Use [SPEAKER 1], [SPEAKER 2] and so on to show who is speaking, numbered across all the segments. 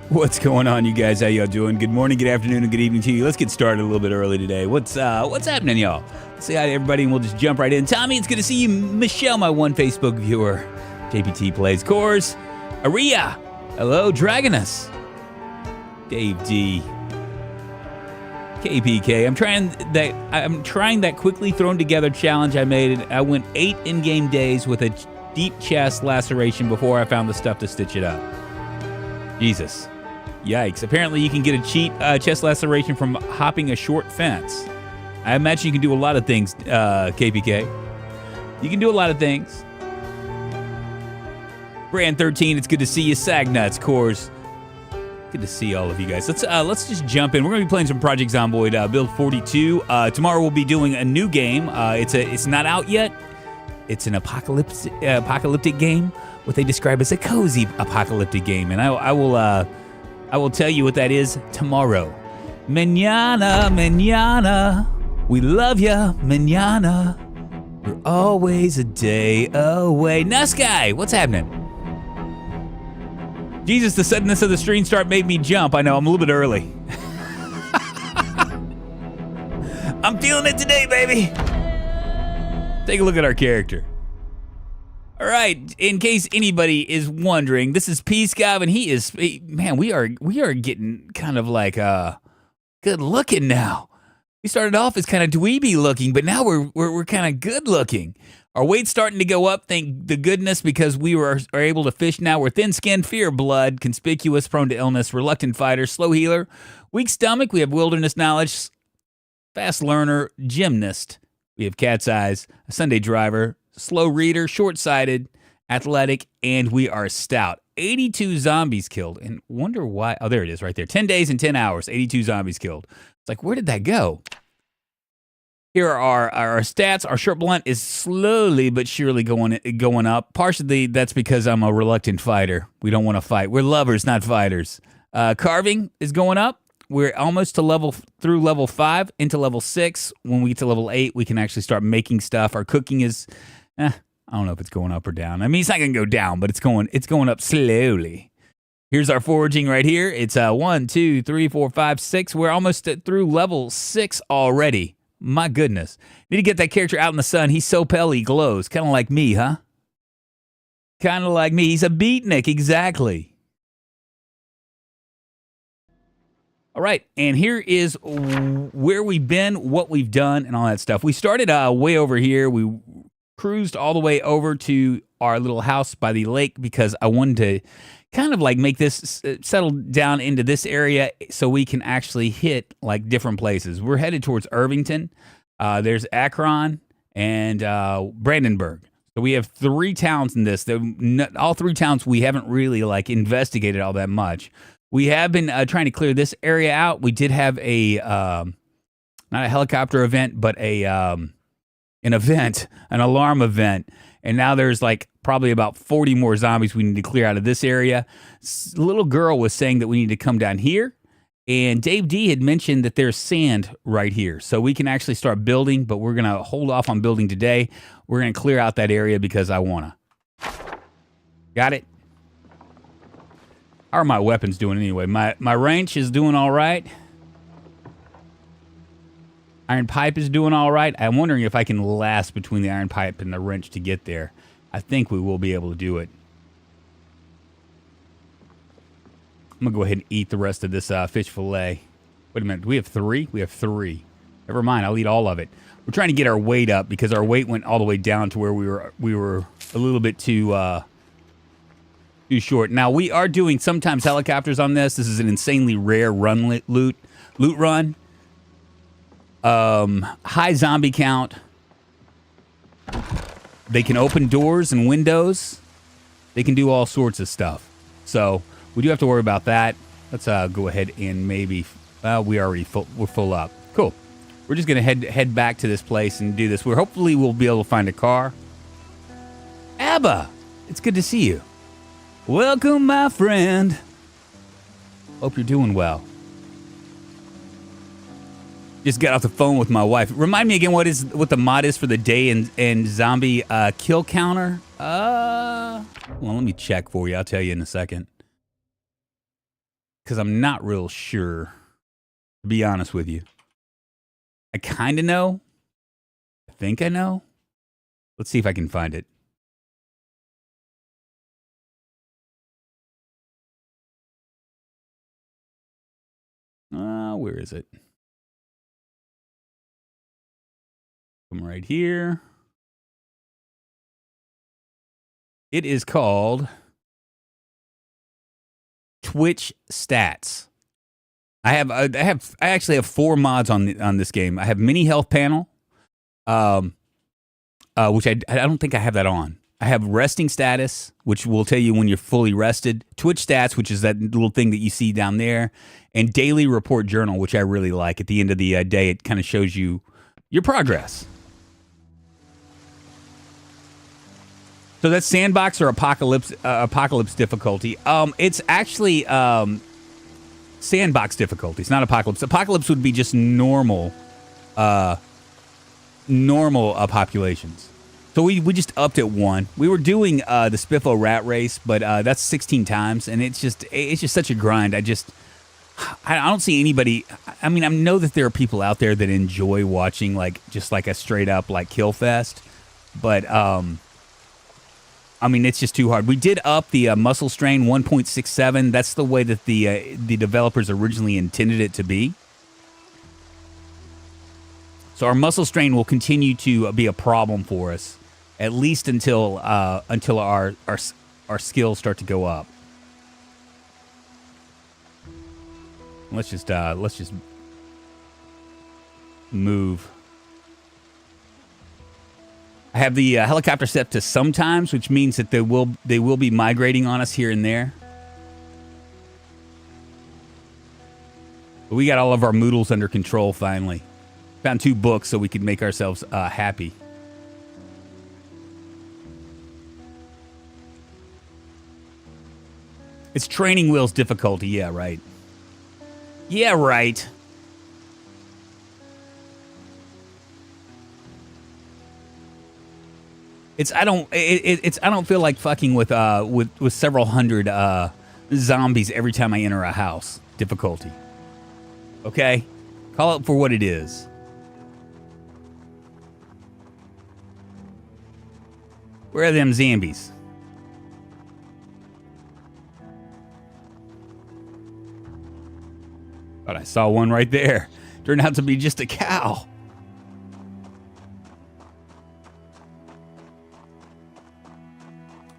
[SPEAKER 1] What's going on, you guys? How y'all doing? Good morning, good afternoon, and good evening to you. Let's get started a little bit early today. What's happening, y'all? Say hi to everybody, and we'll just jump right in. Tommy, it's good to see you. Michelle, my one Facebook viewer. JPT Plays Cores. Aria. Hello, Dragonus. Dave D. KPK. I'm trying that quickly thrown together challenge I made. I went 8 in-game days with a deep chest laceration before I found the stuff to stitch it up. Jesus. Yikes. Apparently you can get a cheat chest laceration from hopping a short fence. I imagine you can do a lot of things, KPK. You can do a lot of things. Brand 13, it's good to see you. Sagnuts, Cores. Good to see all of you guys. Let's just jump in. We're going to be playing some Project Zomboid, Build 42. Tomorrow we'll be doing a new game. It's not out yet. It's an apocalyptic game, what they describe as a cozy apocalyptic game, and I will tell you what that is tomorrow. Mañana, we love ya, mañana. We're always a day away. Nuskai, what's happening? Jesus, the suddenness of the stream start made me jump. I know, I'm a little bit early. I'm feeling it today, baby. Take a look at our character. All right, in case anybody is wondering, this is Peacegob, and we are getting kind of like good looking now. We started off as kind of dweeby looking, but now we're kind of good looking. Our weight's starting to go up, thank the goodness, because we are able to fish now. We're thin-skinned, fear of blood, conspicuous, prone to illness, reluctant fighter, slow healer, weak stomach. We have wilderness knowledge, fast learner, gymnast. We have cat's eyes, a Sunday driver, slow reader, short-sighted, athletic, and we are stout. 82 zombies killed, and wonder why. Oh, there it is right there. 10 days and 10 hours, 82 zombies killed. It's like, where did that go? Here are our stats. Our short blunt is slowly but surely going up. Partially, that's because I'm a reluctant fighter. We don't want to fight. We're lovers, not fighters. Carving is going up. We're almost to through level 5 into level 6. When we get to level 8, we can actually start making stuff. Our cooking is, I don't know if it's going up or down. I mean, it's not going to go down, but it's going up slowly. Here's our foraging right here. It's 1, 2, 3, 4, 5, 6. We're almost through level 6 already. My goodness. Need to get that character out in the sun. He's so pale he glows. Kind of like me, huh? Kind of like me. He's a beatnik, exactly. All right, and here is where we've been, what we've done, and all that stuff. We started way over here. We cruised all the way over to our little house by the lake because I wanted to kind of like make this settle down into this area so we can actually hit like different places. We're headed towards Irvington. There's Akron and Brandenburg. So we have 3 towns in this. All 3 towns we haven't really like investigated all that much. We have been trying to clear this area out. We did have not a helicopter event, but an event, an alarm event. And now there's like probably about 40 more zombies we need to clear out of this area. A little girl was saying that we need to come down here. And Dave D had mentioned that there's sand right here. So we can actually start building, but we're going to hold off on building today. We're going to clear out that area because I want to. Got it? How are my weapons doing anyway? My wrench is doing all right. Iron pipe is doing all right. I'm wondering if I can last between the iron pipe and the wrench to get there. I think we will be able to do it. I'm going to go ahead and eat the rest of this fish fillet. Wait a minute. Do we have 3? We have 3. Never mind. I'll eat all of it. We're trying to get our weight up because our weight went all the way down to where we were a little bit too short. Now, we are doing sometimes helicopters on this. This is an insanely rare loot run. High zombie count. They can open doors and windows. They can do all sorts of stuff. So we do have to worry about that. Let's go ahead and maybe we're full up. Cool. We're just gonna head back to this place and do this. Hopefully we'll be able to find a car. Abba, it's good to see you. Welcome, my friend. Hope you're doing well. Just got off the phone with my wife. Remind me again what the mod is for the day and zombie kill counter. Well, let me check for you. I'll tell you in a second. because I'm not real sure, to be honest with you. I kind of know. I think I know. Let's see if I can find it. Where is it? Come right here. It is called Twitch Stats. I actually have 4 mods on this game. I have mini health panel, which I don't think I have that on. I have resting status, which will tell you when you're fully rested. Twitch stats, which is that little thing that you see down there, and daily report journal, which I really like. At the end of the day, it kind of shows you your progress. So that's Sandbox or Apocalypse difficulty. It's actually Sandbox difficulty. It's not Apocalypse. Apocalypse would be just normal populations. So we just upped it 1. We were doing the Spiffo rat race, but that's 16 times, and it's just such a grind. I don't see anybody. I mean, I know that there are people out there that enjoy watching just a straight up kill fest, but I mean, it's just too hard. We did up the muscle strain 1.67. That's the way that the developers originally intended it to be. So our muscle strain will continue to be a problem for us, at least until our skills start to go up. Let's just move. I have the helicopter set to sometimes, which means that they will be migrating on us here and there. But we got all of our moodles under control finally. Found 2 books so we could make ourselves happy. It's training wheels difficulty. Yeah, right. Yeah, right. I don't feel like fucking with several hundred zombies every time I enter a house. Difficulty. Okay? Call it for what it is. Where are them zombies? Thought I saw one right there. Turned out to be just a cow.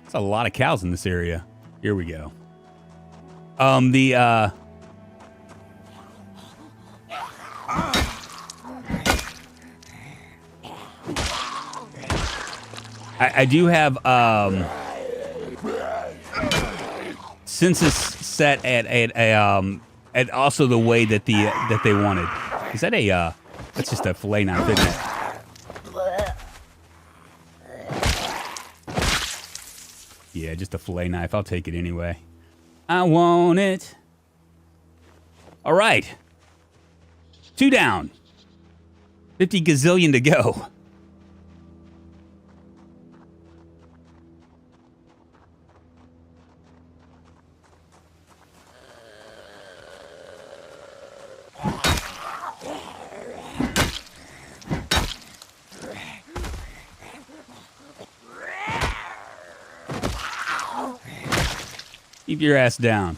[SPEAKER 1] There's a lot of cows in this area. Here we go. I do have census set at also the way that they wanted. Is that that's just a fillet knife, isn't it? Yeah, just a fillet knife. I'll take it anyway. I want it. All right. 2 down. 50 gazillion to go. Keep your ass down.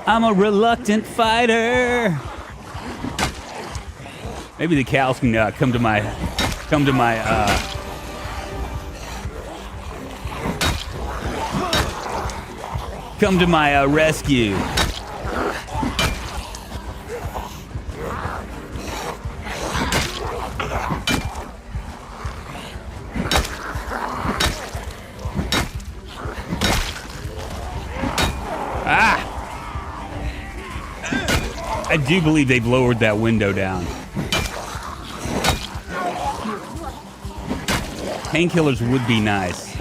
[SPEAKER 1] I'm a reluctant fighter. Maybe the cows can come to my rescue. I do believe they've lowered that window down. Painkillers would be nice.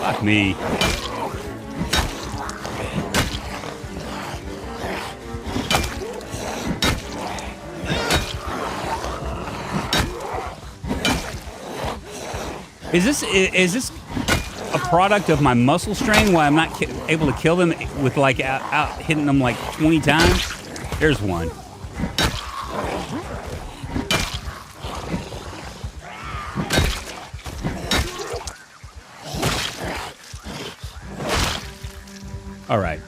[SPEAKER 1] Fuck me. Is this a product of my muscle strain? Why I'm not able to kill them with like out hitting them like 20 times? There's one. All right.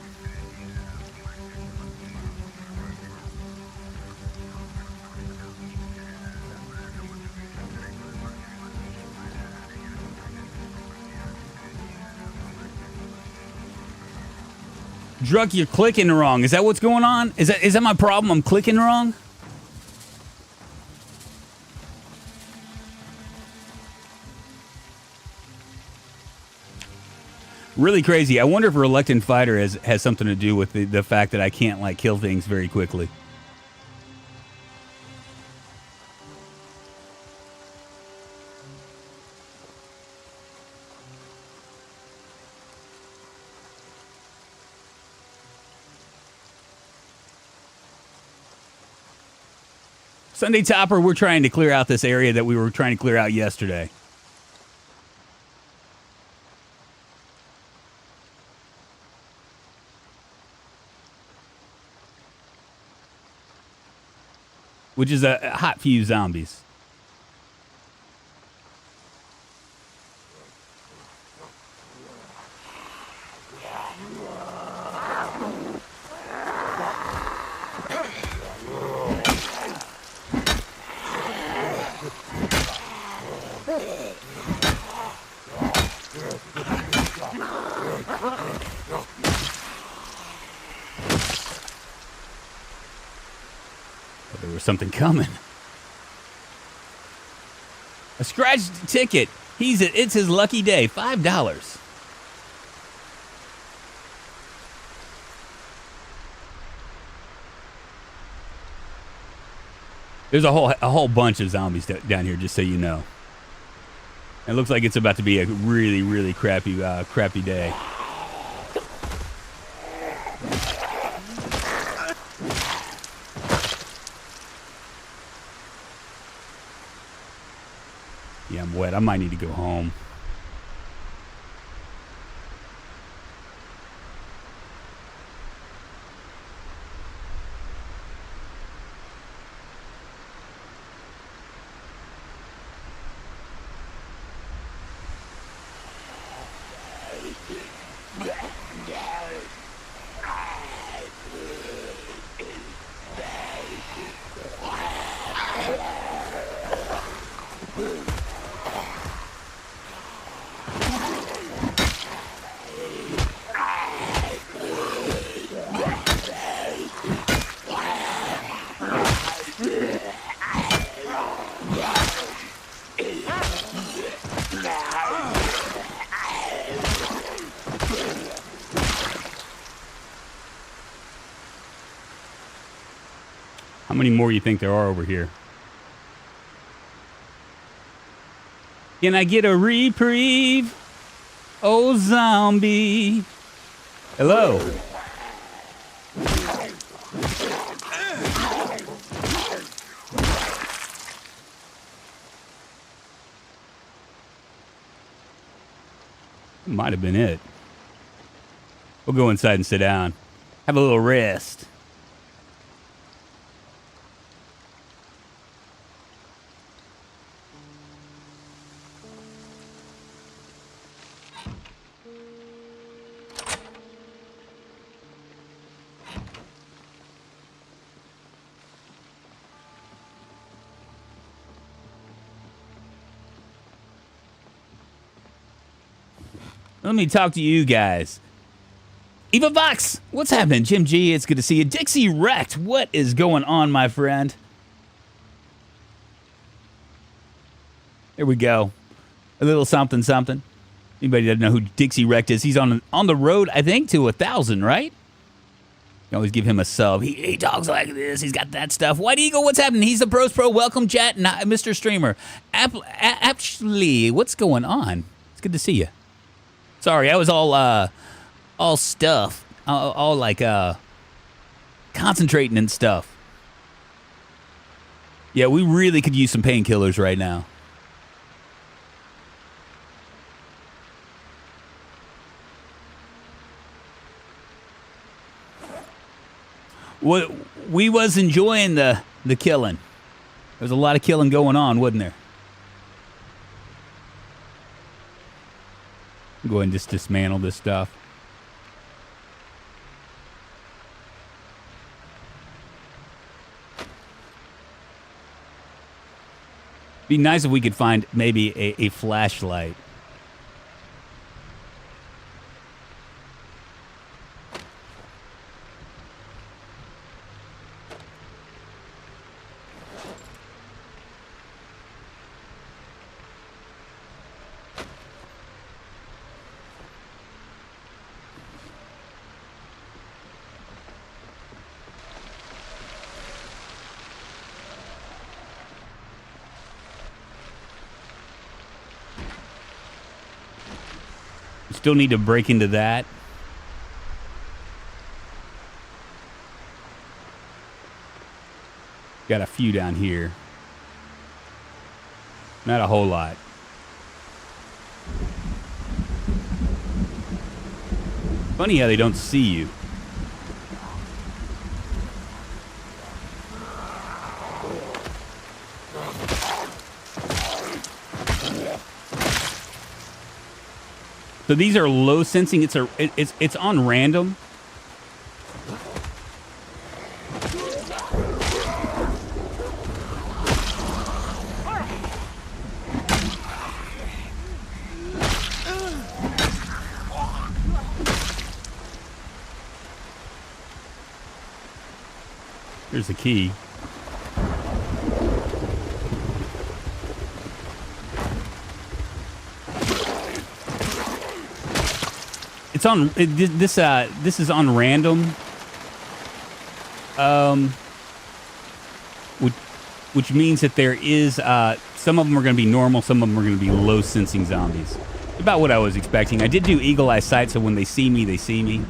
[SPEAKER 1] Drunk, you're clicking wrong. Is that what's going on? Is that my problem? I'm clicking wrong? Really crazy. I wonder if Reluctant Fighter has something to do with the fact that I can't like kill things very quickly. Sunday Topper, we're trying to clear out this area that we were trying to clear out yesterday. Which is a hot few zombies. There was something coming. A scratched ticket. It's his lucky day. $5. There's a whole bunch of zombies down here, just so you know. It looks like it's about to be a really, really crappy day. Yeah, I'm wet. I might need to go home. How many more you think there are over here? Can I get a reprieve? Oh, zombie. Hello. Might have been it. We'll go inside and sit down. Have a little rest. Let me talk to you guys. Eva Vox, what's happening? Jim G, it's good to see you. Dixie Wrecked, what is going on, my friend? There we go. A little something, something. Anybody doesn't know who Dixie Wrecked is? He's on the road, I think, to 1,000, right? You always give him a sub. He talks like this. He's got that stuff. White Eagle, what's happening? He's the Pros Pro. Welcome, chat, Mr. Streamer. Actually, what's going on? It's good to see you. Sorry, I was all stuff, all like concentrating and stuff. Yeah, we really could use some painkillers right now. We was enjoying the killing. There was a lot of killing going on, wasn't there? Go ahead and just dismantle this stuff. Be nice if we could find maybe a flashlight. Still need to break into that. Got a few down here. Not a whole lot. Funny how they don't see you. So these are low sensing. It's on random. Here's the key. It's on this is on random, which means that there is some of them are going to be normal, some of them are going to be low sensing zombies. About what I was expecting. I did do eagle eye sight, so when they see me, they see me.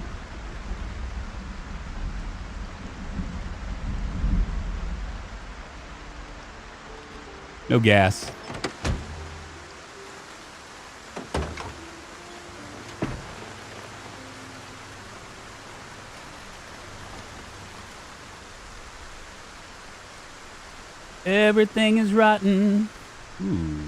[SPEAKER 1] No gas. Everything is rotten. Ooh.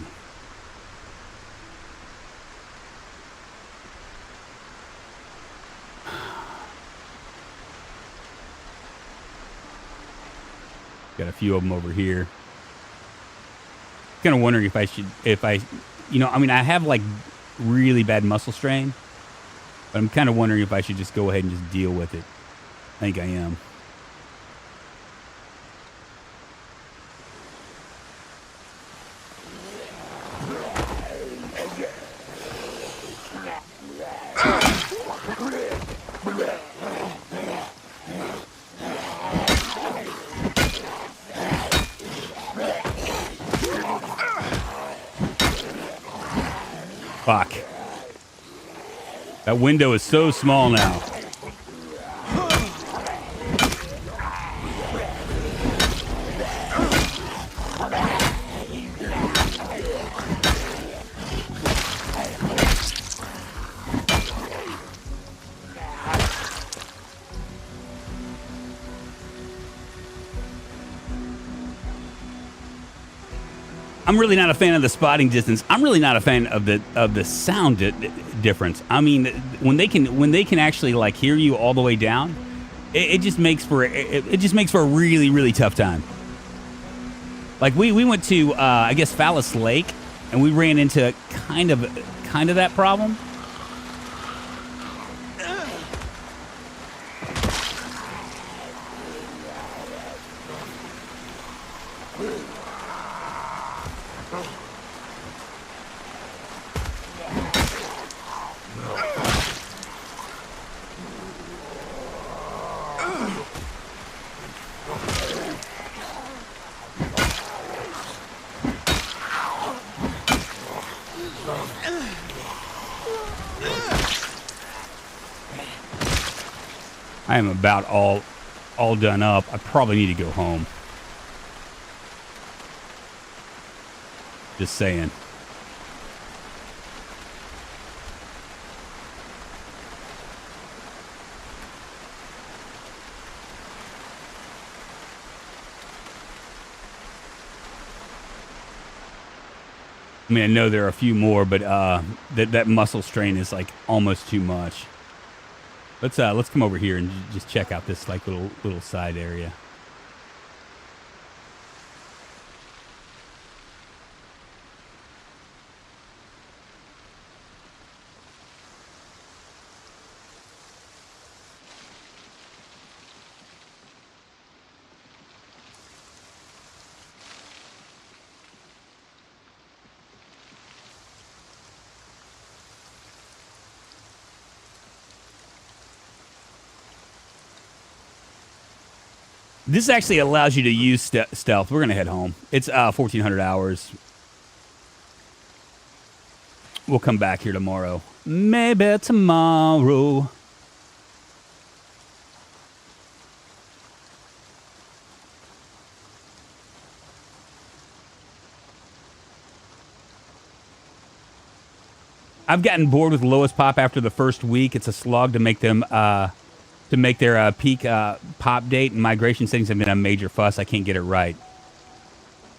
[SPEAKER 1] Got a few of them over here. Kind of wondering if I, you know, I mean, I have like really bad muscle strain, but I'm kind of wondering if I should just go ahead and just deal with it. I think I am. Fuck. That window is so small now. I'm really not a fan of the spotting distance. I'm really not a fan of the sound difference. I mean, when they can actually like hear you all the way down, it just makes for a really, really tough time. Like we went to I guess Phallus Lake, and we ran into kind of that problem. I am about all done up. I probably need to go home. Just saying. I mean, I know there are a few more, but that muscle strain is like almost too much. Let's come over here and just check out this like little side area. This actually allows you to use stealth. We're going to head home. It's 1,400 hours. We'll come back here tomorrow. Maybe tomorrow. I've gotten bored with lowest pop after the first week. It's a slog to make them... to make their peak pop date, and migration settings have been a major fuss. I can't get it right.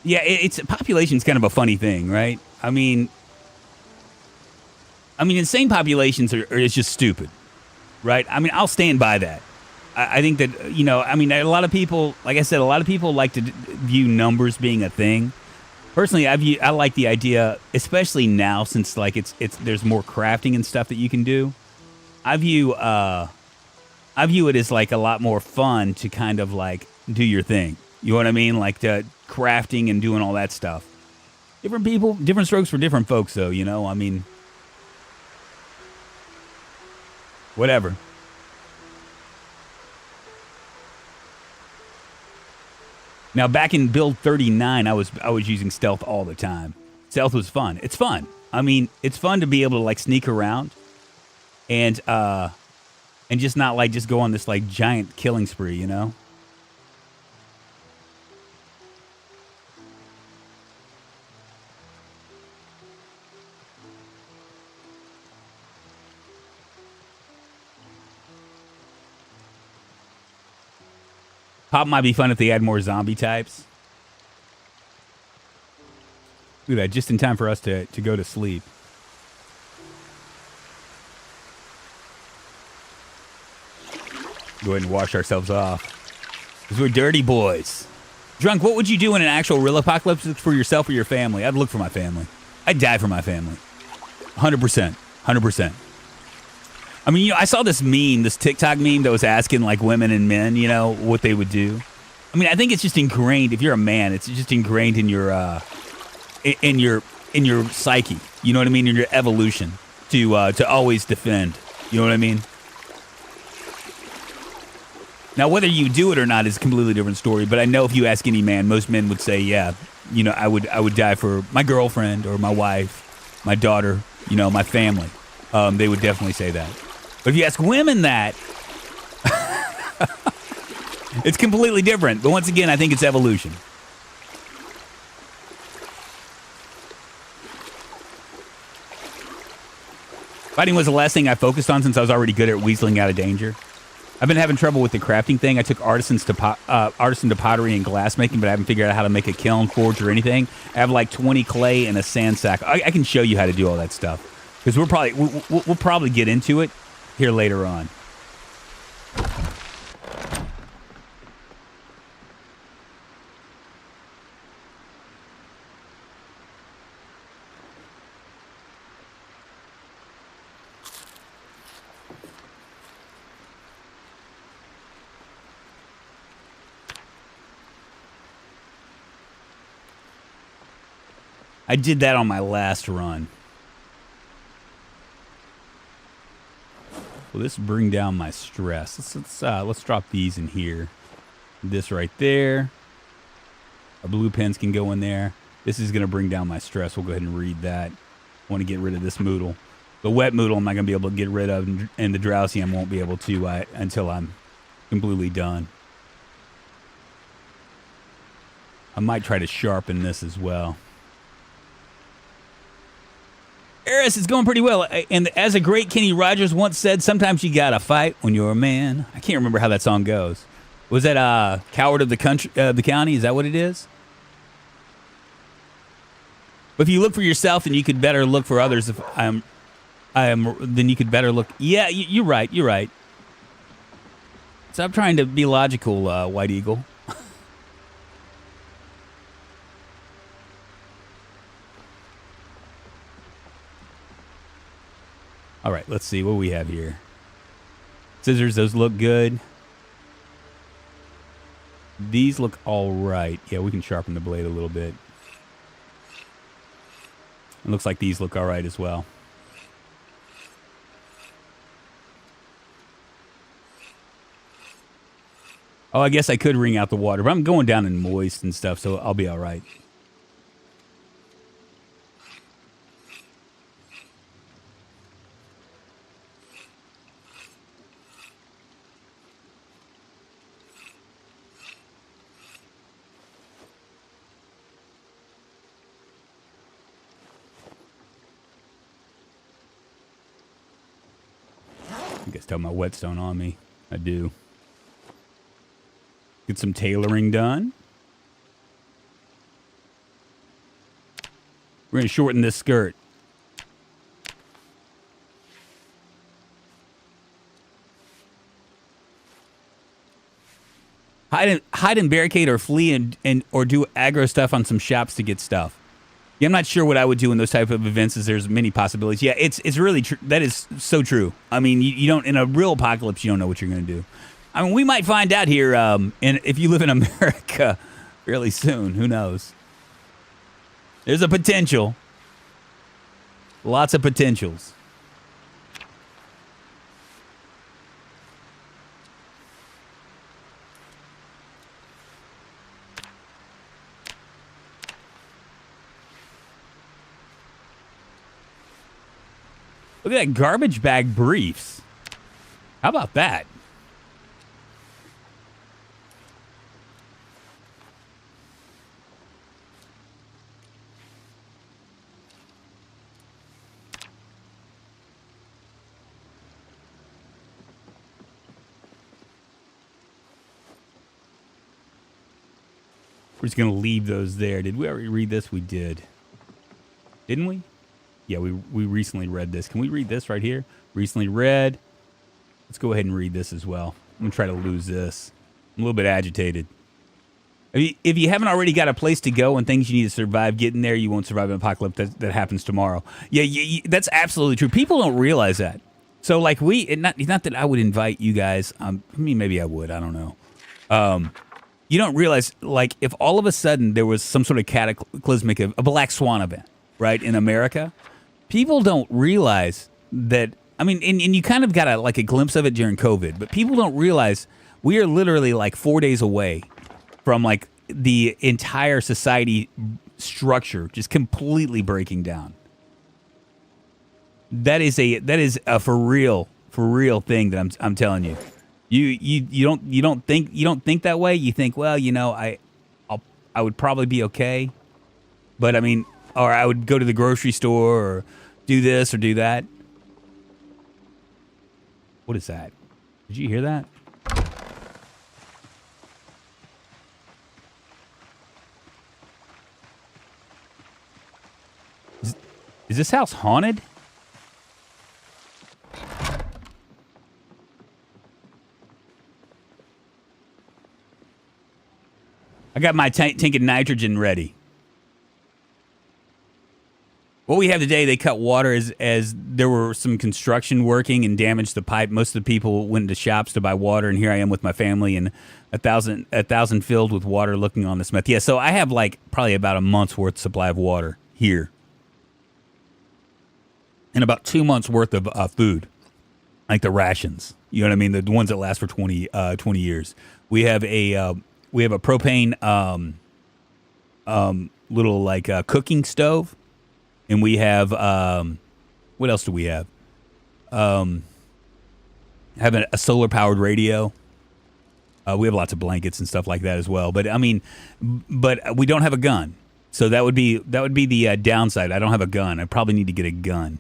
[SPEAKER 1] Yeah, it's population's kind of a funny thing, right? I mean, insane populations is just stupid, right? I mean, I'll stand by that. I think that, a lot of people, like I said, a lot of people like to view numbers being a thing. Personally, I like the idea, especially now since like it's there's more crafting and stuff that you can do. I view it as like a lot more fun to kind of like do your thing. You know what I mean? Like the crafting and doing all that stuff. Different people, different strokes for different folks though, I mean, whatever. Now back in build 39, I was using stealth all the time. Stealth was fun. It's fun. I mean, it's fun to be able to like sneak around and just not like just go on this like giant killing spree, Pop might be fun if they add more zombie types. Look at that, just in time for us to go to sleep. Go ahead and wash ourselves off. Because we're dirty boys. Drunk, what would you do in an actual real apocalypse for yourself or your family? I'd look for my family. I'd die for my family. 100%. 100%. I mean, I saw this meme, this TikTok meme that was asking like women and men, what they would do. I mean, I think it's just ingrained. If you're a man, it's just ingrained in your psyche. You know what I mean? In your evolution to always defend. You know what I mean? Now, whether you do it or not is a completely different story. But I know if you ask any man, most men would say, yeah, I would die for my girlfriend or my wife, my daughter, my family. They would definitely say that. But if you ask women that, it's completely different. But once again, I think it's evolution. Fighting was the last thing I focused on since I was already good at weaseling out of danger. I've been having trouble with the crafting thing. I took artisan to pottery and glass making, but I haven't figured out how to make a kiln, forge, or anything. I have like 20 clay and a sand sack. I can show you how to do all that stuff because we'll probably get into it here later on. I did that on my last run. Will this bring down my stress? Let's drop these in here. This right there. Our blue pens can go in there. This is going to bring down my stress. We'll go ahead and read that. I want to get rid of this Moodle. The wet Moodle I'm not going to be able to get rid of, and the drowsy I won't be able to until I'm completely done. I might try to sharpen this as well. Eris is going pretty well. And as a great Kenny Rogers once said, sometimes you gotta fight when you're a man. I can't remember how that song goes. Was that Coward of the Country, the County? Is that what it is? But if you look for yourself, then you could better look for others. If then you could better look. Yeah, you're right. You're right. Stop trying to be logical, White Eagle. All right, let's see what we have here. Scissors, those look good. These look all right. Yeah, we can sharpen the blade a little bit. It looks like these look all right as well. Oh, I guess I could wring out the water, but I'm going down in moist and stuff, so I'll be all right. I guess still have my whetstone on me. I do. Get some tailoring done. We're going to shorten this skirt. Hide and barricade or flee and or do aggro stuff on some shops to get stuff. Yeah, I'm not sure what I would do in those type of events, as there's many possibilities. Yeah, it's really true. That is so true. I mean, you don't, in a real apocalypse, you don't know what you're going to do. I mean, we might find out here, and if you live in America fairly soon, who knows? There's a potential. Lots of potentials. Look at that garbage bag briefs. How about that? We're just going to leave those there. Did we already read this? We did. Didn't we? Yeah, we recently read this. Can we read this right here? Recently read. Let's go ahead and read this as well. I'm going to try to lose this. I'm a little bit agitated. If you haven't already got a place to go and things you need to survive, get in there. You won't survive an apocalypse that happens tomorrow. Yeah, that's absolutely true. People don't realize that. So, like, not that I would invite you guys. I mean, maybe I would. I don't know. You don't realize, like, if all of a sudden there was some sort of cataclysmic, a black swan event, right, in America, people don't realize that. I mean, and you kind of got a glimpse of it during COVID, but people don't realize we are literally like 4 days away from like the entire society structure just completely breaking down. That is a for real thing that I'm telling you. You don't think that way. You think, well, you know, I would probably be okay, but I mean, or I would go to the grocery store or do this or do that. What is that? Did you hear that? Is this house haunted? I got my tank of nitrogen ready. What we have today, they cut water as there were some construction working and damaged the pipe. Most of the people went to shops to buy water, and here I am with my family and a thousand filled with water looking on this meth. Yeah, so I have like probably about a month's worth supply of water here. And about 2 months worth of food, like the rations. You know what I mean? The ones that last for 20 years. We have a propane little like cooking stove. And we have, what else do we have? Have a solar-powered radio. We have lots of blankets and stuff like that as well. But I mean, but we don't have a gun, so that would be the downside. I don't have a gun. I probably need to get a gun.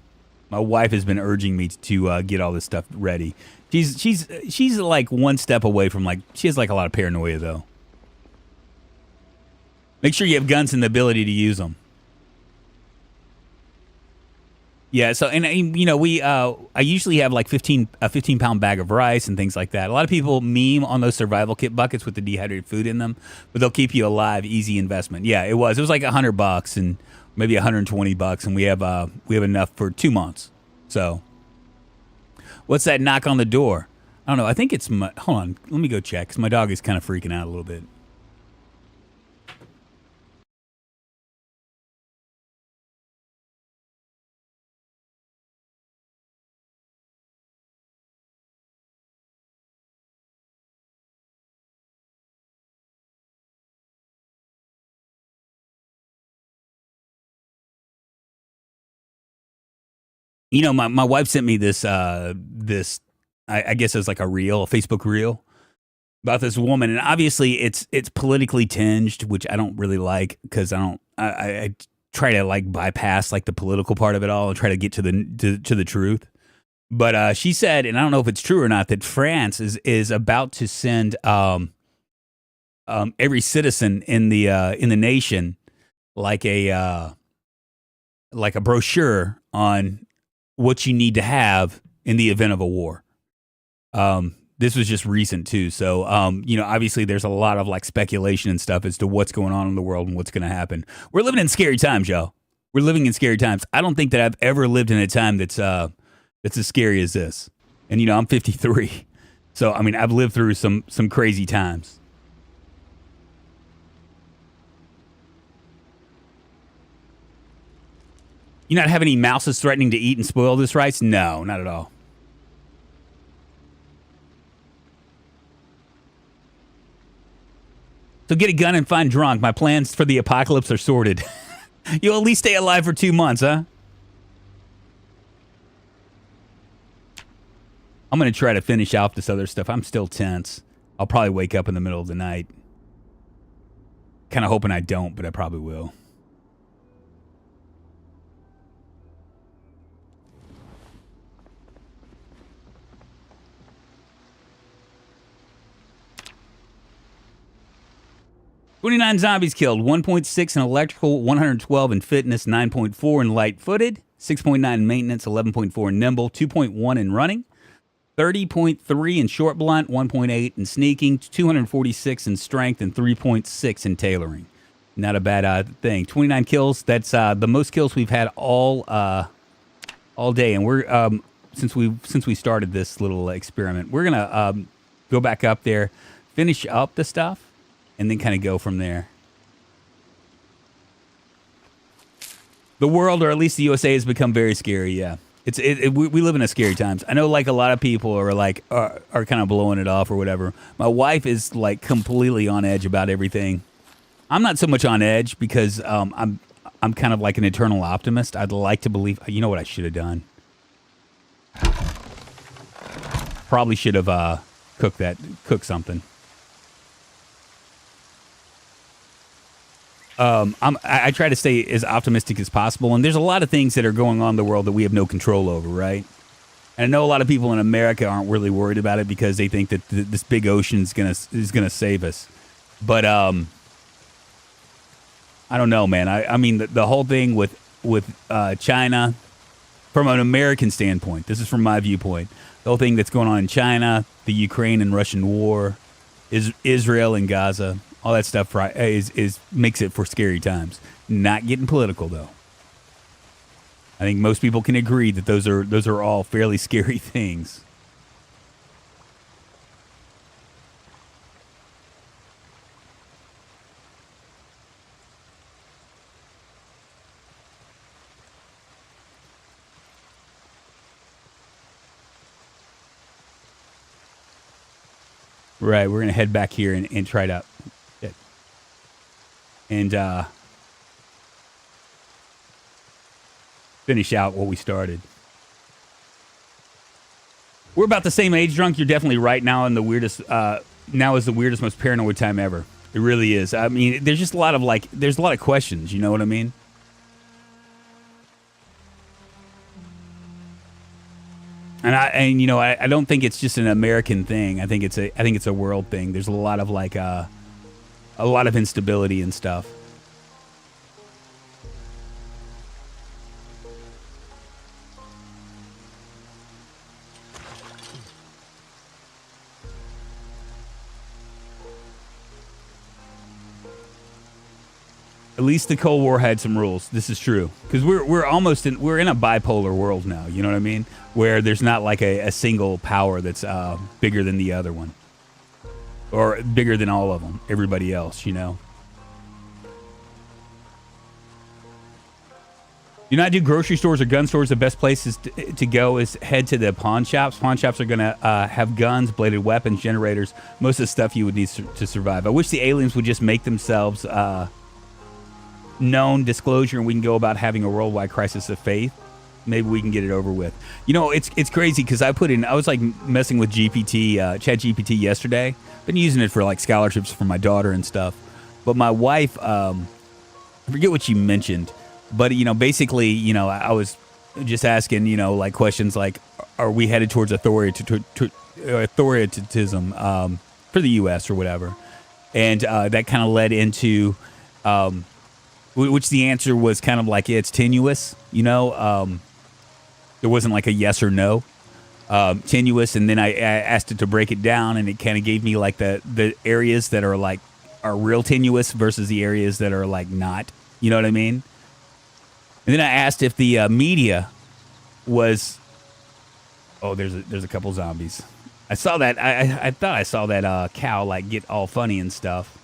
[SPEAKER 1] My wife has been urging me to get all this stuff ready. She's like one step away from she has like a lot of paranoia though. Make sure you have guns and the ability to use them. Yeah, so and you know I usually have like a 15-pound bag of rice and things like that. A lot of people meme on those survival kit buckets with the dehydrated food in them, but they'll keep you alive. Easy investment. Yeah, it was like $100 and maybe $120, and we have enough for 2 months. So, what's that knock on the door? I don't know. I think it's my. Hold on, let me go check because my dog is kind of freaking out a little bit. You know, my wife sent me this I guess it was like a Facebook reel about this woman, and obviously it's politically tinged, which I don't really like because I try to like bypass like the political part of it all and try to get to the truth. But she said, and I don't know if it's true or not, that France is about to send every citizen in the nation like a brochure on what you need to have in the event of a war. This was just recent too. So, you know, obviously there's a lot of like speculation and stuff as to what's going on in the world and what's going to happen. We're living in scary times, y'all. We're living in scary times. I don't think that I've ever lived in a time that's as scary as this. And, you know, I'm 53. So, I mean, I've lived through some crazy times. You not have any mouses threatening to eat and spoil this rice? No, not at all. So get a gun and find drunk. My plans for the apocalypse are sorted. You'll at least stay alive for 2 months, huh? I'm going to try to finish off this other stuff. I'm still tense. I'll probably wake up in the middle of the night. Kind of hoping I don't, but I probably will. $29 zombies killed, 1.6 in electrical, 112 in fitness, 9.4 in light-footed, 6.9 in maintenance, 11.4 in nimble, 2.1 in running, 30.3 in short blunt, 1.8 in sneaking, 246 in strength, and 3.6 in tailoring. Not a bad thing. 29 kills. That's the most kills we've had all day. And we're since we started this little experiment, we're gonna go back up there, finish up the stuff, and then kind of go from there. The world, or at least the USA, has become very scary. Yeah, we live in a scary times. I know, like a lot of people are like are kind of blowing it off or whatever. My wife is like completely on edge about everything. I'm not so much on edge because I'm kind of like an eternal optimist. I'd like to believe. You know what I should have done? Probably should have cooked something. I try to stay as optimistic as possible, and there's a lot of things that are going on in the world that we have no control over, right? And I know a lot of people in America aren't really worried about it because they think that this big ocean is gonna save us. But I don't know, man. I mean, the whole thing with China, from an American standpoint, this is from my viewpoint. The whole thing that's going on in China, the Ukraine and Russian war, Israel and Gaza. All that stuff is makes it for scary times. Not getting political though. I think most people can agree that those are all fairly scary things. Right, we're gonna head back here and try to. And finish out what we started. We're about the same age, Drunk. You're definitely right now in the weirdest now is the weirdest, most paranoid time ever. It really is. I mean, there's just a lot of there's a lot of questions. You know what I mean? And I don't think it's just an American thing. I think it's a world thing. There's a lot of a lot of instability and stuff. At least the Cold War had some rules. This is true, because we're in a bipolar world now. You know what I mean? Where there's not like a single power that's bigger than the other one, or bigger than all of them. Everybody else, you know. Do not do grocery stores or gun stores. The best places to go is head to the pawn shops. Pawn shops are gonna have guns, bladed weapons, generators, most of the stuff you would need to survive. I wish the aliens would just make themselves known, disclosure, and we can go about having a worldwide crisis of faith. Maybe we can get it over with. You know, it's crazy because I was like messing with Chat GPT yesterday. Been using it for like scholarships for my daughter and stuff. But my wife, I forget what she mentioned, but basically, I was just asking, like questions like, are we headed towards authoritatism for the U.S. or whatever? And that kind of led into which the answer was kind of like, yeah, it's tenuous, there wasn't like a yes or no, tenuous. And then I asked it to break it down, and it kind of gave me like the areas that are real tenuous versus the areas that are like not, you know what I mean? And then I asked if the media was, there's a couple zombies. I saw that. I thought I saw that cow like get all funny and stuff.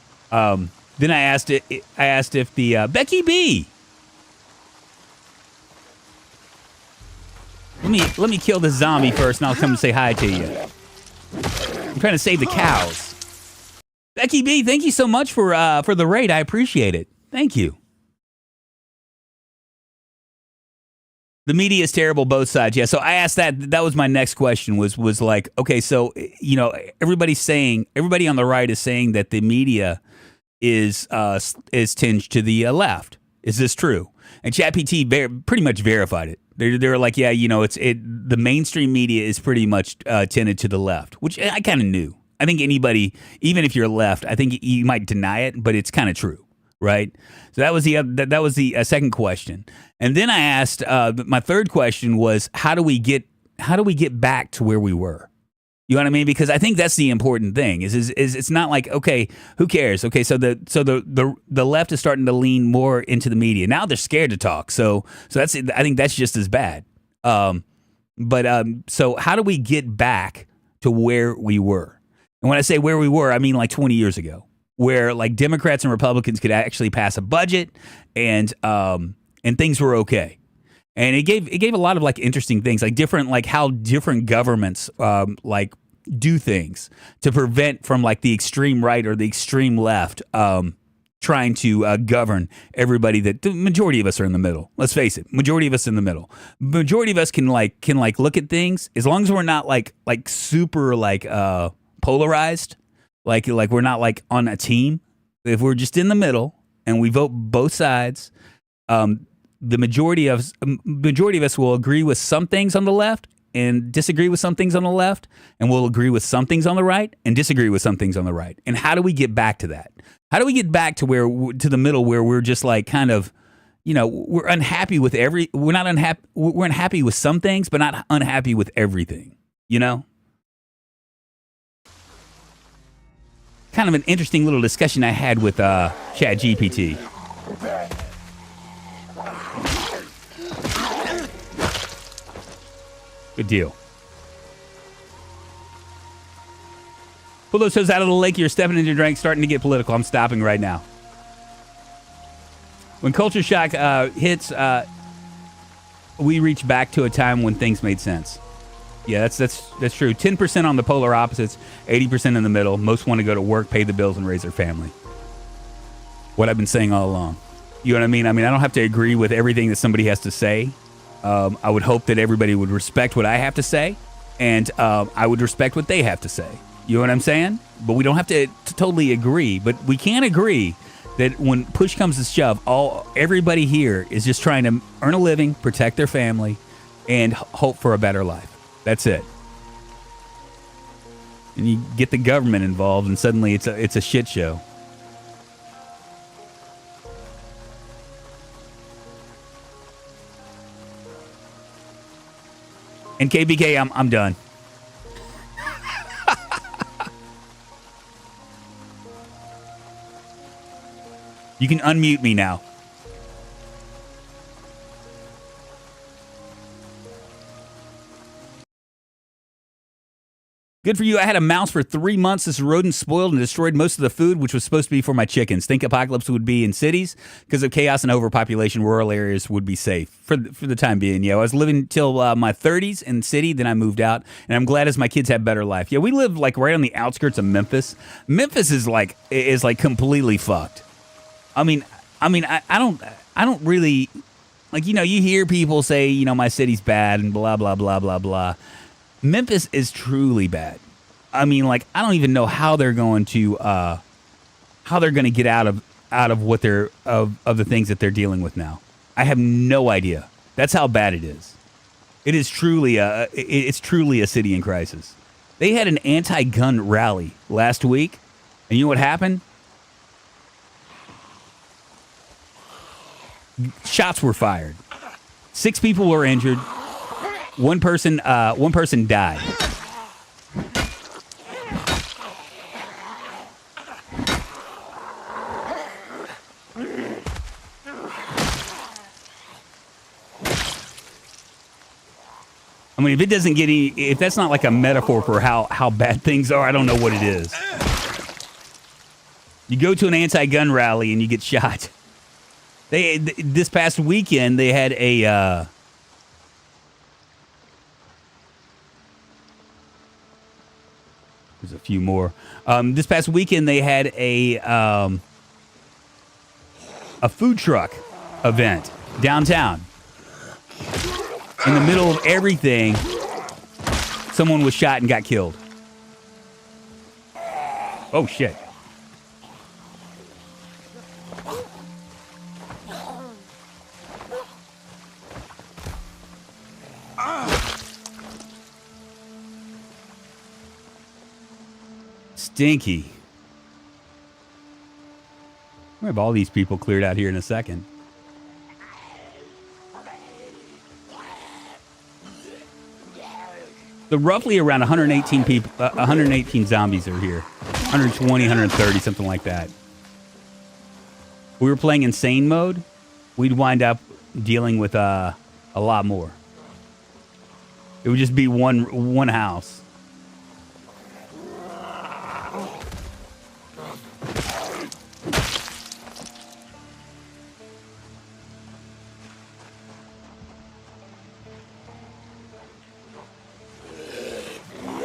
[SPEAKER 1] Then I asked if the Becky B. Let me kill this zombie first, and I'll come and say hi to you. I'm trying to save the cows. Becky B, thank you so much for the raid. I appreciate it. Thank you. The media is terrible, both sides. Yeah, so I asked that. That was my next question. Was like, okay, so everybody on the right is saying that the media is tinged to the left. Is this true? And ChatGPT pretty much verified it. They're like, yeah, the mainstream media is pretty much tended to the left, which I kind of knew. I think anybody, even if you're left, I think you might deny it, but it's kind of true, right? So that was the second question. And then I asked, my third question was, how do we get back to where we were? You know what I mean? Because I think that's the important thing. Is it's not like, okay, who cares? Okay, so the left is starting to lean more into the media. Now they're scared to talk. So I think that's just as bad. So how do we get back to where we were? And when I say where we were, I mean like 20 years ago, where like Democrats and Republicans could actually pass a budget and things were okay. And it gave a lot of like interesting things, like how different governments like do things to prevent from like the extreme right or the extreme left trying to govern everybody. That the majority of us are in the middle. Let's face it, majority of us in the middle. Majority of us can look at things as long as we're not like super polarized, like we're not like on a team. If we're just in the middle and we vote both sides. The majority of us will agree with some things on the left and disagree with some things on the left, and we'll agree with some things on the right and disagree with some things on the right. And how do we get back to that? How do we get back to the middle where we're just like kind of, we're unhappy with we're unhappy with some things, but not unhappy with everything, Kind of an interesting little discussion I had with ChatGPT. Good deal. Pull those toes out of the lake. You're stepping into your drink, starting to get political. I'm stopping right now. When culture shock hits, we reach back to a time when things made sense. Yeah, that's true. 10% on the polar opposites, 80% in the middle. Most want to go to work, pay the bills, and raise their family. What I've been saying all along. You know what I mean? I don't have to agree with everything that somebody has to say. I would hope that everybody would respect what I have to say, and I would respect what they have to say. You know what I'm saying? But we don't have to totally agree. But we can agree that when push comes to shove, everybody here is just trying to earn a living, protect their family, and hope for a better life. That's it. And you get the government involved, and suddenly it's a shit show. And KBK, I'm done. You can unmute me now. Good for you. I had a mouse for 3 months. This rodent spoiled and destroyed most of the food, which was supposed to be for my chickens. Think apocalypse would be in cities because of chaos and overpopulation. Rural areas would be safe for the time being. Yeah, I was living till my 30s in the city. Then I moved out, and I'm glad as my kids have better life. Yeah, we live like right on the outskirts of Memphis. Memphis is like completely fucked. I mean, I don't really like, you hear people say, my city's bad and blah blah blah blah blah. Memphis is truly bad. I mean, like, I don't even know how they're going to get out of what they're of the things that they're dealing with now. I have no idea. That's how bad it is. It is truly it's truly a city in crisis. They had an anti-gun rally last week, and you know what happened? Shots were fired. 6 people were injured. One person died. I mean, if that's not like a metaphor for how bad things are, I don't know what it is. You go to an anti-gun rally and you get shot. This past weekend they had a there's a few more. This past weekend they had a food truck event downtown. In the middle of everything, someone was shot and got killed. Oh shit. Stinky. We have all these people cleared out here in a second. So roughly around 118 people, 118 zombies are here. 120, 130, something like that. If we were playing insane mode, we'd wind up dealing with a lot more. It would just be one house.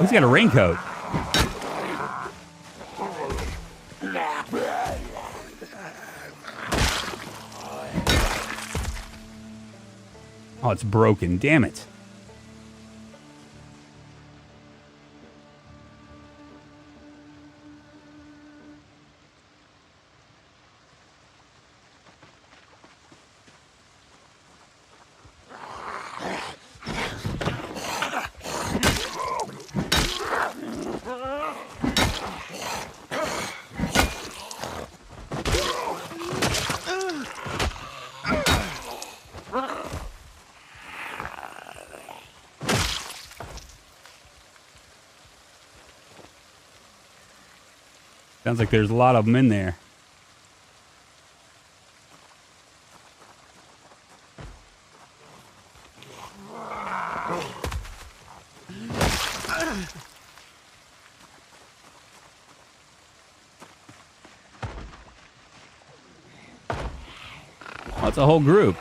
[SPEAKER 1] He's got a raincoat. Oh, it's broken. Damn it. Sounds like there's a lot of them in there. Oh, it's a whole group.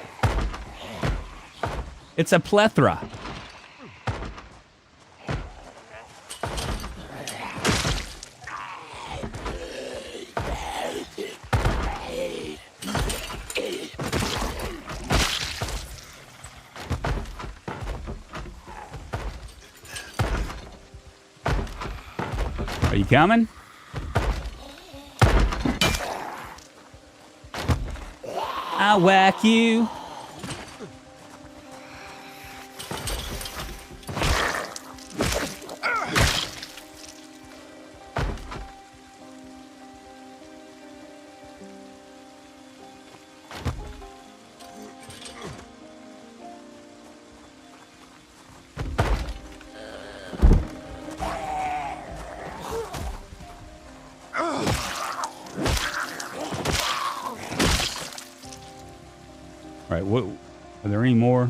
[SPEAKER 1] It's a plethora. Are you coming? I'll whack you. Right, what are there any more?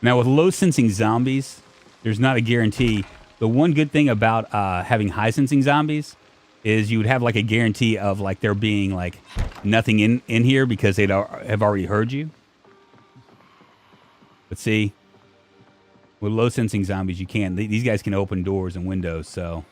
[SPEAKER 1] Now, with low-sensing zombies, there's not a guarantee. The one good thing about having high-sensing zombies is you would have, like, a guarantee of, like, there being, like, nothing in here because they'd have already heard you. But see, with low-sensing zombies, you can't. These guys can open doors and windows, so...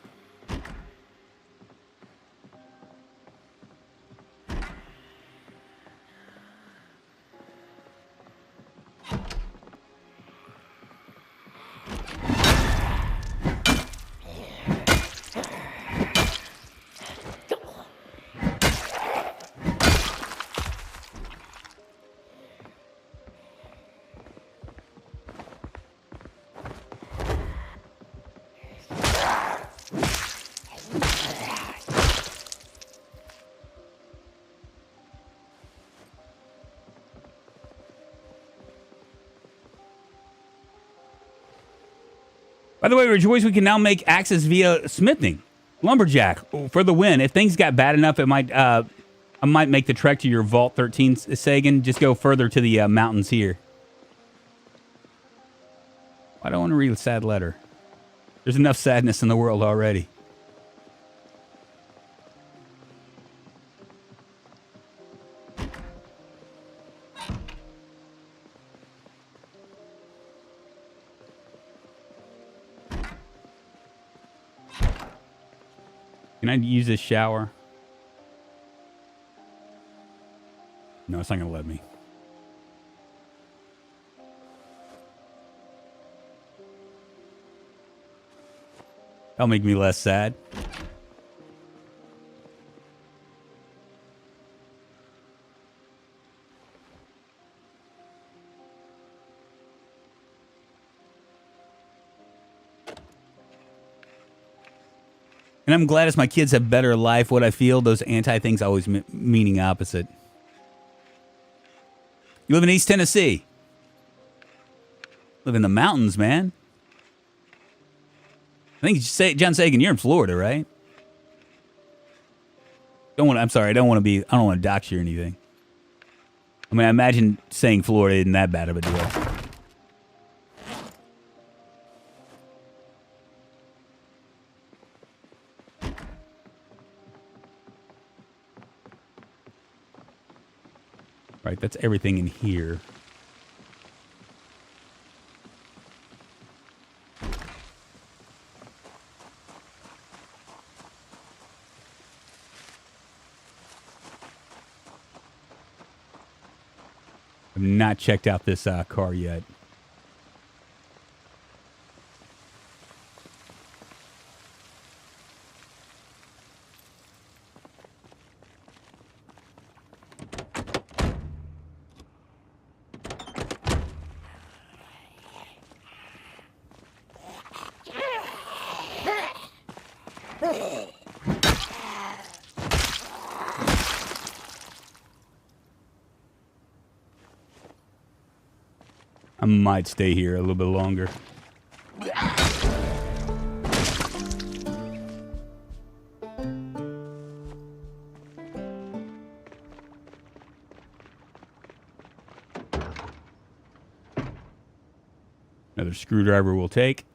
[SPEAKER 1] By the way, Rejoice, we can now make axes via smithing. Lumberjack for the win. If things got bad enough, it might I might make the trek to your Vault 13, Sagan. Just go further to the mountains here. I don't want to read a sad letter. There's enough sadness in the world already. Can I use this shower? No, it's not going to let me. That'll make me less sad. And I'm glad as my kids have better life, what I feel, those anti-things always meaning opposite. You live in East Tennessee. Live in the mountains, man. I think John Sagan, you're in Florida, right? I'm sorry, I don't want to dox you or anything. I mean, I imagine saying Florida isn't that bad of a deal. Right, that's everything in here. I've not checked out this car yet. I might stay here a little bit longer. Another screwdriver we'll take.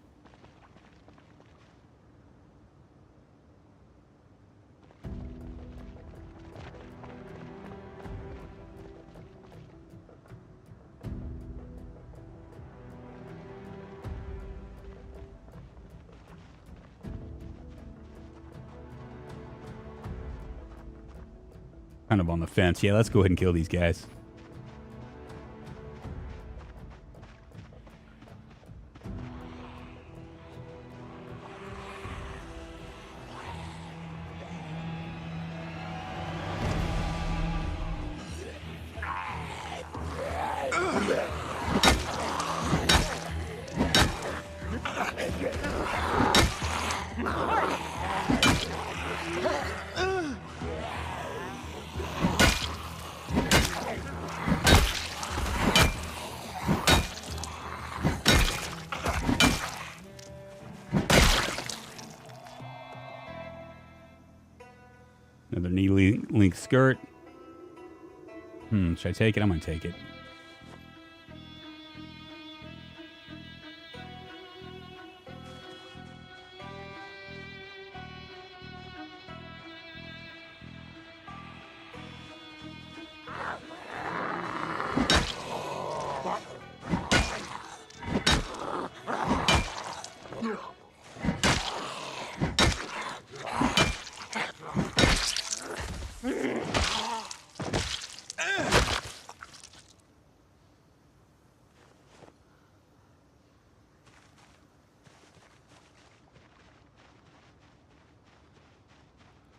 [SPEAKER 1] Kind of on the fence. Yeah, let's go ahead and kill these guys. Another knee-length skirt. Should I take it? I'm going to take it.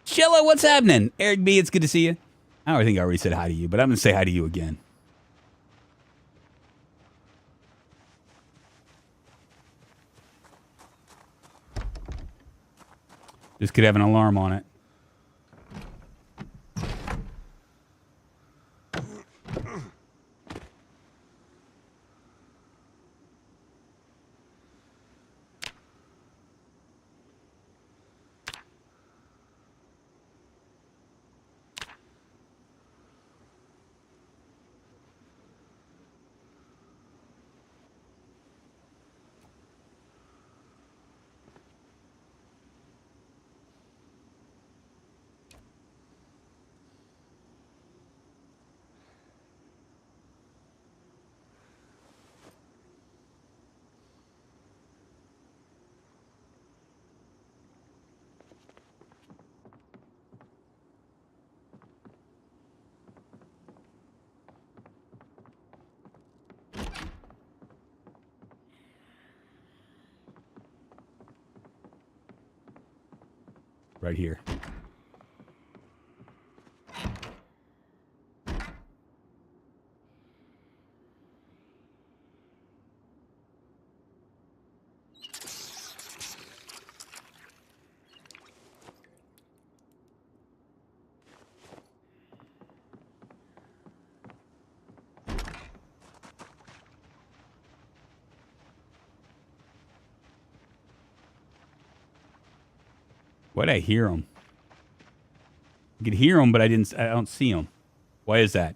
[SPEAKER 1] Cello, what's happening? Eric B, it's good to see you. I think I already said hi to you, but I'm going to say hi to you again. This could have an alarm on it. Right here. Why'd I hear him? I could hear him, but I don't see him. Why is that?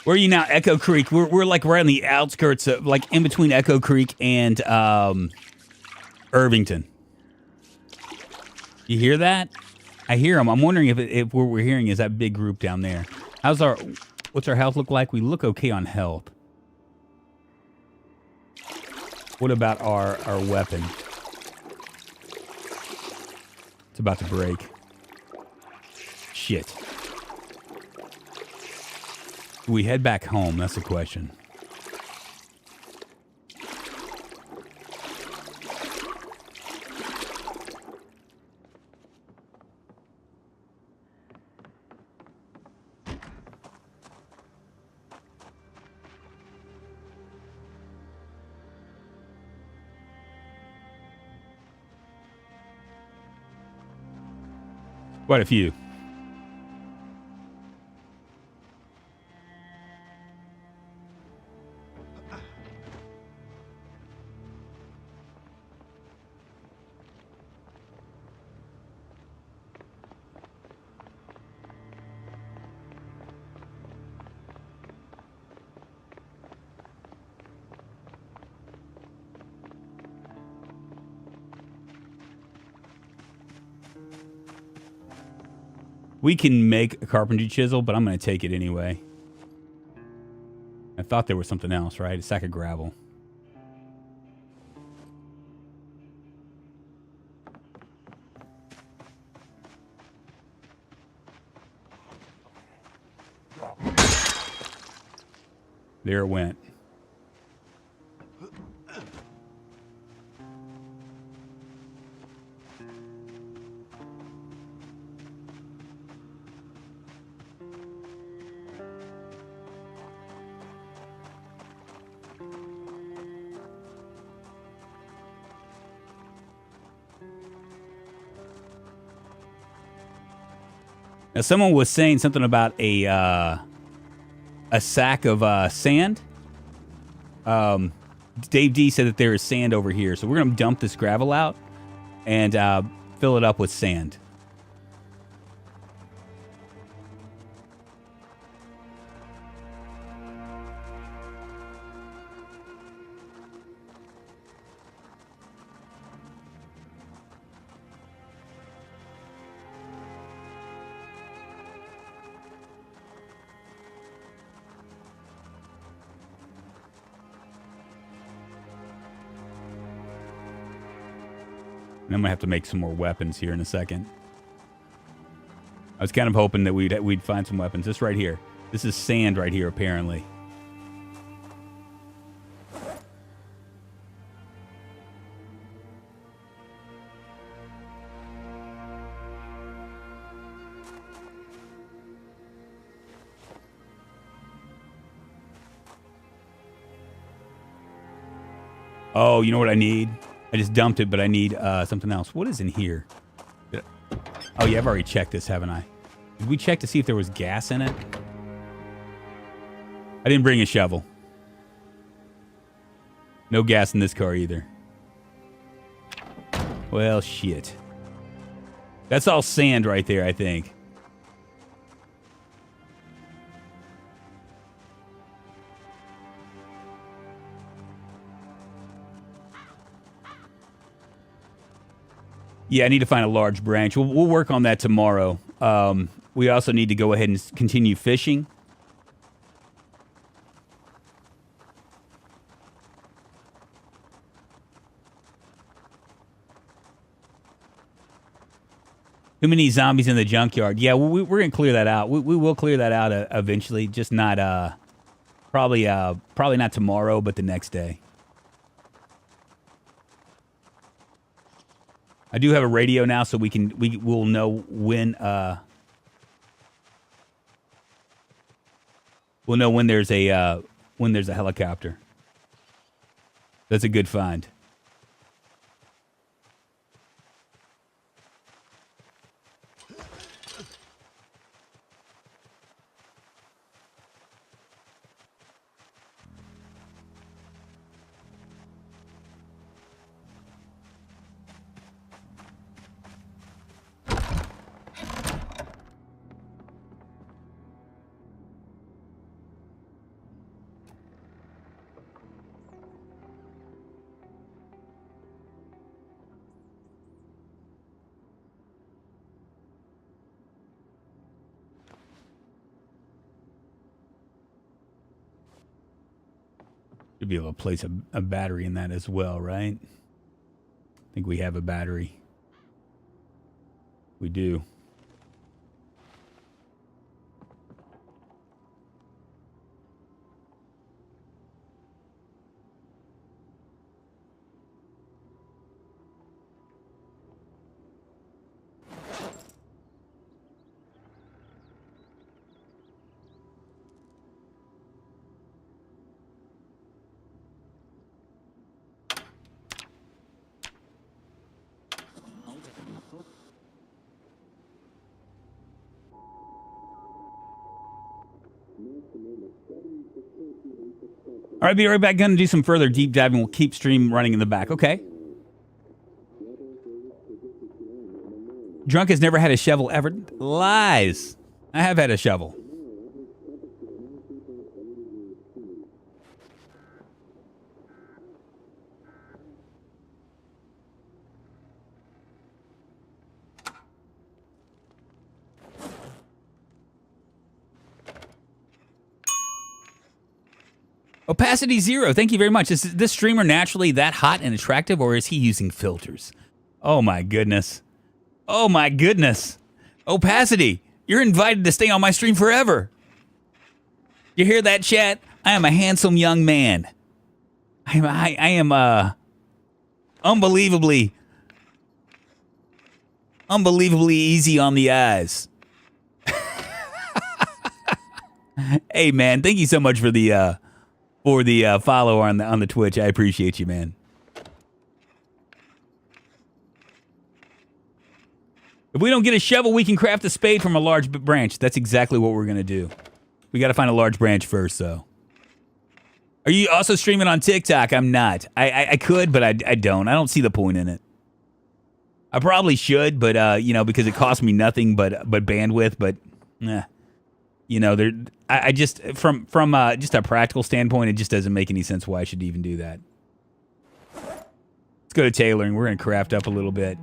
[SPEAKER 1] Where are you now? Echo Creek. We're like right on the outskirts of, like in between Echo Creek and Irvington. You hear that? I hear them. I'm wondering if what we're hearing is that big group down there. What's our health look like? We look okay on health. What about our weapon? It's about to break. Shit. Do we head back home? That's the question. Quite a few. We can make a carpentry chisel, but I'm going to take it anyway. I thought there was something else, right? A sack of gravel. There it went. Now, someone was saying something about a sack of sand. Dave D said that there is sand over here, so we're going to dump this gravel out and fill it up with sand. And I'm gonna have to make some more weapons here in a second. I was kind of hoping that we'd find some weapons. This right here. This is sand right here, apparently. Oh, you know what I need? I just dumped it, but I need something else. What is in here? Oh, yeah, I've already checked this, haven't I? Did we check to see if there was gas in it? I didn't bring a shovel. No gas in this car either. Well, shit. That's all sand right there, I think. Yeah, I need to find a large branch. We'll work on that tomorrow. We also need to go ahead and continue fishing. Too many zombies in the junkyard. Yeah, we're going to clear that out. We will clear that out eventually. Just not, probably not tomorrow, but the next day. I do have a radio now, so we'll know when we'll know when there's a helicopter. That's a good find. Should be able to place a battery in that as well, right? I think we have a battery. We do. All right, be right back. Gonna do some further deep diving. We'll keep stream running in the back. Okay. Drunk has never had a shovel ever. Lies. I have had a shovel. Opacity 0, thank you very much. Is this streamer naturally that hot and attractive, or is he using filters? Oh my goodness. Oh my goodness. Opacity, you're invited to stay on my stream forever. You hear that, chat? I am a handsome young man. I am unbelievably easy on the eyes. Hey man, thank you so much for the follow on the Twitch. I appreciate you, man. If we don't get a shovel, we can craft a spade from a large branch. That's exactly what we're gonna do. We gotta find a large branch first, though. Are you also streaming on TikTok? I'm not. I could, but I don't. I don't see the point in it. I probably should, but you know, because it costs me nothing but bandwidth. But you know, I just from just a practical standpoint, it just doesn't make any sense why I should even do that. Let's go to tailoring. We're gonna craft up a little bit.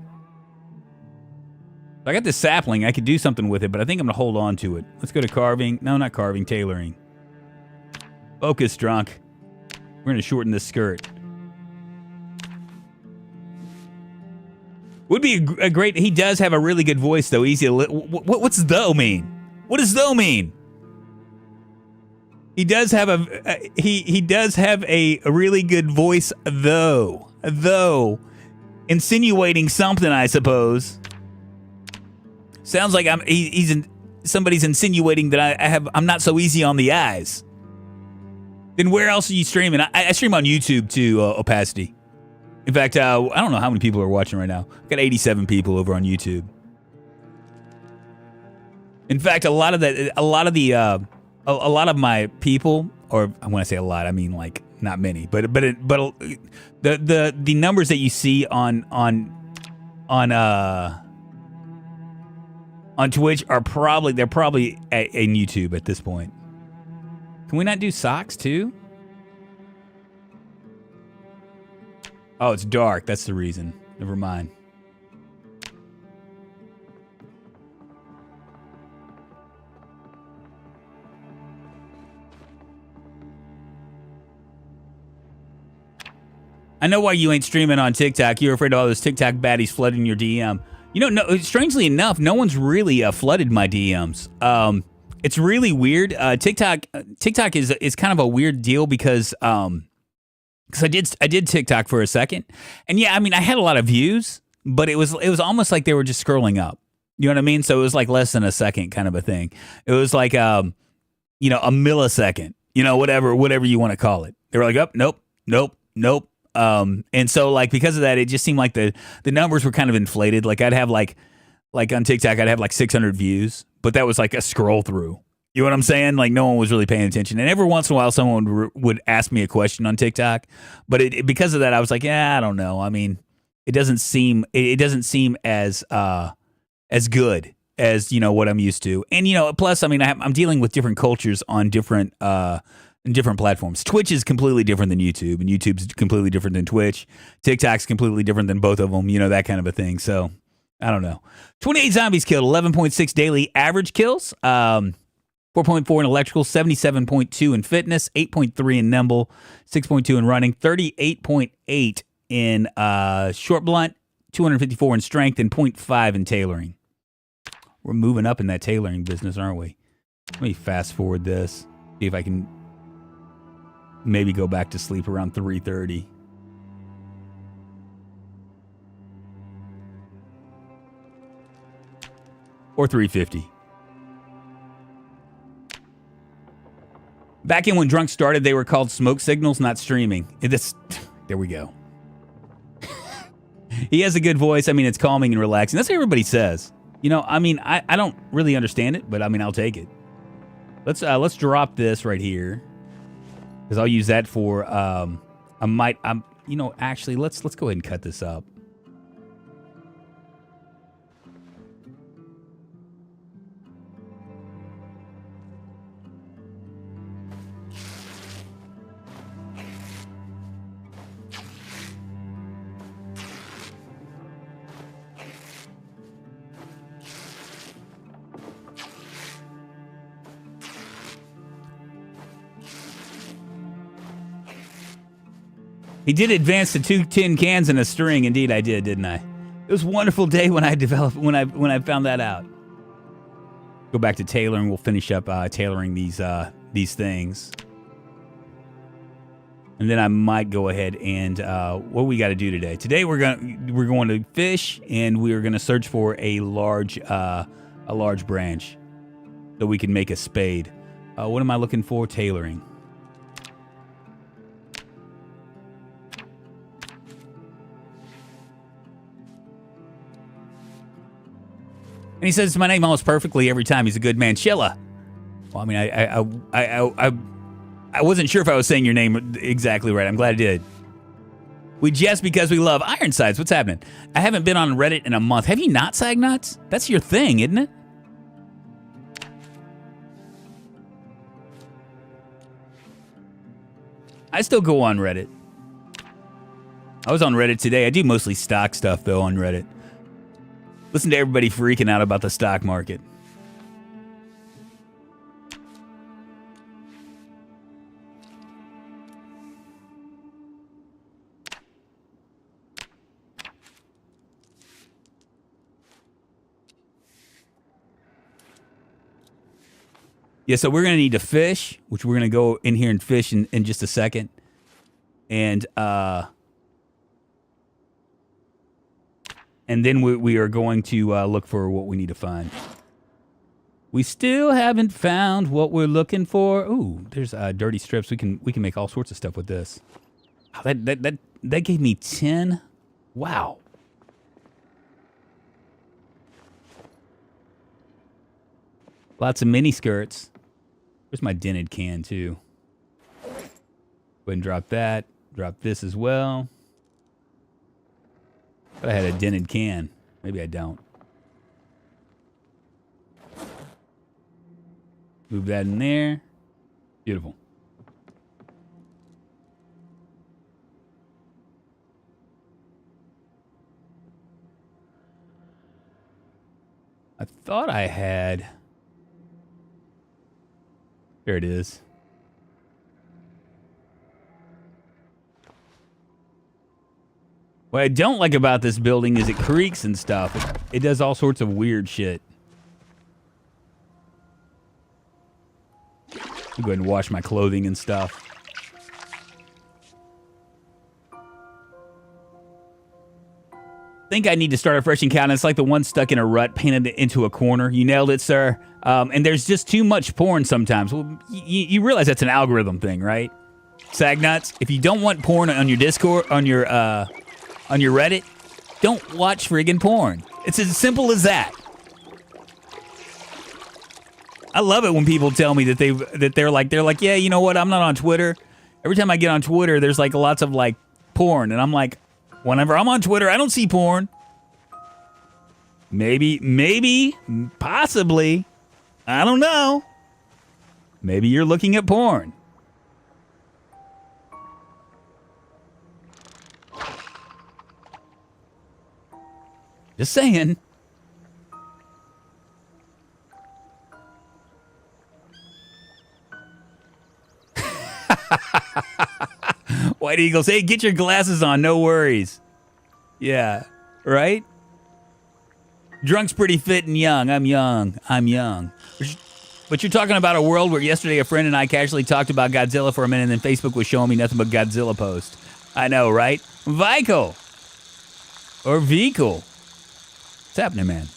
[SPEAKER 1] I got this sapling. I could do something with it, but I think I'm gonna hold on to it. Let's go to carving. No, not carving. Tailoring. Focus, drunk. We're gonna shorten this skirt. Would be a great. He does have a really good voice, though. Easy to. What's though mean? What does though mean? He does have he does have a really good voice, though. Though, insinuating something, I suppose. Sounds like somebody's insinuating that I'm not so easy on the eyes. Then where else are you streaming? I stream on YouTube too, Opacity. In fact, I don't know how many people are watching right now. I've got 87 people over on YouTube. In fact, a lot of my people, or when I say a lot, I mean like not many, but the numbers that you see on Twitch are probably in YouTube at this point. Can we not do socks too? Oh, it's dark. That's the reason. Never mind. I know why you ain't streaming on TikTok. You're afraid of all those TikTok baddies flooding your DM. You know, no, strangely enough, no one's really flooded my DMs. It's really weird. TikTok is kind of a weird deal because I did TikTok for a second, and yeah, I mean I had a lot of views, but it was almost like they were just scrolling up. You know what I mean? So it was like less than a second kind of a thing. It was like a millisecond. You know, whatever you want to call it. They were like, oh, nope. And so like because of that, it just seemed like the numbers were kind of inflated. Like I'd have like on TikTok, I'd have like 600 views, but that was like a scroll through. You know what I'm saying? Like no one was really paying attention. And every once in a while, someone would ask me a question on TikTok, but because of that, I was like, yeah, I don't know. I mean, it doesn't seem as good as what I'm used to. And plus, I mean, I'm dealing with different cultures on different platforms. Twitch is completely different than YouTube, and YouTube's completely different than Twitch. TikTok's completely different than both of them. That kind of a thing. So I don't know. 28 zombies killed, 11.6 daily average kills. 4.4 in electrical, 77.2 in fitness, 8.3 in nimble, 6.2 in running, 38.8 in short blunt, 254 in strength, and 0.5 in tailoring. We're moving up in that tailoring business, aren't we? Let me fast forward this. See if I can maybe go back to sleep around 3:30. Or 3:50. Back in when Drunk started, they were called smoke signals, not streaming. There we go. He has a good voice. I mean, it's calming and relaxing. That's what everybody says. I mean, I don't really understand it, but I mean, I'll take it. Let's drop this right here, because I'll use that for actually let's go ahead and cut this up. He did advance to 2 tin cans and a string. Indeed, I did, didn't I? It was a wonderful day when I found that out. Go back to tailoring. We'll finish up tailoring these things. And then I might go ahead and what we got to do today. Today we're going to fish, and we are going to search for a large branch so we can make a spade. What am I looking for? Tailoring. And he says my name almost perfectly every time. He's a good man. Chilla. Well, I mean, I wasn't sure if I was saying your name exactly right. I'm glad I did. We jest because we love Ironsides. What's happening? I haven't been on Reddit in a month. Have you not, Sagnuts? That's your thing, isn't it? I still go on Reddit. I was on Reddit today. I do mostly stock stuff, though, on Reddit. Listen to everybody freaking out about the stock market. Yeah, so we're going to need to fish, which we're going to go in here and fish in just a second. And then we are going to look for what we need to find. We still haven't found what we're looking for. Ooh, there's dirty strips. We can make all sorts of stuff with this. Oh, that gave me 10. Wow. Lots of mini skirts. Where's my dented can, too? Go ahead and drop that. Drop this as well. But I had a dented can. Maybe I don't. Move that in there. Beautiful. I thought I had... There it is. What I don't like about this building is it creaks and stuff. It does all sorts of weird shit. I'll go ahead and wash my clothing and stuff. I think I need to start a fresh encounter. It's like the one stuck in a rut, painted into a corner. You nailed it, sir. And there's just too much porn sometimes. Well, you realize that's an algorithm thing, right? Sagnuts, if you don't want porn on your Discord, on your Reddit, don't watch friggin' porn. It's as simple as that. I love it when people tell me that they're like, yeah, you know what? I'm not on Twitter. Every time I get on Twitter, there's like lots of like porn, and I'm like, whenever I'm on Twitter, I don't see porn. Maybe, possibly. I don't know. Maybe you're looking at porn. Just saying. White Eagle, say, hey, get your glasses on, no worries. Yeah, right? Drunk's pretty fit and young. I'm young. But you're talking about a world where yesterday a friend and I casually talked about Godzilla for a minute, and then Facebook was showing me nothing but Godzilla posts. I know, right? Vico. Or Vico. What's happening, man?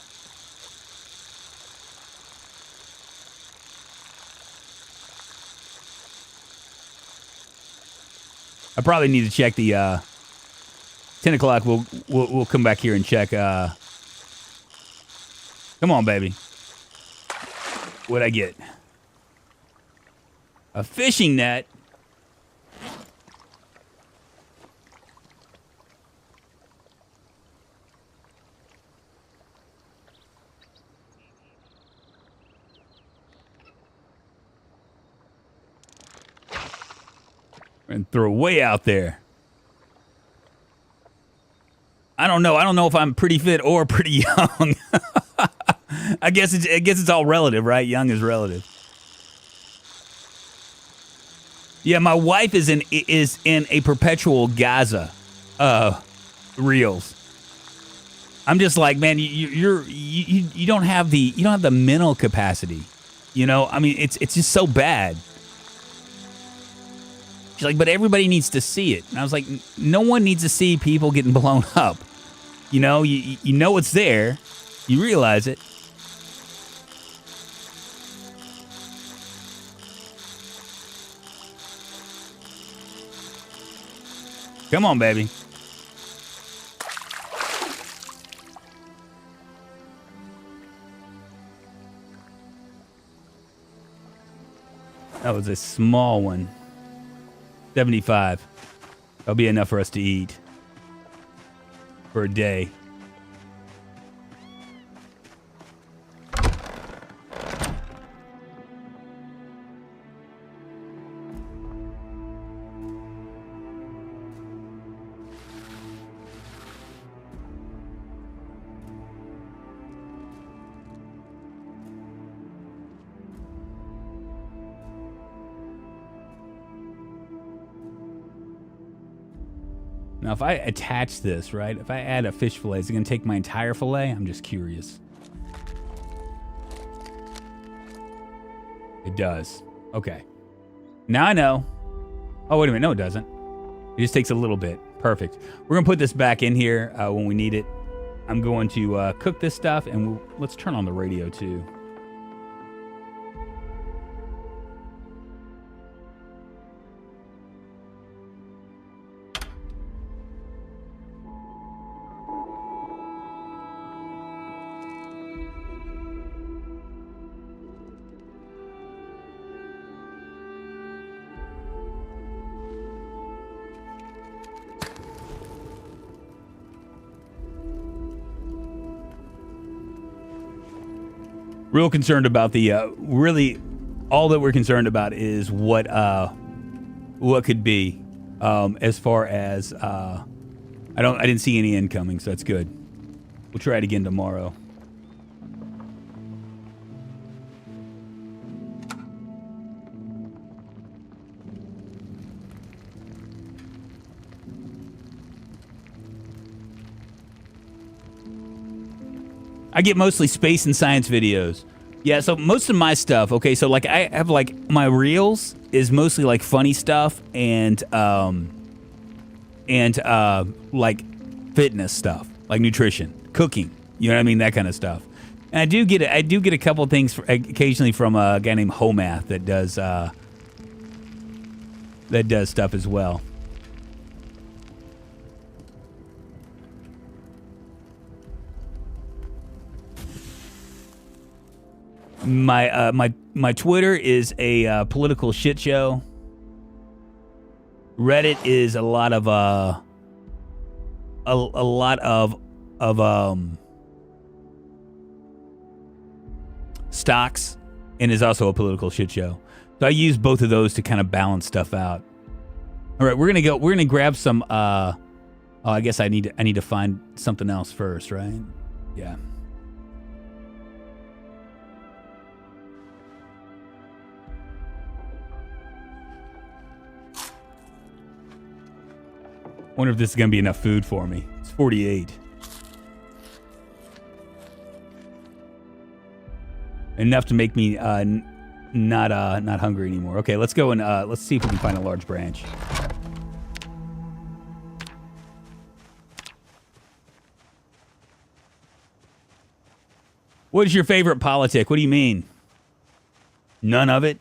[SPEAKER 1] I probably need to check the 10 o'clock. We'll come back here and check. Come on, baby. What'd I get? A fishing net. And throw way out there. I don't know. I don't know if I'm pretty fit or pretty young. I guess it's all relative, right? Young is relative. Yeah, my wife is in a perpetual Gaza reels. I'm just like, man, you don't have the mental capacity. You know, I mean, it's just so bad. She's like, but everybody needs to see it. And I was like, no one needs to see people getting blown up. You know, you know it's there. You realize it. Come on, baby. That was a small one. 75. That'll be enough for us to eat for a day. Now, if I attach this, right, if I add a fish fillet, is it going to take my entire fillet? I'm just curious. It does. Okay. Now I know. Oh, wait a minute. No, it doesn't. It just takes a little bit. Perfect. We're going to put this back in here when we need it. I'm going to cook this stuff, and let's turn on the radio, too. Real concerned about the really all that we're concerned about is what could be as far as I didn't see any incoming, so that's good. We'll try it again tomorrow. I get mostly space and science videos. Yeah, so most of my stuff, okay, so like I have like my reels is mostly like funny stuff and like fitness stuff, like nutrition, cooking, you know what I mean, that kind of stuff. And I do get a couple of things occasionally from a guy named Homath that does stuff as well. My Twitter is a political shit show. Reddit is a lot of stocks, and is also a political shit show. So I use both of those to kind of balance stuff out. All right, we're gonna grab some. Oh, I guess I need to find something else first, right? Yeah. Wonder if this is gonna be enough food for me. It's 48. Enough to make me not hungry anymore. Okay, let's go and let's see if we can find a large branch. What is your favorite politic? What do you mean? None of it?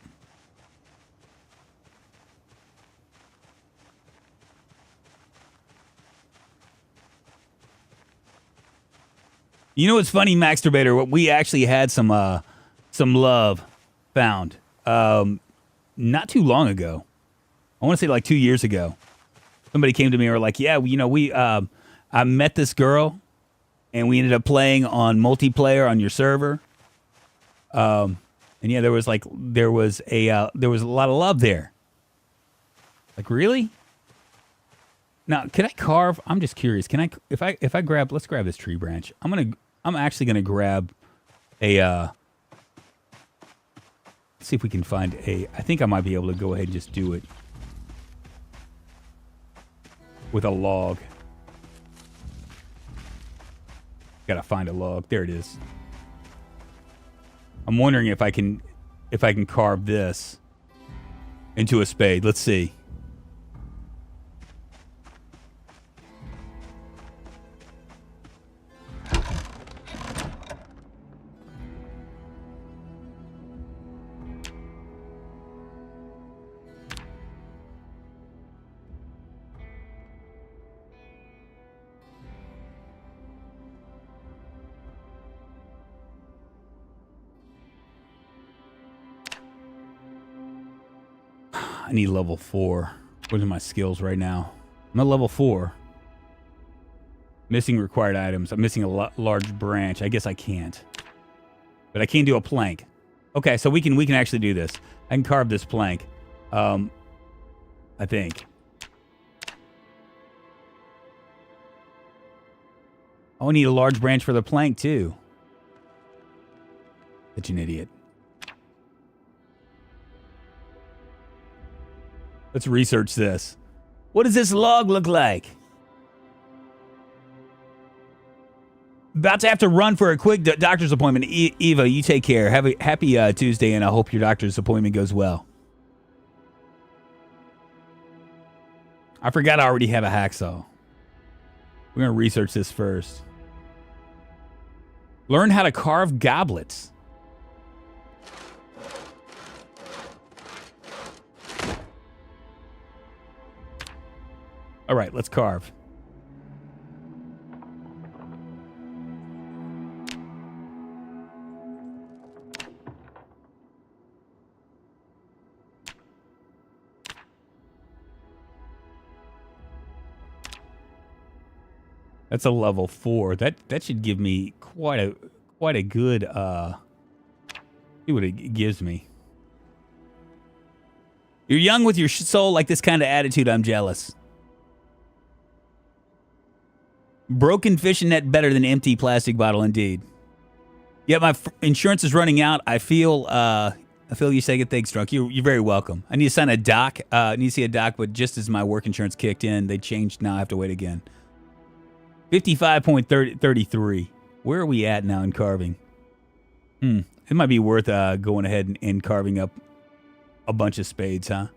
[SPEAKER 1] You know what's funny, Max Debater? We actually had some love found not too long ago. I want to say like 2 years ago. Somebody came to me and were like, "Yeah, I met this girl, and we ended up playing on multiplayer on your server. And yeah, there was a lot of love there." Like, really? Now, can I carve? I'm just curious. Can I? If I grab, let's grab this tree branch. I'm actually gonna grab a. Let's see if we can find a. I think I might be able to go ahead and just do it. with a log. Gotta find a log. There it is. I'm wondering if I can carve this into a spade. Let's see. I need level 4. What are my skills right now? I'm at level 4. Missing required items. I'm missing a large branch. I guess I can't. But I can do a plank. Okay, so we can actually do this. I can carve this plank. I think. Oh, I need a large branch for the plank too. Such an idiot. Let's research this. What does this log look like? About to have to run for a quick doctor's appointment. Eva, you take care. Have a happy Tuesday, and I hope your doctor's appointment goes well. I forgot I already have a hacksaw. We're going to research this first. Learn how to carve goblets. All right, let's carve. That's a level 4. That should give me quite a good see what it gives me. You're young with your soul like this kind of attitude. I'm jealous. Broken fishing net better than empty plastic bottle, indeed. Yeah, my insurance is running out. I feel you saying things, Drunk. You're very welcome. I need to sign a doc. I need to see a doc, but just as my work insurance kicked in, they changed. Now I have to wait again. 55.33. Where are we at now in carving? It might be worth going ahead and carving up a bunch of spades, huh?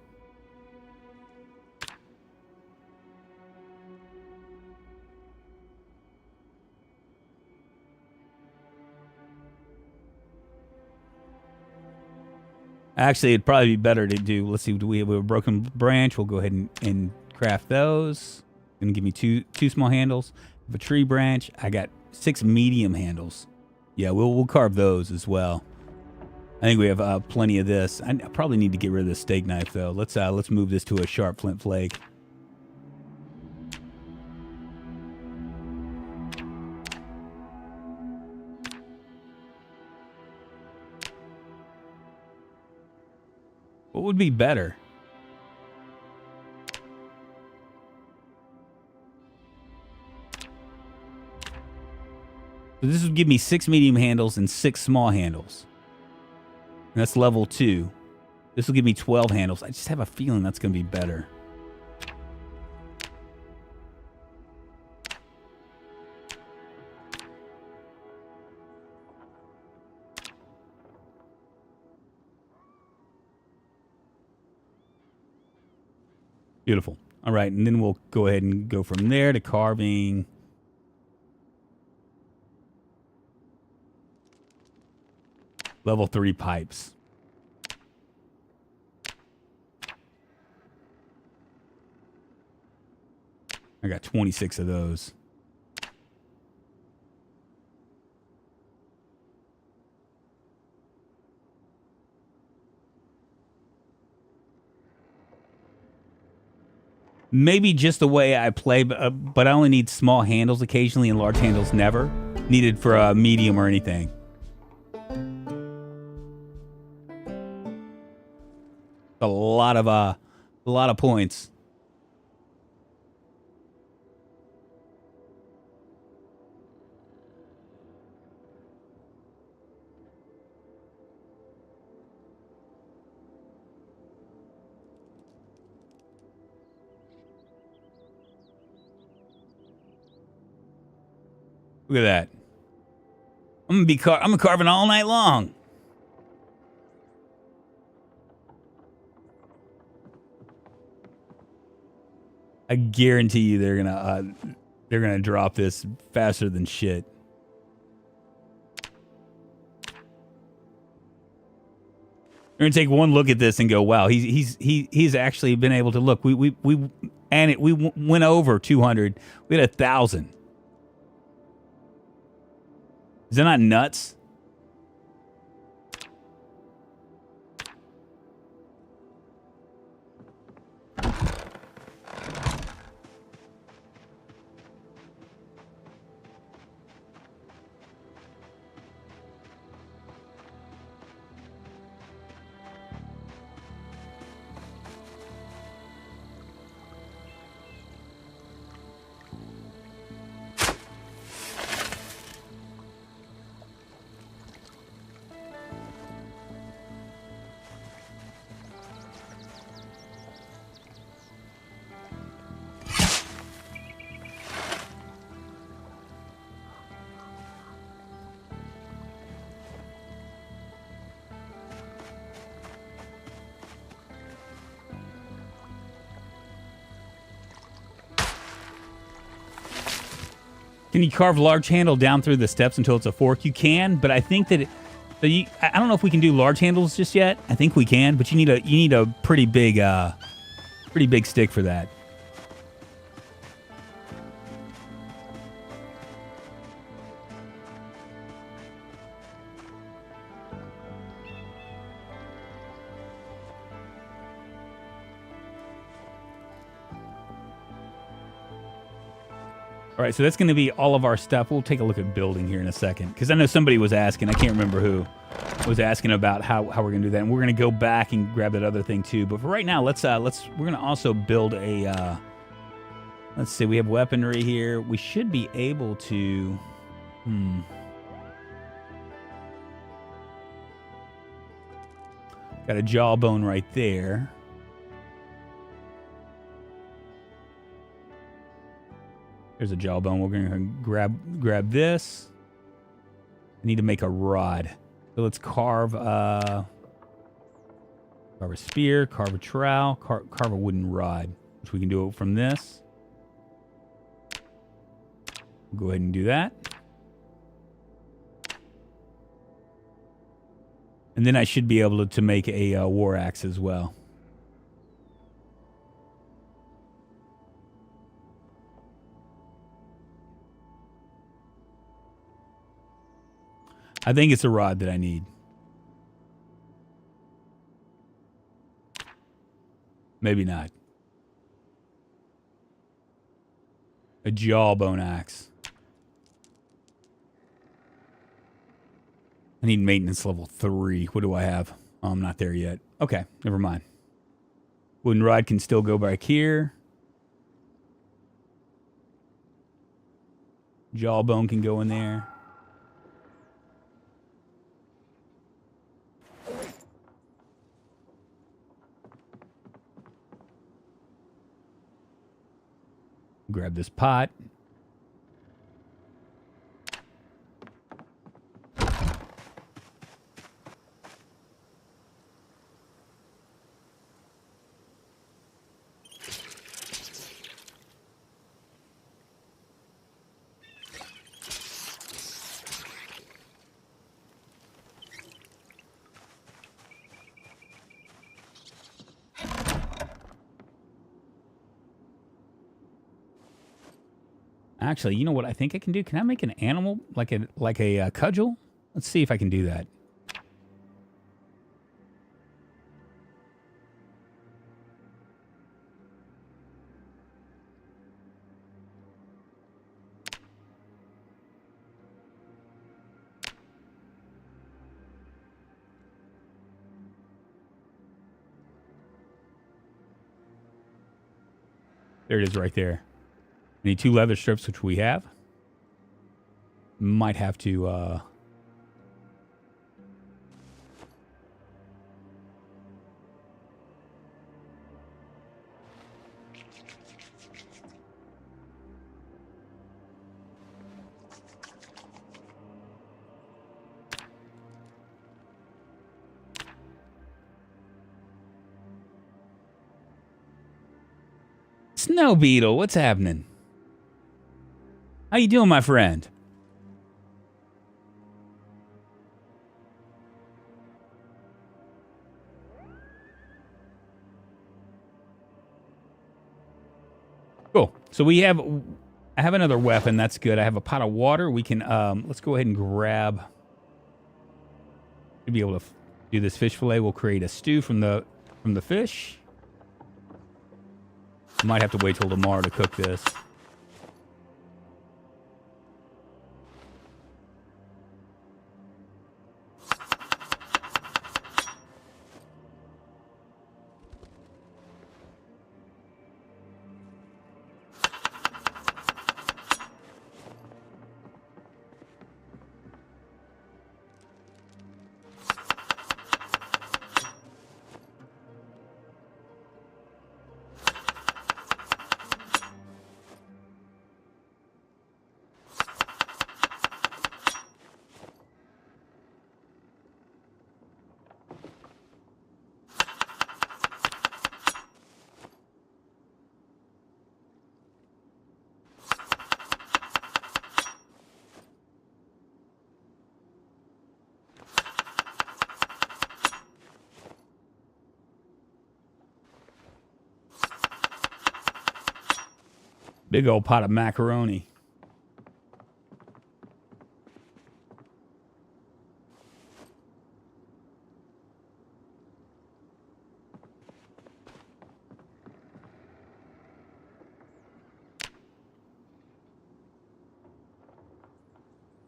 [SPEAKER 1] Actually, it'd probably be better to do, let's see, do we have a broken branch? We'll go ahead and craft those. Gonna give me two small handles. Of a tree branch. I got 6 medium handles. Yeah, we'll carve those as well. I think we have plenty of this. I probably need to get rid of this steak knife though. Let's move this to a sharp flint flake. What would be better? So this would give me 6 medium handles and 6 small handles. And that's level 2. This will give me 12 handles. I just have a feeling that's going to be better. Beautiful. All right, and then we'll go ahead and go from there to carving. Level 3 pipes. I got 26 of those. Maybe just the way I play, but I only need small handles occasionally and large handles never. Needed for a medium or anything. A lot of points. Look at that. I'm gonna carving all night long. I guarantee you they're gonna drop this faster than shit. We're gonna take one look at this and go, wow, he's actually been able to look. We went over 200. We had 1,000. Is that not nuts? Can you carve large handle down through the steps until it's a fork? You can, but I think that I don't know if we can do large handles just yet. I think we can, but you need a pretty big stick for that. All right, so that's going to be all of our stuff. We'll take a look at building here in a second, because I know somebody was asking. I can't remember who was asking about how we're going to do that, and we're going to go back and grab that other thing too. But for right now, we're going to also build a. Let's see, we have weaponry here. We should be able to. Got a jawbone right there. There's a jawbone. We're going to grab this. I need to make a rod. So let's carve a spear, carve a trowel, carve a wooden rod, which we can do it from this. Go ahead and do that. And then I should be able to make a war axe as well. I think it's a rod that I need. Maybe not. A jawbone axe. I need maintenance level 3. What do I have? Oh, I'm not there yet. Okay, never mind. Wooden rod can still go back here. Jawbone can go in there. Grab this pot. Actually, you know what I think I can do? Can I make an animal like a cudgel? Let's see if I can do that. There it is right there. We need 2 leather strips, which we have. Might have to... Snow Beetle, what's happening? How you doing, my friend? Cool. So I have another weapon. That's good. I have a pot of water. We can, let's go ahead and grab. To be able to do this fish fillet, we'll create a stew from the fish. Might have to wait till tomorrow to cook this. Big old pot of macaroni.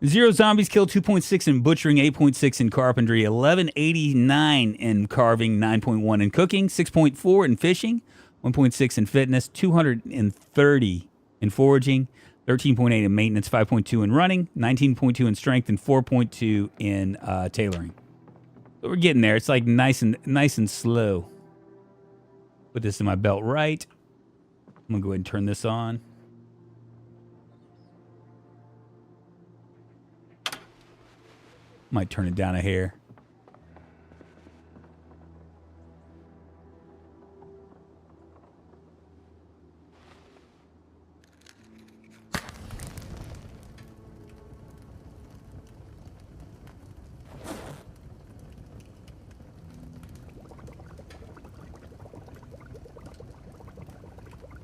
[SPEAKER 1] Zero zombies, kill 2.6 in butchering, 8.6 in carpentry, 1189 in carving, 9.1 in cooking, 6.4 in fishing, 1.6 in fitness, 230 in foraging, 13.8 in maintenance, 5.2 in running, 19.2 in strength, and 4.2 in tailoring. So we're getting there. It's like nice and slow. Put this in my belt right. I'm gonna go ahead and turn this on. Might turn it down a hair.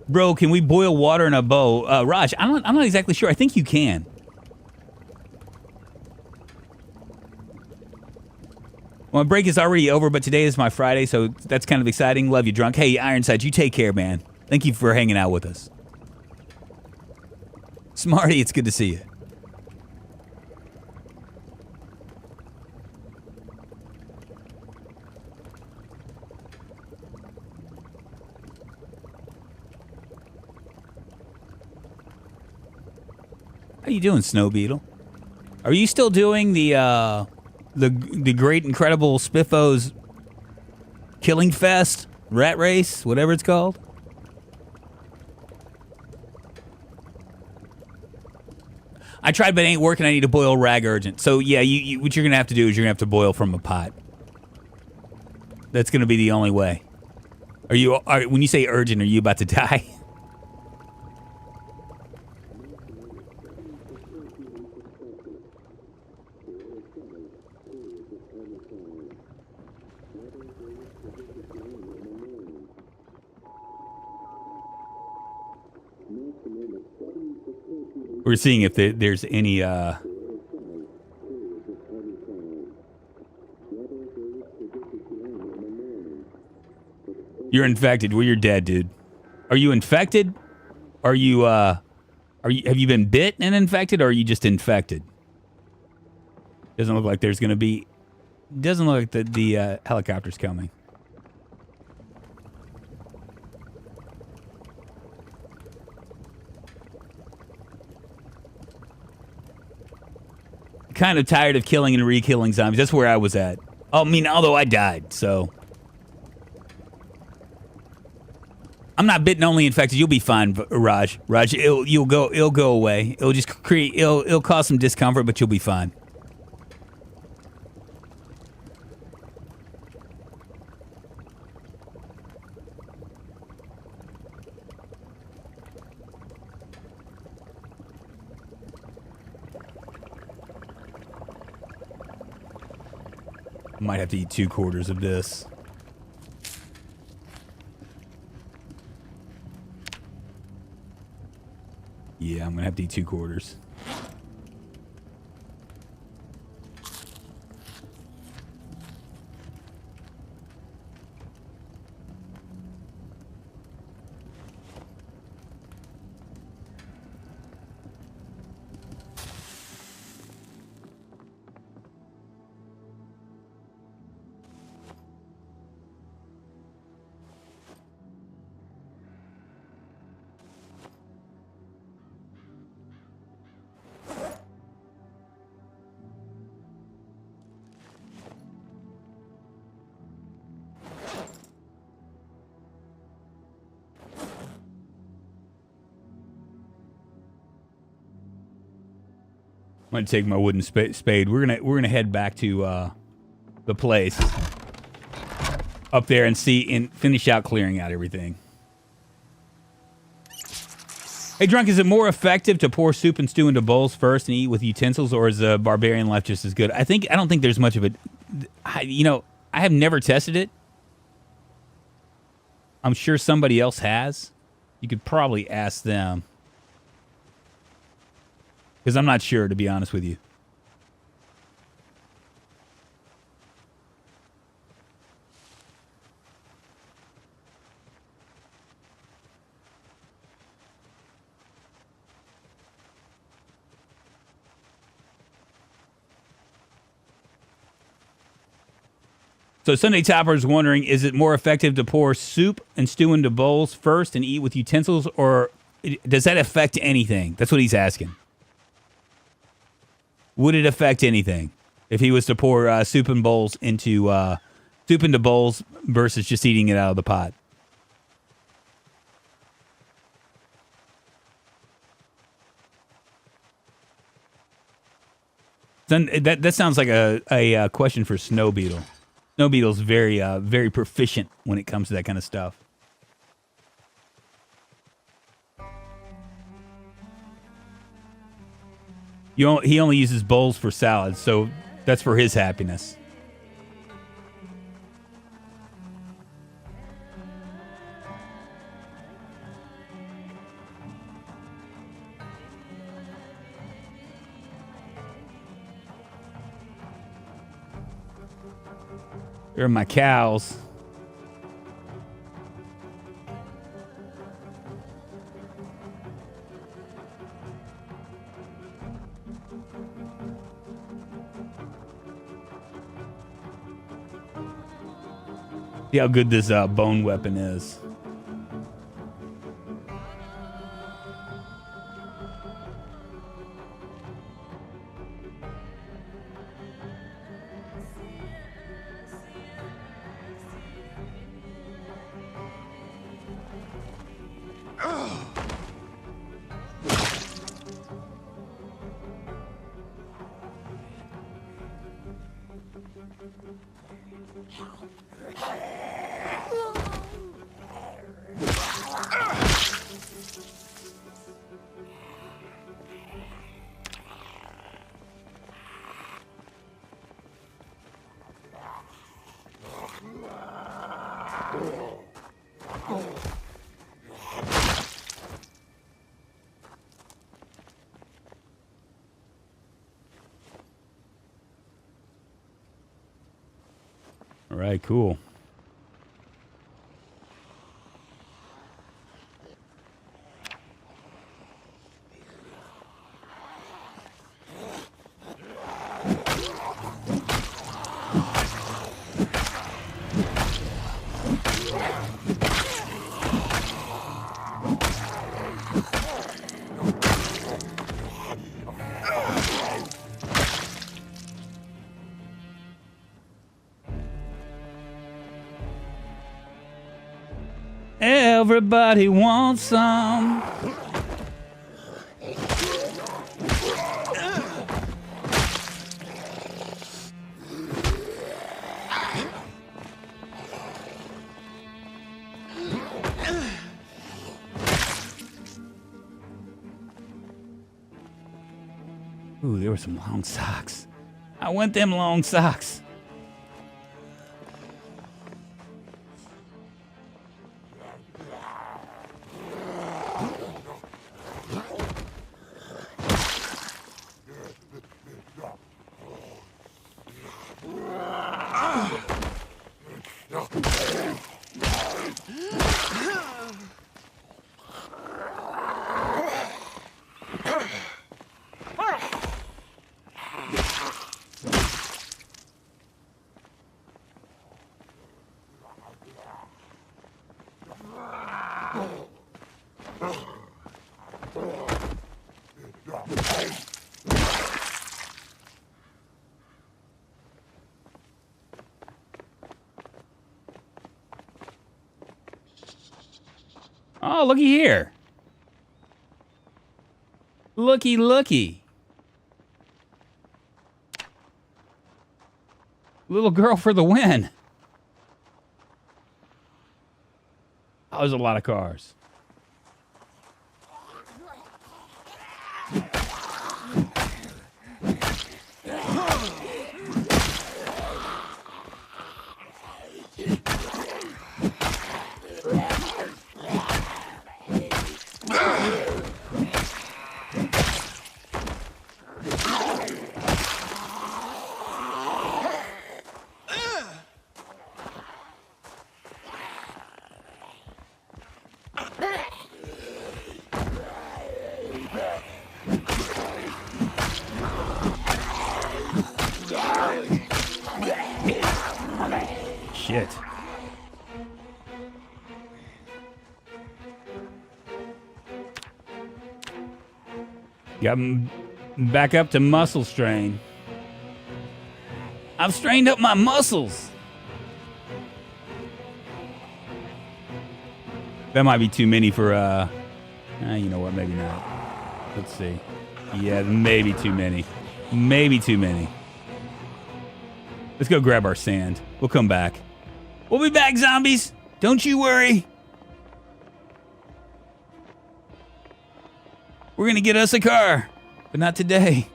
[SPEAKER 1] Bro, can we boil water in a bowl? Raj, I'm not exactly sure. I think you can. Well, my break is already over, but today is my Friday, so that's kind of exciting. Love you, Drunk. Hey, Ironside, you take care, man. Thank you for hanging out with us. Smarty, it's good to see you. How you doing, Snow Beetle? Are you still doing the great, incredible Spiffos Killing Fest Rat Race, whatever it's called? I tried, but it ain't working. I need to boil rag urgent. So yeah, you what you're gonna have to do is you're gonna have to boil from a pot. That's gonna be the only way. When you say urgent, are you about to die? We're seeing if there's any, You're infected. Well, you're dead, dude. Are you infected? Have you been bit and infected, or are you just infected? Doesn't look like there's gonna be, doesn't look like the helicopter's coming. Kind of tired of killing and re-killing zombies. That's where I was at. I mean, although I died, so I'm not bitten, only infected. You'll be fine, Raj. Raj, it'll go away. It'll just it'll cause some discomfort, but you'll be fine. might have to eat 2/4 of this. Yeah, I'm gonna have to eat 2/4. I'm gonna take my wooden spade. We're gonna head back to the place up there and see and finish out clearing out everything. Hey, Drunk, is it more effective to pour soup and stew into bowls first and eat with utensils, or is barbarian life just as good? I don't think there's much of it. You know, I have never tested it. I'm sure somebody else has. You could probably ask them. Because I'm not sure, to be honest with you. So Sunday Topper is wondering, is it more effective to pour soup and stew into bowls first and eat with utensils, or does that affect anything? That's what he's asking. Would it affect anything if he was to pour soup and bowls into soup into bowls versus just eating it out of the pot? Then that sounds like a question for Snow Beetle. Snow Beetle's very proficient when it comes to that kind of stuff. He only uses bowls for salads, so that's for his happiness. There are my cows. See how good this bone weapon is. All right, cool. Everybody wants some. Ooh, there were some long socks. I want them long socks. Oh, looky here. Looky, looky. Little girl for the win. Oh, there's a lot of cars. Shit. Got back up to muscle strain. I've strained up my muscles. That might be too many for, you know what, maybe not. Let's see. Yeah, maybe too many. Maybe too many. Let's go grab our sand. We'll come back. We'll be back, zombies. Don't you worry. We're going to get us a car, but not today.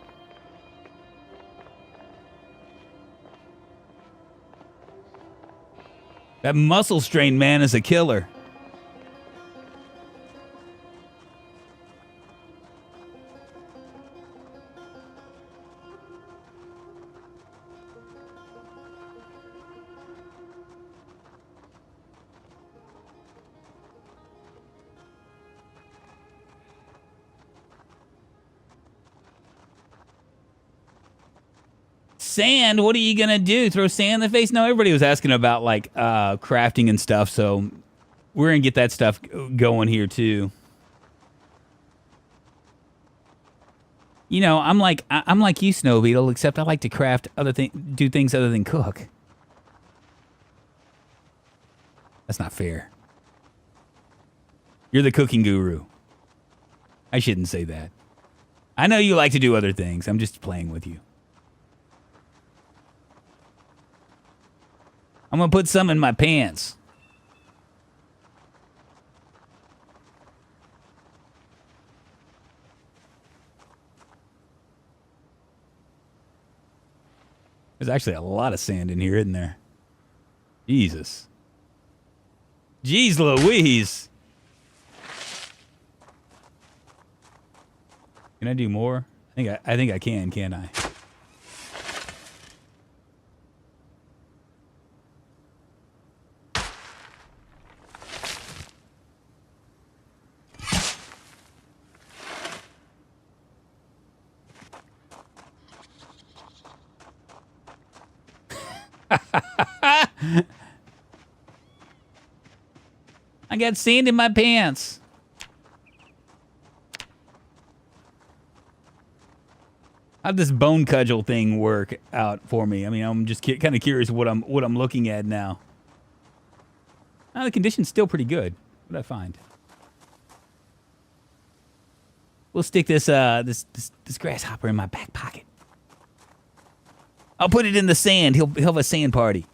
[SPEAKER 1] That muscle strain man is a killer. Sand, what are you gonna do? Throw sand in the face? No, everybody was asking about like crafting and stuff, so we're gonna get that stuff going here too. You know, I'm like you, Snow Beetle, except I like to craft do things other than cook. That's not fair. You're the cooking guru. I shouldn't say that. I know you like to do other things. I'm just playing with you. I'm gonna put some in my pants. There's actually a lot of sand in here, isn't there? Jesus. Jeez Louise. Can I do more? I think I can, can't I? I got sand in my pants. How'd this bone cudgel thing work out for me? I mean, I'm just kind of curious what I'm looking at now. The condition's still pretty good. What did I find? We'll stick this grasshopper in my back pocket. I'll put it in the sand. He'll have a sand party.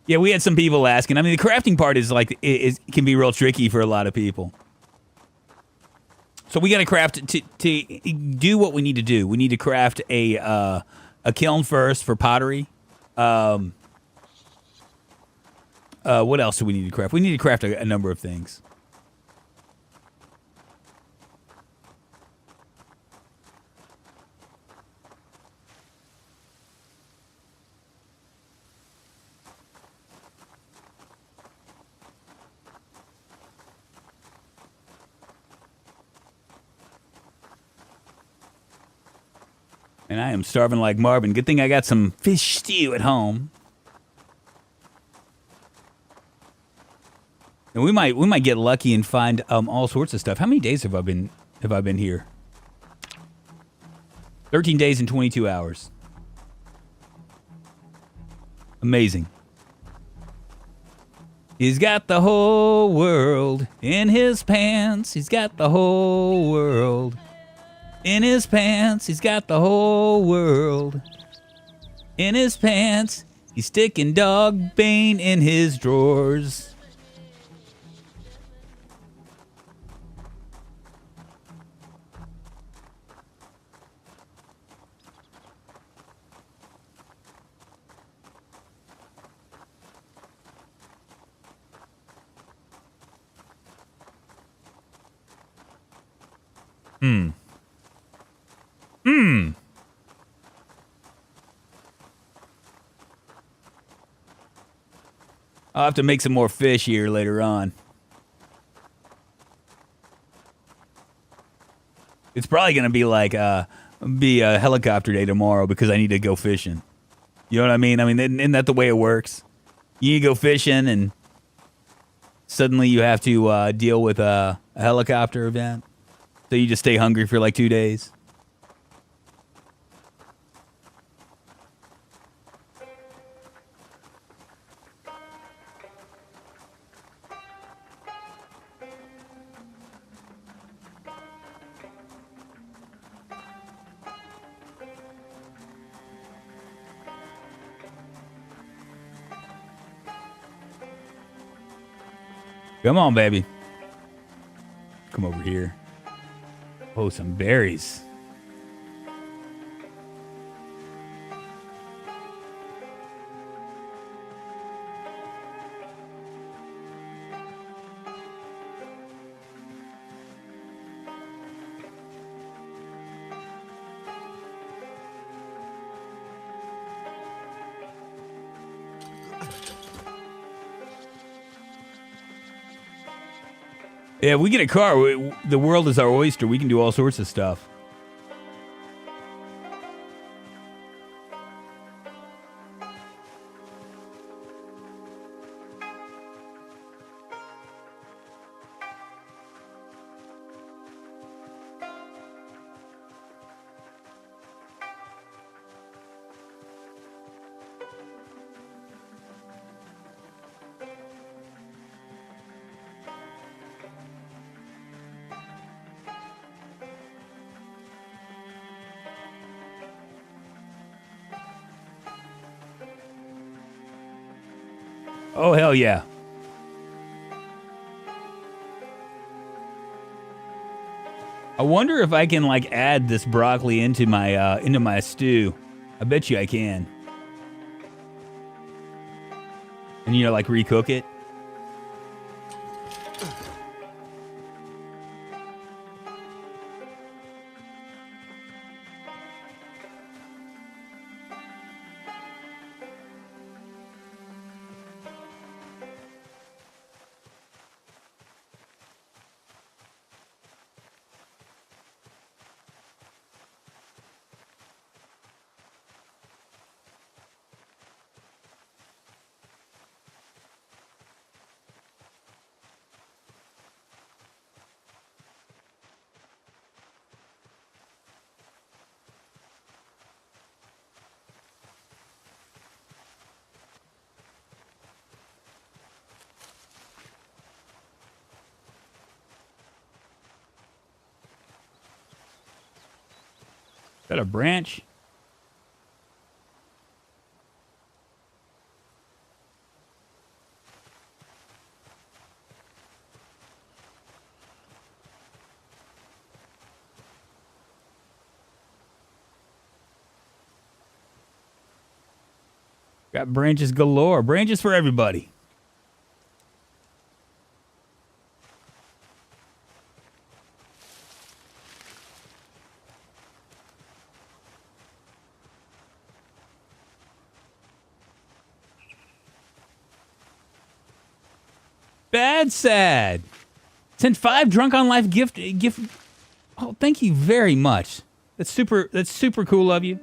[SPEAKER 1] Yeah, we had some people asking. I mean, the crafting part is like can be real tricky for a lot of people. So we got to craft to do what we need to do. We need to craft a kiln first for pottery. What else do we need to craft? We need to craft a number of things. And I am starving like Marvin. Good thing I got some fish stew at home. And we might get lucky and find all sorts of stuff. How many days have I been here? 13 days and 22 hours. Amazing. He's got the whole world in his pants. He's got the whole world in his pants. He's got the whole world in his pants. He's sticking dog bane in his drawers. I'll have to make some more fish here later on. It's probably going to be like a helicopter day tomorrow because I need to go fishing. You know what I mean? I mean, isn't that the way it works? You need to go fishing and suddenly you have to deal with a helicopter event. So you just stay hungry for like 2 days. Come on, baby. Come over here. Oh, some berries. Yeah, if we get a car, the world is our oyster. We can do all sorts of stuff. Oh, hell yeah. I wonder if I can like add this broccoli into my stew. I bet you I can. And you know, like recook it. Is that a branch? Got branches galore. Branches for everybody. Bad sad. Sent 5 Drunkonlife gift. Oh, thank you very much. That's super cool of you.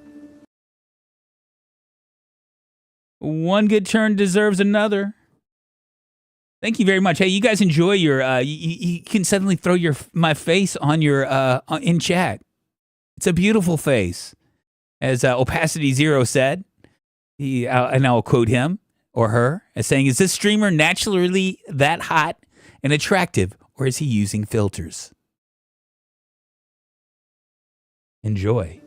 [SPEAKER 1] One good turn deserves another. Thank you very much. Hey, you guys enjoy your. You can suddenly throw my face on your in chat. It's a beautiful face, as Opacity Zero said. And I'll quote him or her as saying, "Is this streamer naturally that hot and attractive, or is he using filters?" Enjoy.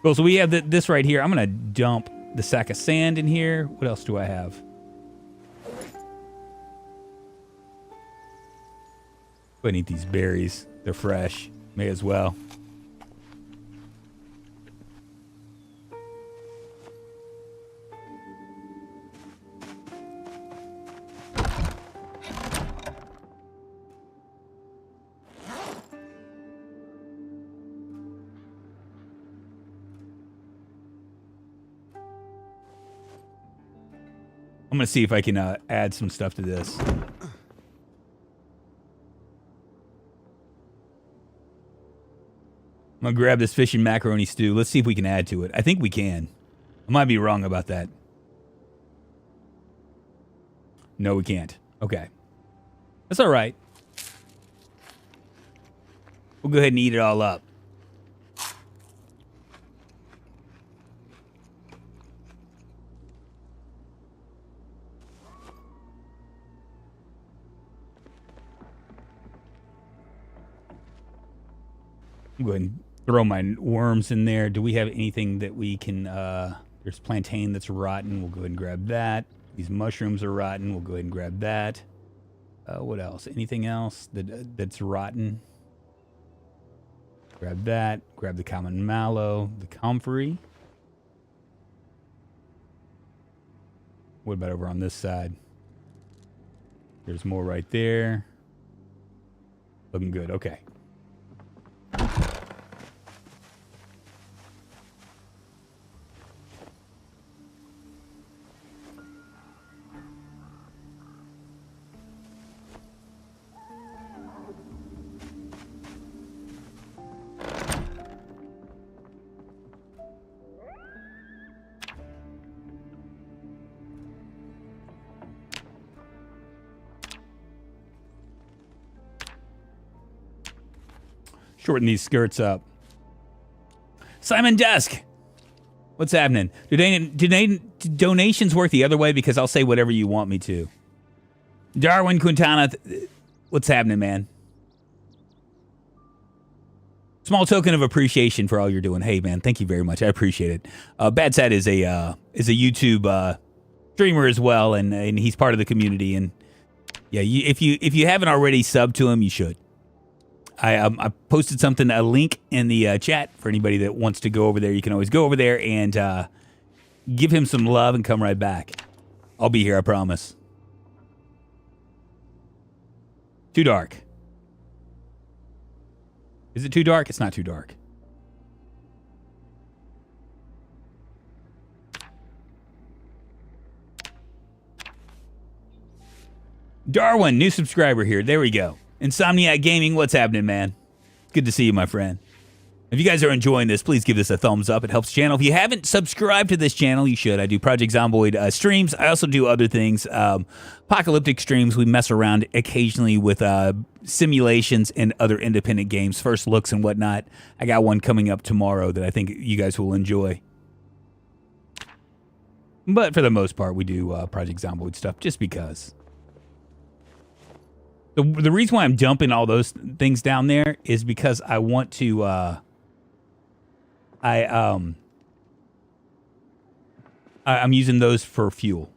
[SPEAKER 1] Cool. So we have this right here. I'm gonna dump the sack of sand in here. What else do I have? Go ahead and eat these berries. They're fresh. May as well. I'm going to see if I can add some stuff to this. I'm going to grab this fish and macaroni stew. Let's see if we can add to it. I think we can. I might be wrong about that. No, we can't. Okay. That's all right. We'll go ahead and eat it all up. Go ahead and throw my worms in there. Do we have anything that we can... there's plantain that's rotten. We'll go ahead and grab that. These mushrooms are rotten. We'll go ahead and grab that. What else? Anything else that's rotten? Grab that. Grab the common mallow. The comfrey. What about over on this side? There's more right there. Looking good. Okay. Shorten these skirts up. Simon Dusk, what's happening? Do donations work the other way? Because I'll say whatever you want me to. Darwin Quintana, what's happening, man? Small token of appreciation for all you're doing. Hey, man, thank you very much. I appreciate it. Bad Sad is a YouTube streamer as well, and he's part of the community. And yeah, if you haven't already subbed to him, you should. I posted something, a link in the chat for anybody that wants to go over there. You can always go over there and give him some love and come right back. I'll be here, I promise. Too dark. Is it too dark? It's not too dark. Darwin, new subscriber here. There we go. Insomniac Gaming, what's happening, man? Good to see you, my friend. If you guys are enjoying this, please give this a thumbs up. It helps the channel. If you haven't subscribed to this channel, you should. I do Project Zomboid streams. I also do other things. Apocalyptic streams. We mess around occasionally with simulations and other independent games, first looks and whatnot. I got one coming up tomorrow that I think you guys will enjoy. But for the most part, we do Project Zomboid stuff just because. The reason why I'm dumping all those things down there is because I want to, I'm using those for fuel.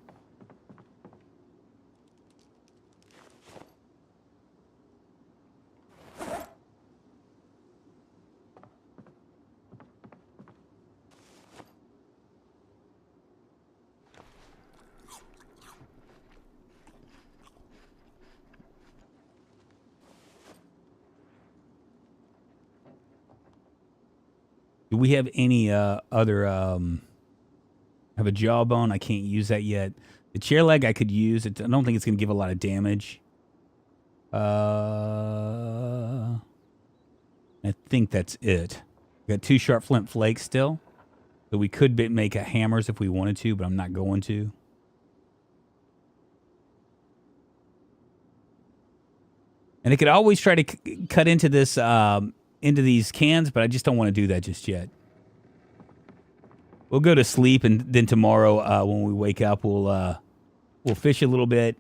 [SPEAKER 1] Do we have any other, have a jawbone? I can't use that yet. The chair leg I could use. I don't think it's going to give a lot of damage. I think that's it. We got 2 sharp flint flakes still. So we could make a hammers if we wanted to, but I'm not going to. And I could always try to cut into this, into these cans, but I just don't want to do that just yet. We'll go to sleep, and then tomorrow, when we wake up, we'll fish a little bit,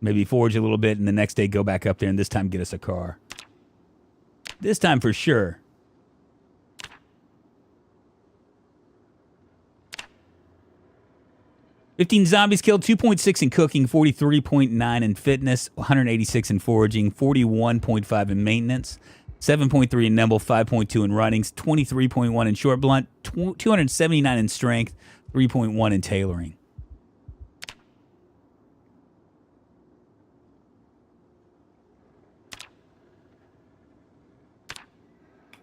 [SPEAKER 1] maybe forage a little bit, and the next day go back up there, and this time get us a car. This time for sure. $15 zombies killed, 2.6 in cooking, 43.9 in fitness, 186 in foraging, 41.5 in maintenance, 7.3 in nimble, 5.2 in runnings, 23.1 in short blunt, 279 in strength, 3.1 in tailoring.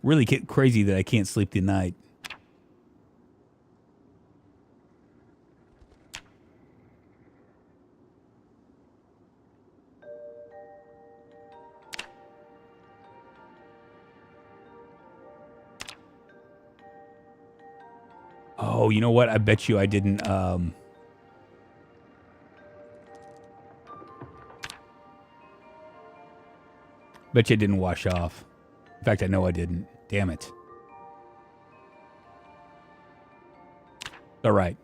[SPEAKER 1] Really crazy that I can't sleep tonight. Oh, you know what? I bet you I didn't, bet you I didn't wash off. In fact, I know I didn't. Damn it. All right.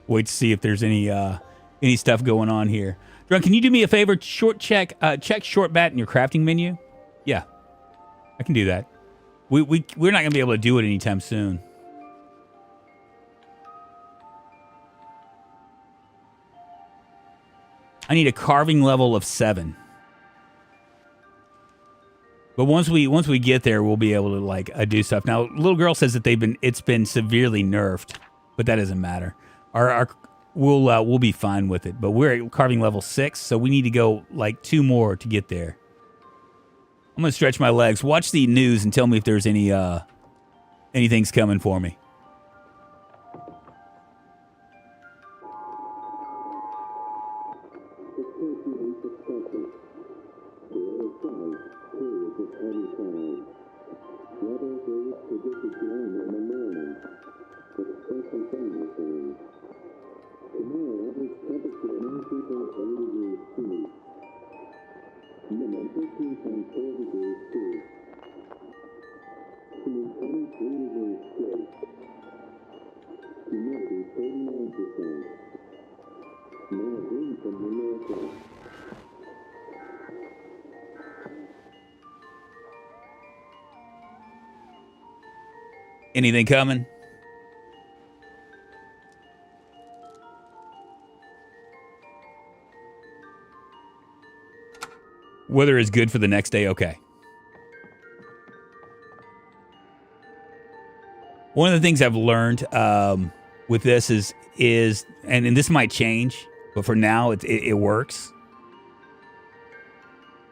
[SPEAKER 1] Wait to see if there's any stuff going on here. Drunk, can you do me a favor? Check short bat in your crafting menu. Yeah, I can do that. We're not gonna be able to do it anytime soon. I need a carving level of 7. But once we get there, we'll be able to do stuff. Now, little girl says that it's been severely nerfed, but that doesn't matter. We'll be fine with it. But we're at carving level 6, so we need to go 2 more to get there. I'm gonna stretch my legs. Watch the news and tell me if there's anything's coming for me. Anything coming? Weather is good for the next day. Okay. One of the things I've learned with this is and this might change, but for now it works.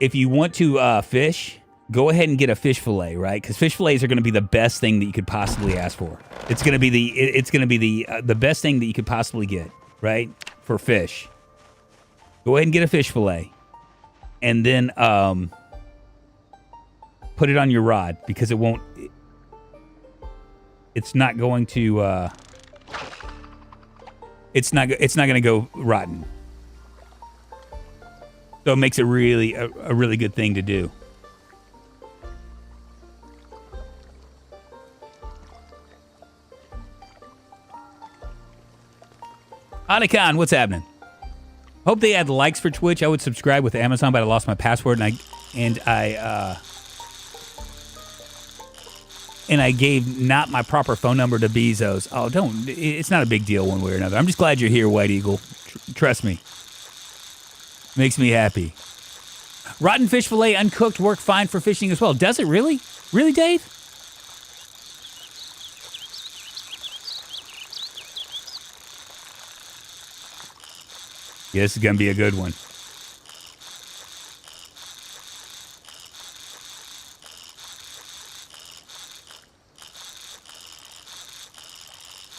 [SPEAKER 1] If you want to fish, go ahead and get a fish fillet, right? Because fish fillets are going to be the best thing that you could possibly ask for. It's going to be the best thing that you could possibly get, right? For fish. Go ahead and get a fish fillet, and then put it on your rod because it won't. It's not going to. It's not going to go rotten. So it makes it really a really good thing to do. Anakan, what's happening? Hope they add likes for Twitch. I would subscribe with Amazon, but I lost my password and I gave not my proper phone number to Bezos. Oh, don't. It's not a big deal one way or another. I'm just glad you're here, White Eagle. Trust me. Makes me happy. Rotten fish fillet, uncooked, work fine for fishing as well. Does it really? Really, Dave? Yeah, this is going to be a good one.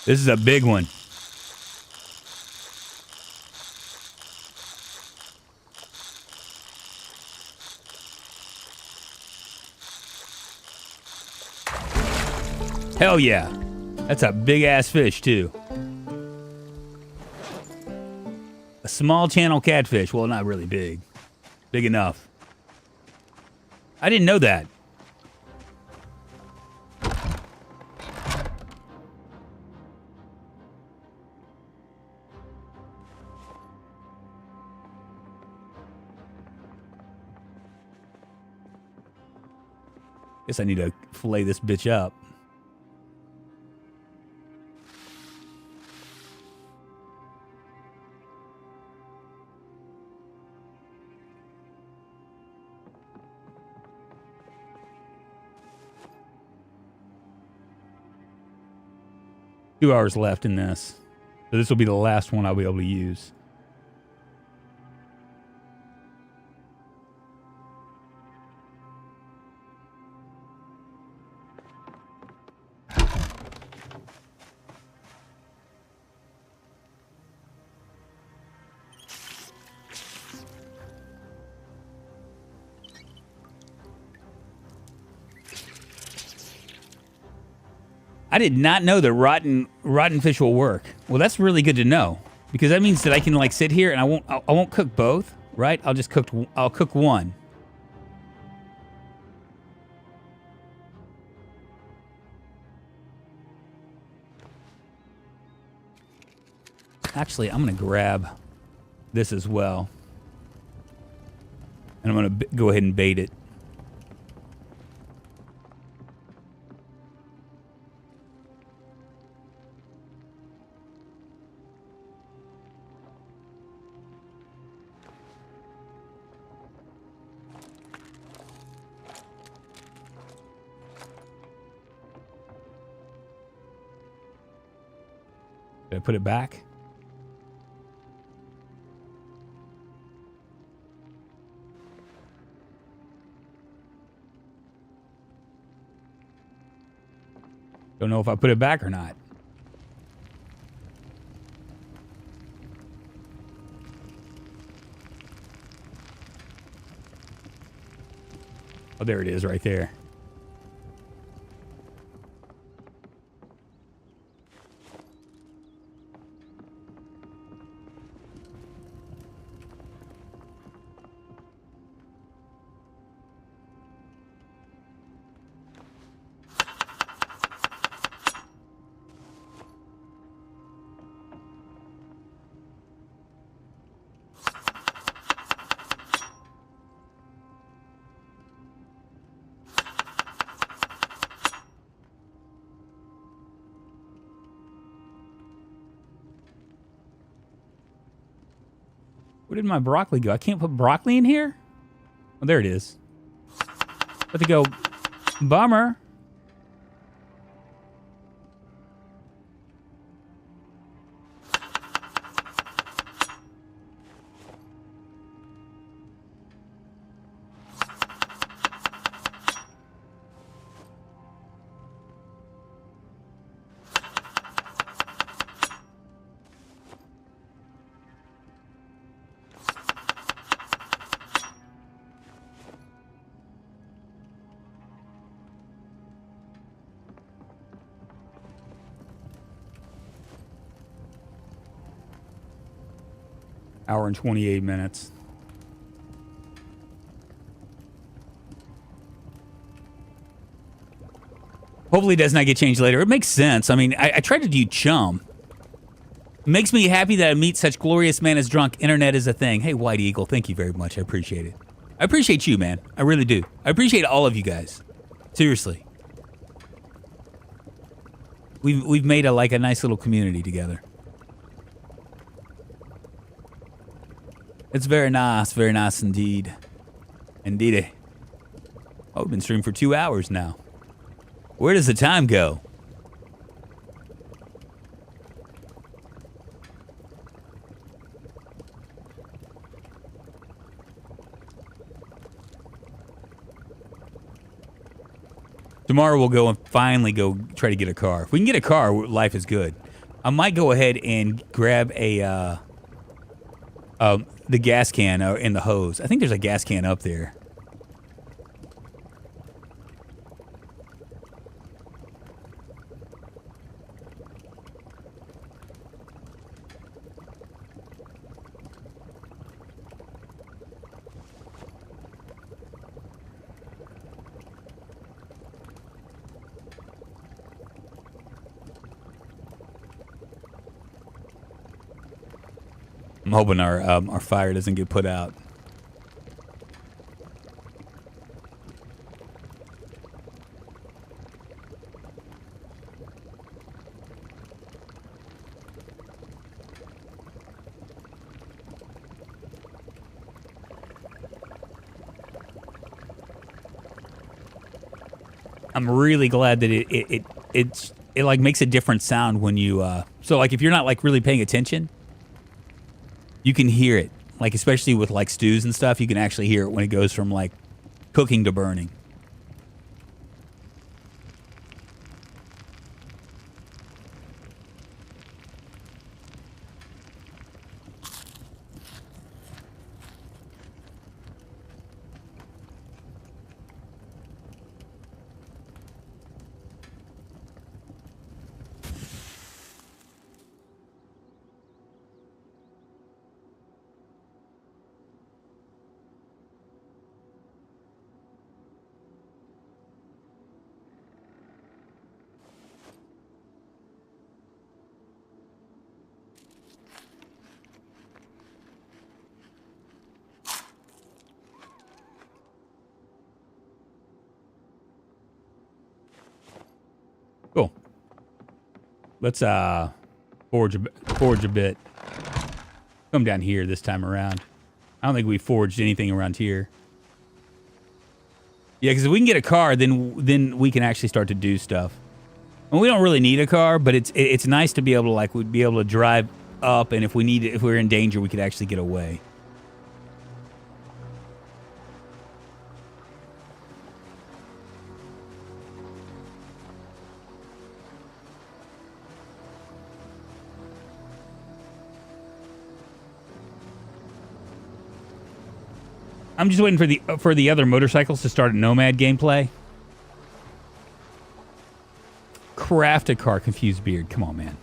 [SPEAKER 1] This is a big one. Hell yeah. That's a big ass fish too. A small channel catfish. Well, not really big. Big enough. I didn't know that. Guess I need to fillet this bitch up. Two hours left in this. So this will be the last one I'll be able to use. I did not know that rotten fish will work. Well, that's really good to know, because that means that I can like sit here and I won't cook both, right? I'll cook one. Actually, I'm gonna grab this as well, and I'm gonna go ahead and bait it. Did I put it back? Don't know if I put it back or not. Oh, there it is right there. Where did my broccoli go? I can't put broccoli in here? Oh, there it is. Let it go. Bummer. Hour and 28 minutes. Hopefully it does not get changed later. It makes sense. I mean, I tried to do chum. It makes me happy that I meet such glorious man as Drunk. Internet is a thing. Hey, White Eagle, thank you very much. I appreciate it. I appreciate you, man. I really do. I appreciate all of you guys. Seriously. We've made a nice little community together. It's very nice indeed. Indeed. Oh, we've been streaming for 2 hours now. Where does the time go? Tomorrow we'll go and finally go try to get a car. If we can get a car, life is good. I might go ahead and grab a the gas can and the hose. I think there's a gas can up there. I'm hoping our fire doesn't get put out. I'm really glad that it like makes a different sound when you so like if you're not like really paying attention, you can hear it. Like especially with like stews and stuff, you can actually hear it when it goes from like cooking to burning. Cool. Let's forge a bit. Come down here this time around. I don't think we forged anything around here. Yeah, because if we can get a car, then we can actually start to do stuff. And we don't really need a car, but it's nice to be able to like we'd be able to drive up, and if we're in danger, we could actually get away. I'm just waiting for the other motorcycles to start a Nomad gameplay. Craft a car, confused beard. Come on, man.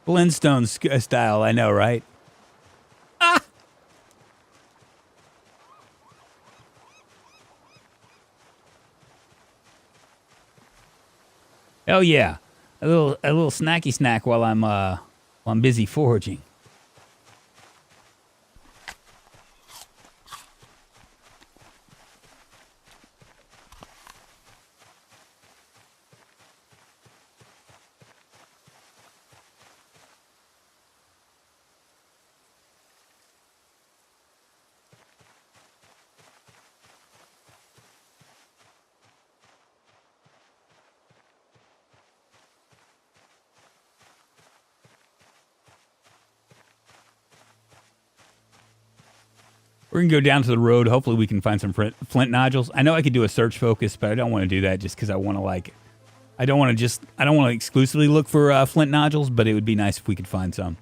[SPEAKER 1] Flintstone style, I know, right? Ah! Oh yeah, a little snacky snack while I'm busy foraging. We're going to go down to the road. Hopefully we can find some flint nodules. I know I could do a search focus, but I don't want to do that just because I want to I don't want to exclusively look for flint nodules, but it would be nice if we could find some.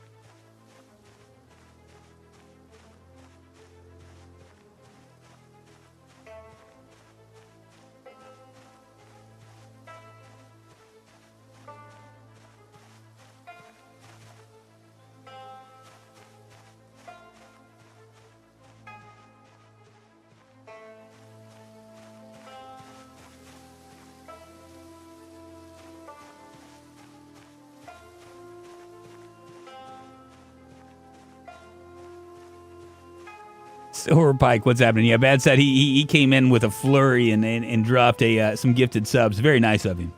[SPEAKER 1] Silver Pike, what's happening? Yeah, Bad said he came in with a flurry and dropped some gifted subs. Very nice of him.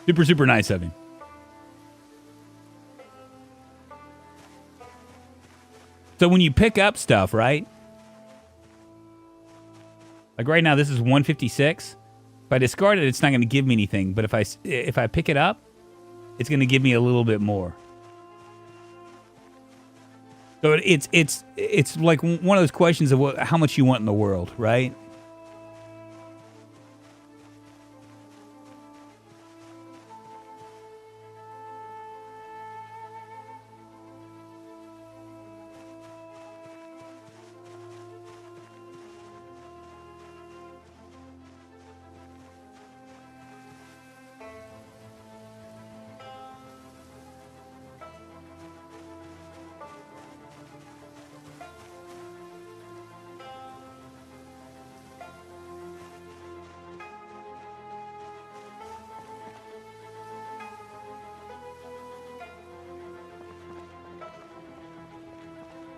[SPEAKER 1] Super, super nice of him. So when you pick up stuff, right? Like right now, this is 156. If I discard it, it's not going to give me anything. But if I pick it up, it's going to give me a little bit more. So it's like one of those questions of how much you want in the world, right?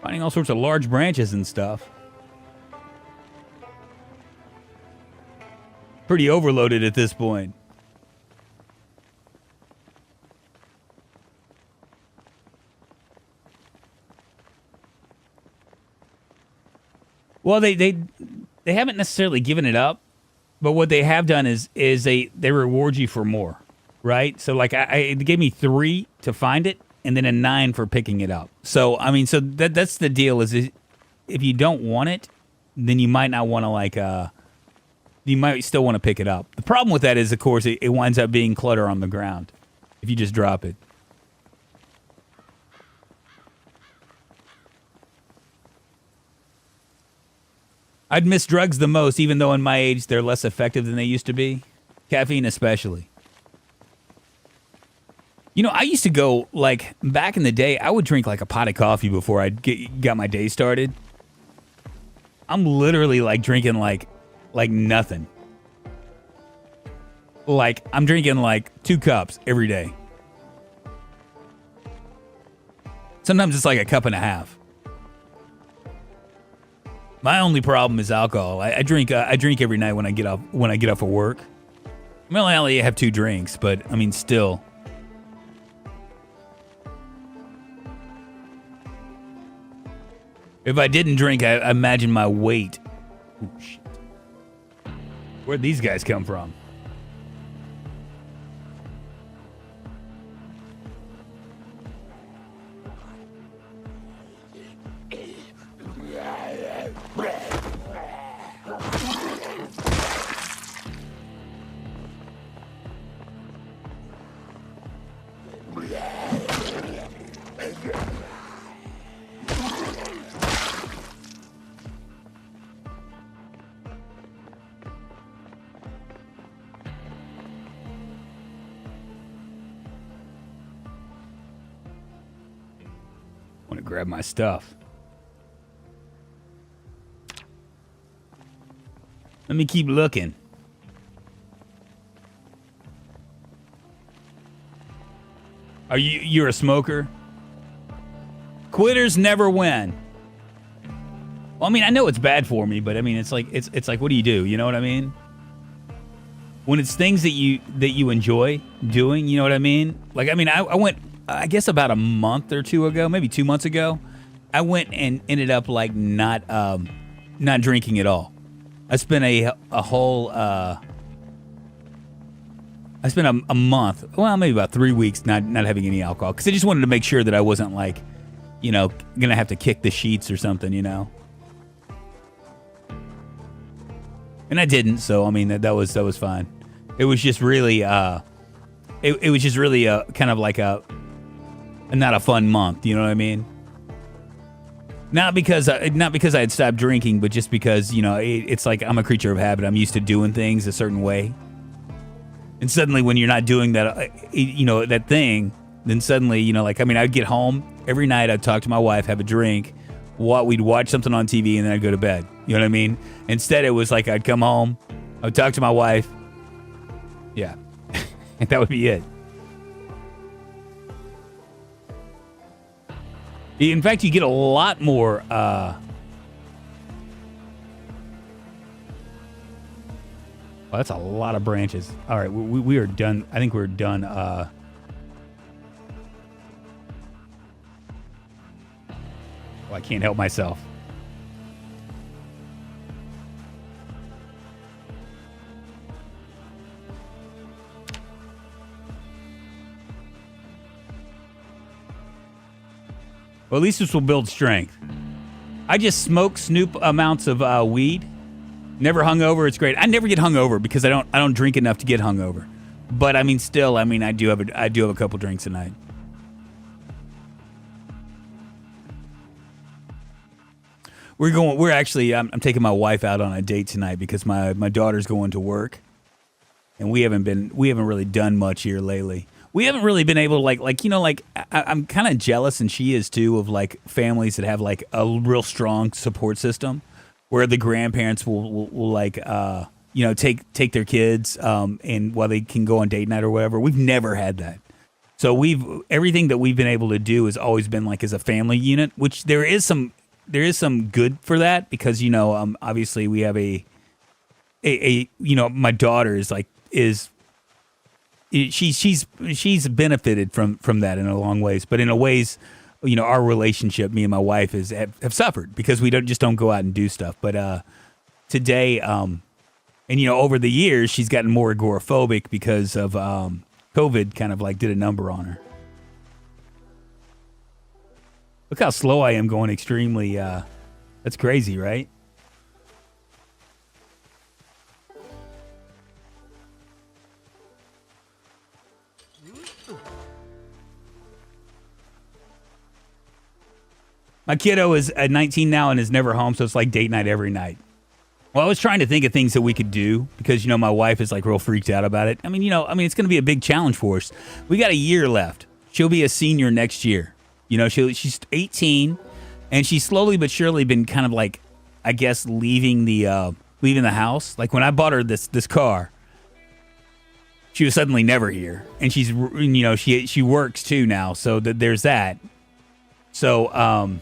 [SPEAKER 1] Finding all sorts of large branches and stuff. Pretty overloaded at this point. Well, they haven't necessarily given it up, but what they have done is they reward you for more, right? So like they gave me 3 to find it, and then a 9 for picking it up. So I mean, so that's the deal. Is if you don't want it, then you might not want to you might still want to pick it up. The problem with that is, of course, it winds up being clutter on the ground if you just drop it. I'd miss drugs the most, even though in my age they're less effective than they used to be. Caffeine especially. You know, I used to go, like, back in the day, I would drink, like, a pot of coffee before I got my day started. I'm literally, like, drinking, like nothing. Like, I'm drinking, like, 2 cups every day. Sometimes it's like a cup and a half. My only problem is alcohol. I drink every night when I get off of work. I mean, I only have 2 drinks, but, I mean, still... If I didn't drink, I imagine my weight. Oh, shit. Where'd these guys come from? Grab my stuff. Let me keep looking. You're a smoker? Quitters never win. Well, I mean, I know it's bad for me, but I mean, it's like what do you do? You know what I mean? When it's things that you enjoy doing, you know what I mean? Like, I mean, I went, I guess about a month or 2 ago, maybe 2 months ago, I went and ended up like not drinking at all. I spent a whole I spent a month, well, maybe about 3 weeks not having any alcohol, because I just wanted to make sure that I wasn't like, you know, gonna have to kick the sheets or something, you know. And I didn't, so I mean that was fine. It was just really it was just really kind of like not a fun month, you know what I mean? Not because I had stopped drinking, but just because, you know, it's like I'm a creature of habit. I'm used to doing things a certain way. And suddenly when you're not doing that, you know, that thing, then suddenly, you know, like, I mean, I'd get home every night, I'd talk to my wife, have a drink, we'd watch something on TV, and then I'd go to bed. You know what I mean? Instead, it was like I'd come home, I would talk to my wife. Yeah. And that would be it. In fact, you get a lot more Well, that's a lot of branches. All right, we are done. I think we're done. Oh, I can't help myself. Well, at least this will build strength. I just smoke Snoop amounts of weed. Never hungover. It's great. I never get hungover because I don't drink enough to get hungover. But I mean, still, I mean, I do have a couple drinks a night. We're actually. I'm taking my wife out on a date tonight because my daughter's going to work, and we haven't really done much here lately. We haven't really been able to I'm kind of jealous, and she is too, of like families that have like a real strong support system where the grandparents will like take their kids and while they can go on date night or whatever. We've never had that. So everything that we've been able to do has always been like as a family unit, which there is some good for that because obviously we have a my daughter she's benefited from that in a long ways, but in a ways, our relationship, me and my wife, have suffered because we don't go out and do stuff. But today, over the years, she's gotten more agoraphobic because of COVID. Kind of like did a number on her. Look how slow I am going. Extremely. That's crazy, right? My kiddo is 19 now and is never home, so it's like date night every night. Well, I was trying to think of things that we could do because, my wife is like real freaked out about it. I mean, it's going to be a big challenge for us. We got a year left. She'll be a senior next year. She's 18, and she's slowly but surely been kind of like, I guess, leaving the house. Like when I bought her this car, she was suddenly never here, and she's she works too now, so there's that. So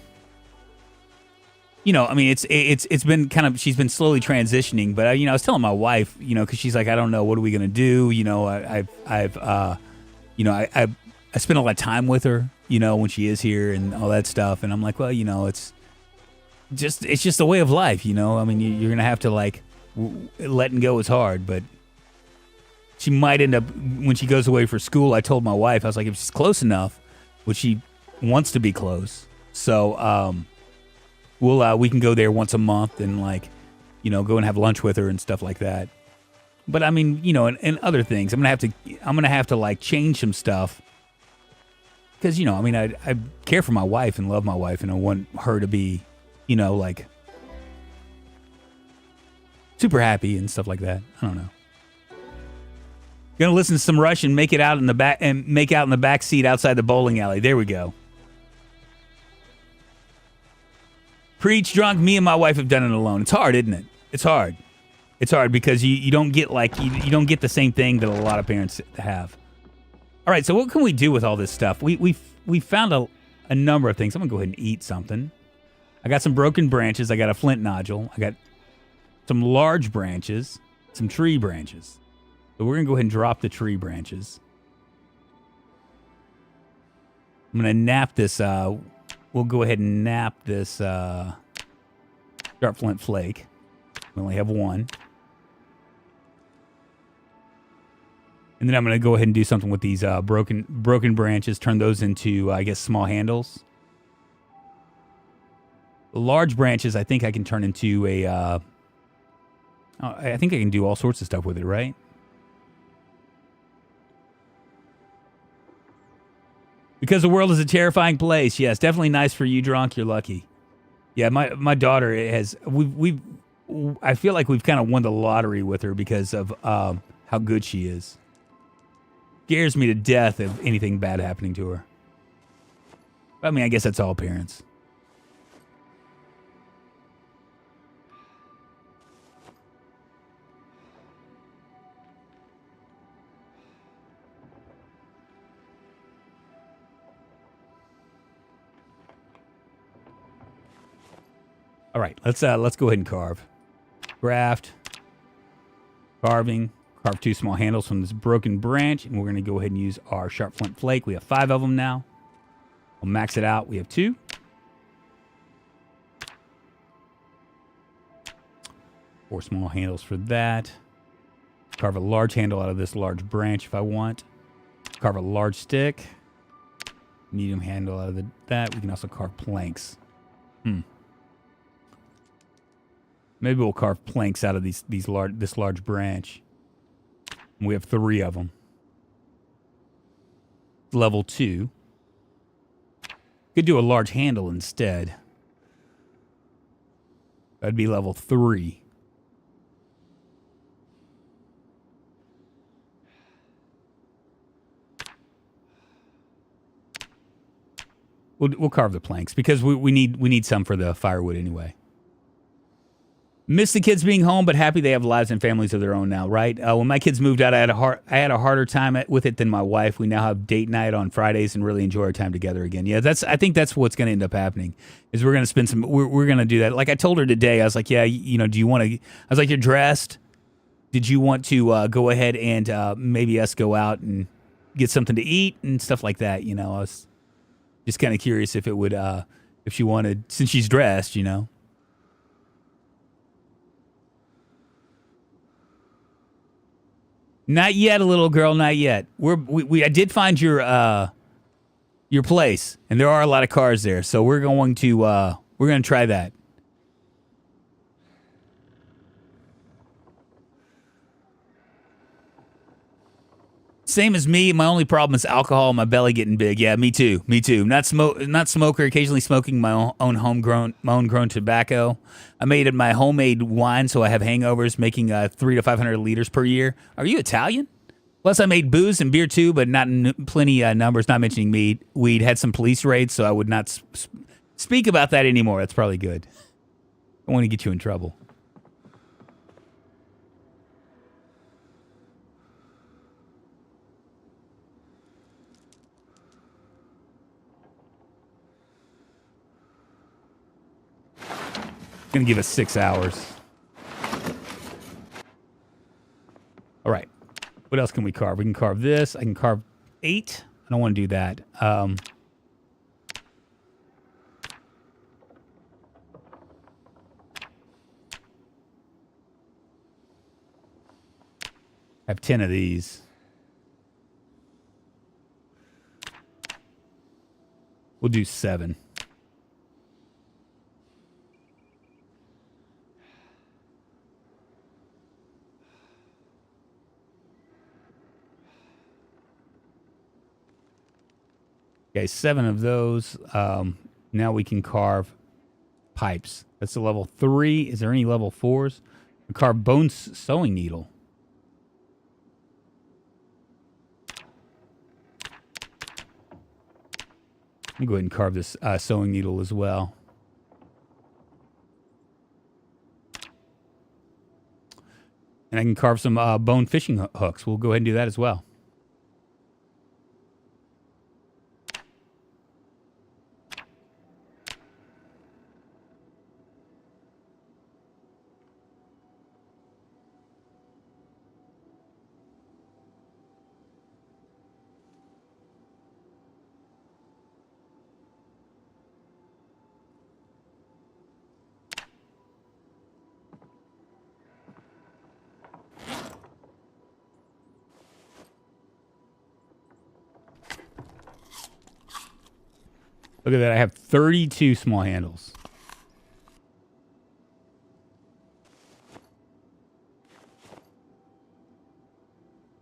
[SPEAKER 1] it's been kind of, she's been slowly transitioning, but I was telling my wife, because she's like, I don't know, what are we gonna do? I spend a lot of time with her, when she is here and all that stuff, and I'm like, well, it's just a way of life, I mean, you're gonna have to like letting go is hard, but she might end up when she goes away for school. I told my wife, I was like, if she's close enough, which she wants to be close, so we can go there once a month and go and have lunch with her and stuff like that. But I mean, and other things, I'm gonna have to like change some stuff because I care for my wife and love my wife, and I want her to be like super happy and stuff like that. I don't know. Gonna listen to some Rush and make out in the back seat outside the bowling alley. There we go. Preach, drunk. Me and my wife have done it alone. It's hard, isn't it? It's hard. It's hard because you don't get you don't get the same thing that a lot of parents have. All right, so what can we do with all this stuff? We found a number of things. I'm gonna go ahead and eat something. I got some broken branches. I got a flint nodule. I got some large branches, some tree branches. So we're gonna go ahead and drop the tree branches. I'm gonna nap this. We'll go ahead and nap this sharp flint flake. We only have one. And then I'm going to go ahead and do something with these broken branches, turn those into, I guess, small handles. The large branches, I think I can turn into I think I can do all sorts of stuff with it, right? Because the world is a terrifying place. Yes, definitely nice for you, drunk. You're lucky. Yeah, my daughter has. I feel like we've kind of won the lottery with her because of how good she is. Scares me to death of anything bad happening to her. I mean, I guess that's all parents. All right, let's go ahead and carve. Graft. Carving. Carve 2 small handles from this broken branch, and we're going to go ahead and use our sharp flint flake. We have 5 of them now. We'll max it out. We have 2. Four small handles for that. Carve a large handle out of this large branch if I want. Carve a large stick. Medium handle out of that. We can also carve planks. Maybe we'll carve planks out of this large branch. We have 3 of them. Level 2. Could do a large handle instead. That'd be level 3. We'll carve the planks because we need some for the firewood anyway. Miss the kids being home, but happy they have lives and families of their own now, right? When my kids moved out, I had a harder time with it than my wife. We now have date night on Fridays and really enjoy our time together again. Yeah, I think that's what's going to end up happening. Is we're going to spend we're going to do that. Like I told her today, I was like, yeah, do you want to? I was like, you're dressed. Did you want to go ahead and maybe us go out and get something to eat and stuff like that? I was just kind of curious if it would, if she wanted, since she's dressed, Not yet, little girl, not yet. I did find your place, and there are a lot of cars there, so we're going to try that. Same as me. My only problem is alcohol and my belly getting big. Yeah, me too. Not smoker. Occasionally smoking my own homegrown tobacco. I made it my homemade wine, so I have hangovers, making 300 to 500 liters per year. Are you Italian? Plus, I made booze and beer too, but not in plenty numbers. Not mentioning weed. Had some police raids, so I would not speak about that anymore. That's probably good. I want to get you in trouble. Going to give us 6 hours. All right. What else can we carve? We can carve this. I can carve 8. I don't want to do that. I have 10 of these. We'll do 7. Okay, 7 of those. Now we can carve pipes. That's a level 3. Is there any level 4s? We carve bone sewing needle. Let me go ahead and carve this sewing needle as well. And I can carve some bone fishing hooks. We'll go ahead and do that as well. Look at that. I have 32 small handles.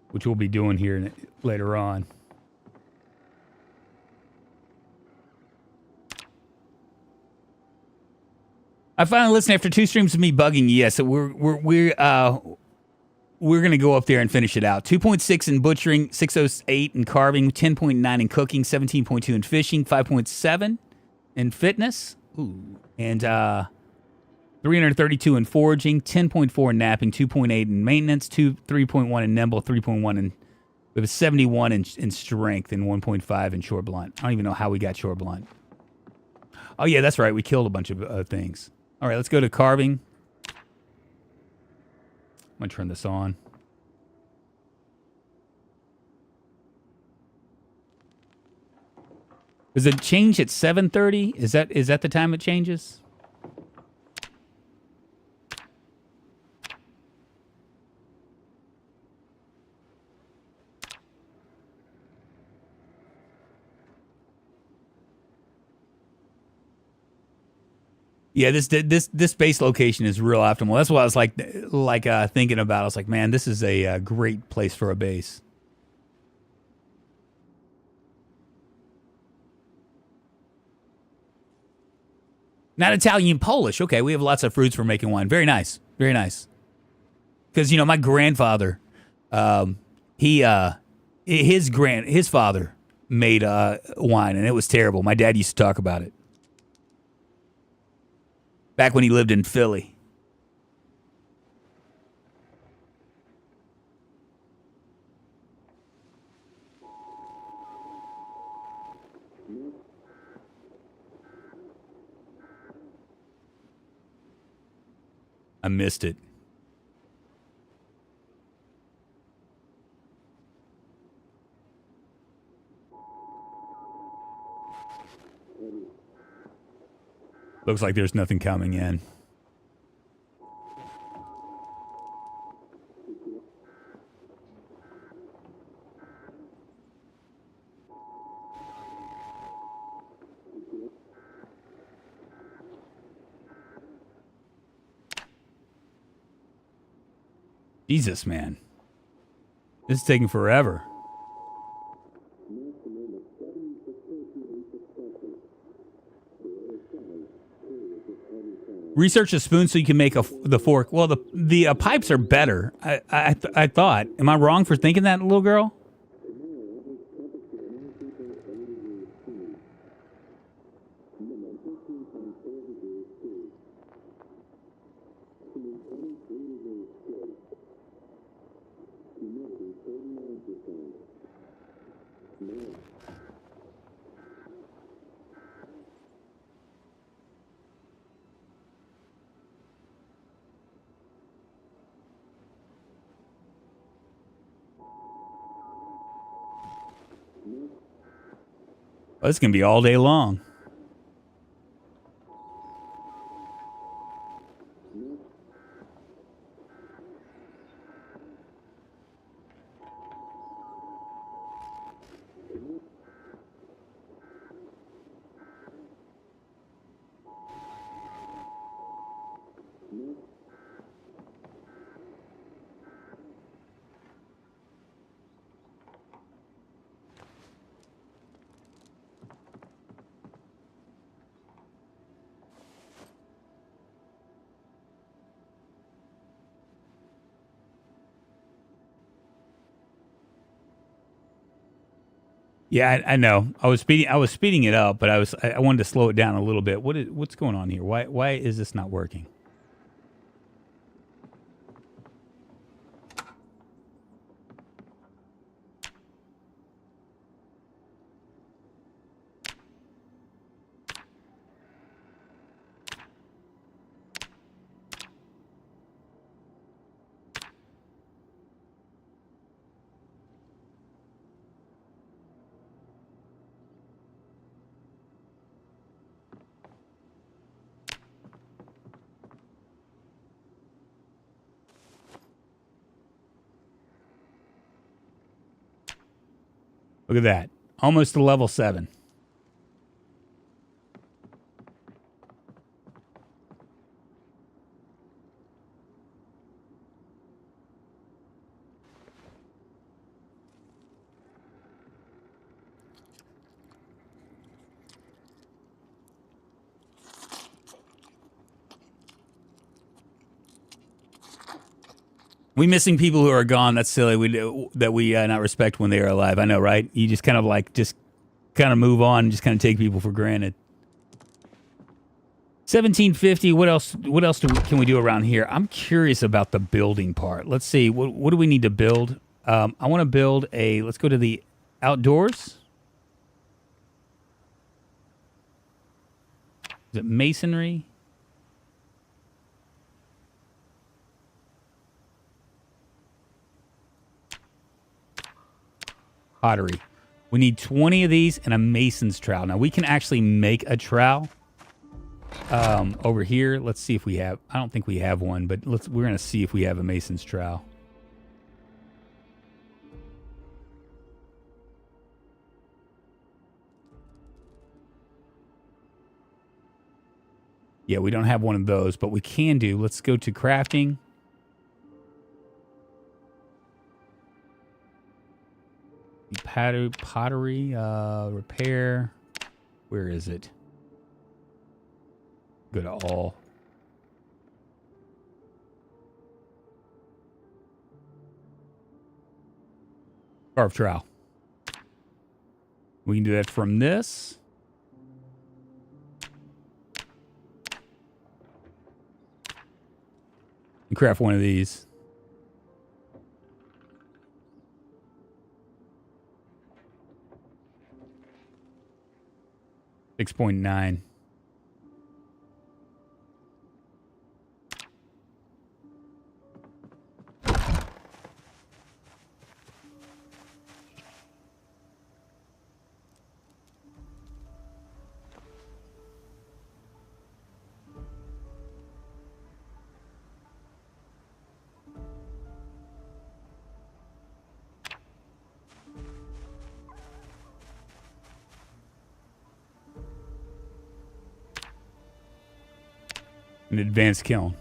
[SPEAKER 1] Which we'll be doing here later on. I finally listened after 2 streams of me bugging you. Yes, so we're going to go up there and finish it out. 2.6 in butchering, 608 in carving, 10.9 in cooking, 17.2 in fishing, 5.7 in fitness, and 332 in foraging, 10.4 in napping, 2.8 in maintenance, 3.1 in nimble, 3.1 in... We have a 71 in strength and 1.5 in short blunt. I don't even know how we got short blunt. Oh, yeah, that's right. We killed a bunch of things. All right, let's go to carving. I'm going to turn this on. Does it change at 7:30? Is that the time it changes? Yeah, this base location is real optimal. That's what I was thinking about. I was like, man, this is a great place for a base. Not Italian, Polish. Okay, we have lots of fruits for making wine. Very nice, very nice. Because my grandfather, his father made wine, and it was terrible. My dad used to talk about it back when he lived in Philly. I missed it. Looks like there's nothing coming in. Jesus, man. This is taking forever. Research a spoon so you can make the fork. Well, the pipes are better. I thought. Am I wrong for thinking that, little girl? Oh, it's going to be all day long. Yeah, I know. I was speeding it up, but I wanted to slow it down a little bit. What's going on here? Why is this not working? Look at that. Almost to level 7. We missing people who are gone. That's silly. We not respect when they are alive. I know, right? You just kind of move on and just kind of take people for granted. 1750. What else? Can we do around here? I'm curious about the building part. Let's see. What do we need to build? I want to build a. Let's go to the outdoors. Is it masonry? Pottery. We need 20 of these and a mason's trowel. Now, we can actually make a trowel over here. Let's see if we have... I don't think we have one, but we're going to see if we have a mason's trowel. Yeah, we don't have one of those, but we can do... Let's go to crafting. Pottery, repair. Where is it? Go to all. Carve trowel. We can do that from this. And craft one of these. $6.9. An advanced kiln.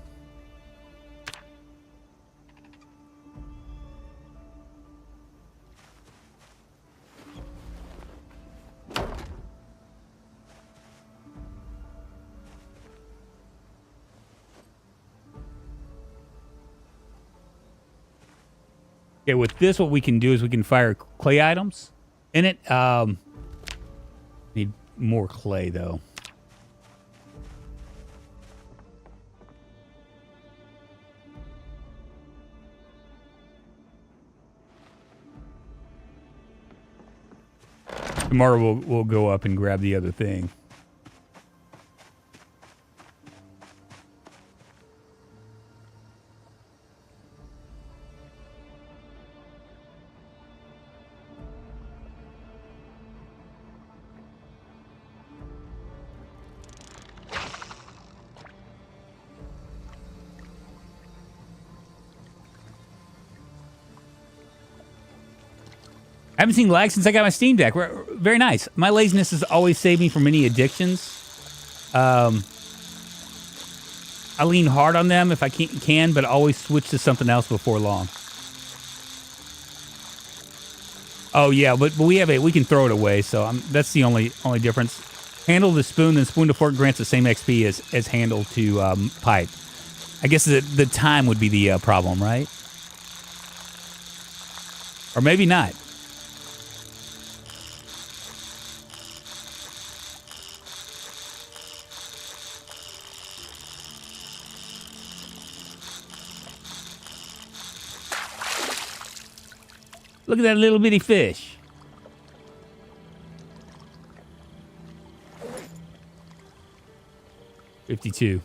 [SPEAKER 1] Okay, with this, what we can do is we can fire clay items in it. Need more clay, though. Tomorrow we'll go up and grab the other thing. I haven't seen lag since I got my Steam Deck. Very nice. My laziness has always saved me from any addictions. I lean hard on them if I can, but always switch to something else before long. Oh yeah, but we can throw it away. So that's the only difference. Handle to spoon, then spoon to fork grants the same XP as handle to pipe. I guess the time would be the problem, right? Or maybe not. Look at that little bitty fish. $52.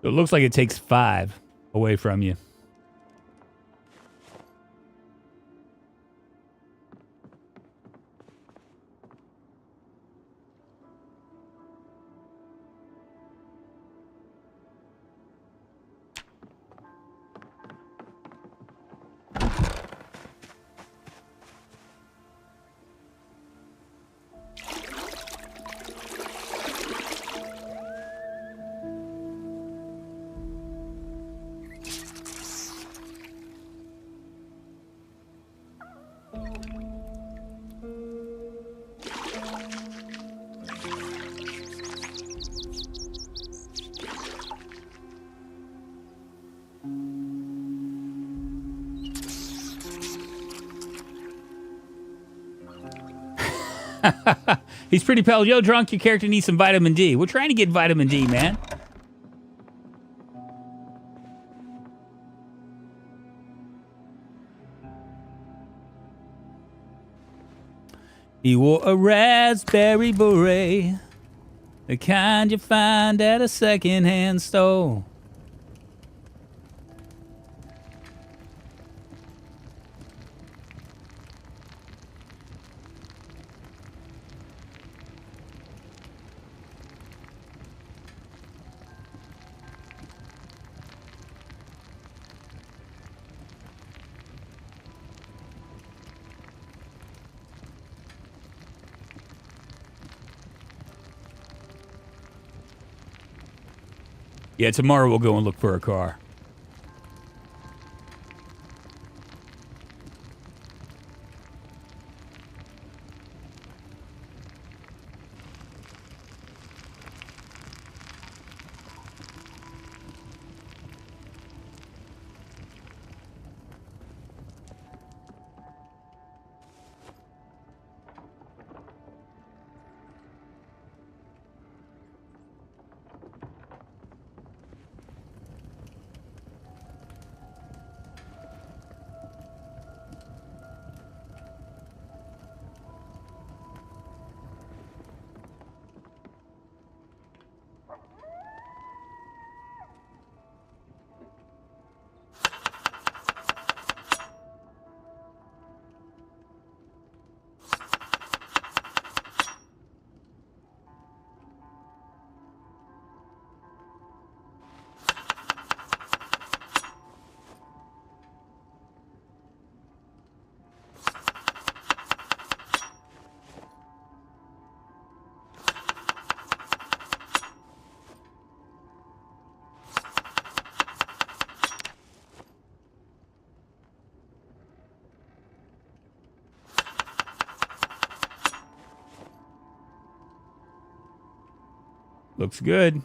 [SPEAKER 1] So it looks like it takes 5 away from you. He's pretty pale. Yo, Drunk, your character needs some vitamin D. We're trying to get vitamin D, man. He wore a raspberry beret, the kind you find at a secondhand store. Yeah, tomorrow we'll go and look for a car. Looks good.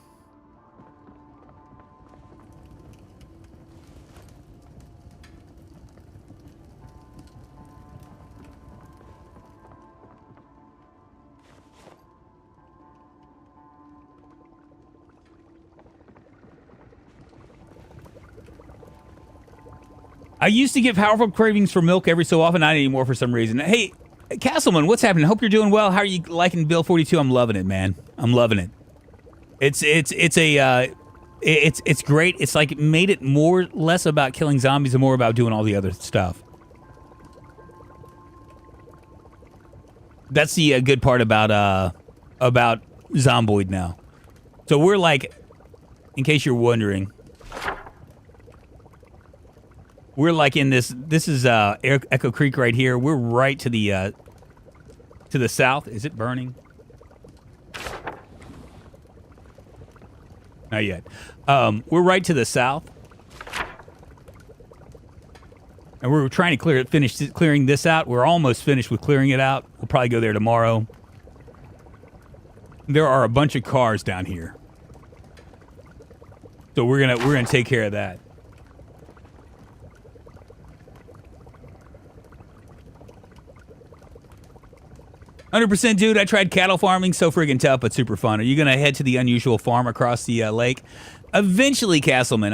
[SPEAKER 1] I used to get powerful cravings for milk every so often, not anymore for some reason. Hey, Castleman, what's happening? Hope you're doing well. How are you liking Bill 42? I'm loving it, man. I'm loving it. It's great. It's like made it less about killing zombies and more about doing all the other stuff. That's the good part about Zomboid now. So we're like, in case you're wondering, we're like in this. This is Echo Creek right here. We're right to the south. Is it burning? Not yet. We're right to the south, and we're trying to finish clearing this out. We're almost finished with clearing it out. We'll probably go there tomorrow. There are a bunch of cars down here, so we're gonna take care of that. 100%, dude. I tried cattle farming, so friggin' tough, but super fun. Are you gonna head to the unusual farm across the lake? Eventually, Castleman.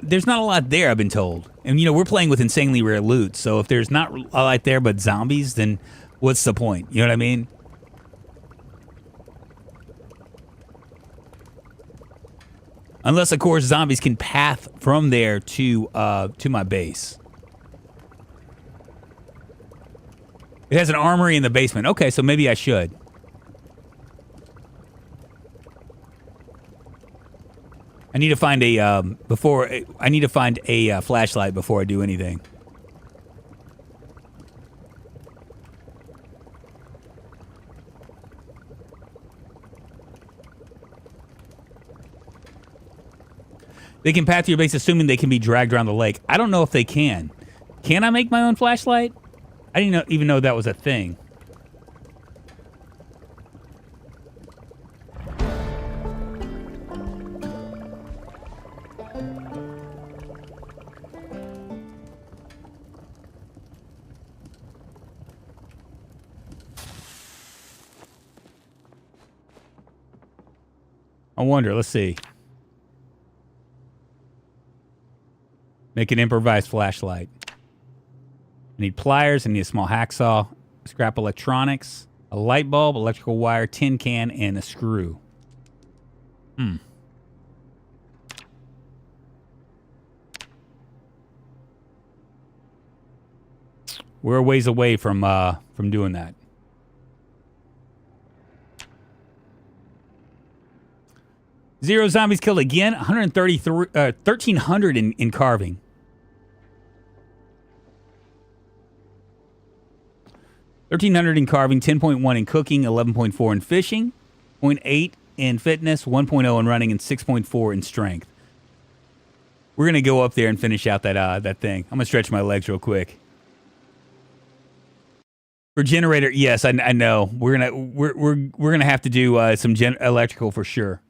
[SPEAKER 1] There's not a lot there, I've been told. And, you know, we're playing with insanely rare loot, so if there's not a lot there but zombies, then what's the point? You know what I mean? Unless, of course, zombies can path from there to my base. It has an armory in the basement. Okay, so maybe I should. I need to find a flashlight before I do anything. They can path to your base, assuming they can be dragged around the lake. I don't know if they can. Can I make my own flashlight? I didn't even know that was a thing. I wonder. Let's see. Make an improvised flashlight. I need pliers. I need a small hacksaw. Scrap electronics. A light bulb, electrical wire, tin can, and a screw. We're a ways away from doing that. Zero zombies killed again. 1,300 in carving. 1,300 in carving, 10.1 in cooking, 11.4 in fishing, 0.8 in fitness, 1.0 in running, and 6.4 in strength. We're gonna go up there and finish out that thing. I'm gonna stretch my legs real quick. For generator, yes, I know. We're gonna have to do some electrical for sure.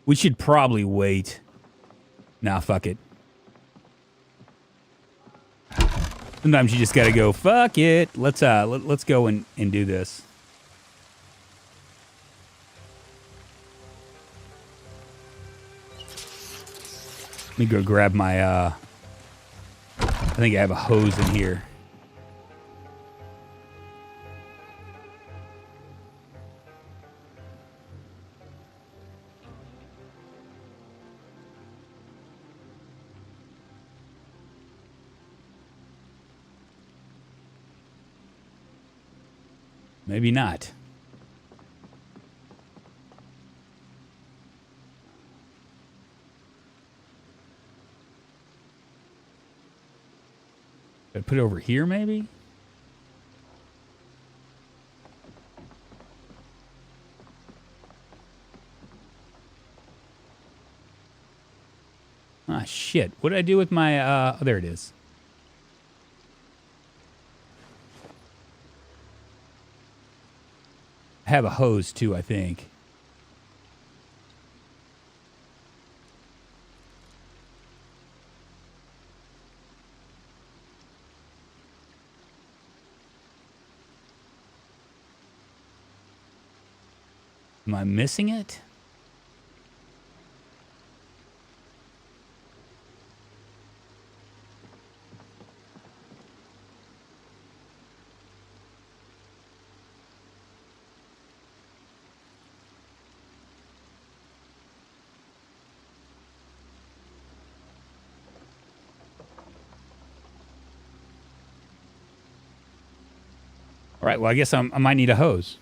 [SPEAKER 1] We should probably wait. Nah, fuck it. Sometimes you just gotta go, fuck it. Let's go and do this. Let me go grab my I think I have a hose in here. Maybe not. Should I put it over here, maybe? Ah, shit. What did I do with my, oh, there it is. I have a hose, too, I think. Am I missing it? All right, well, I guess I might need a hose.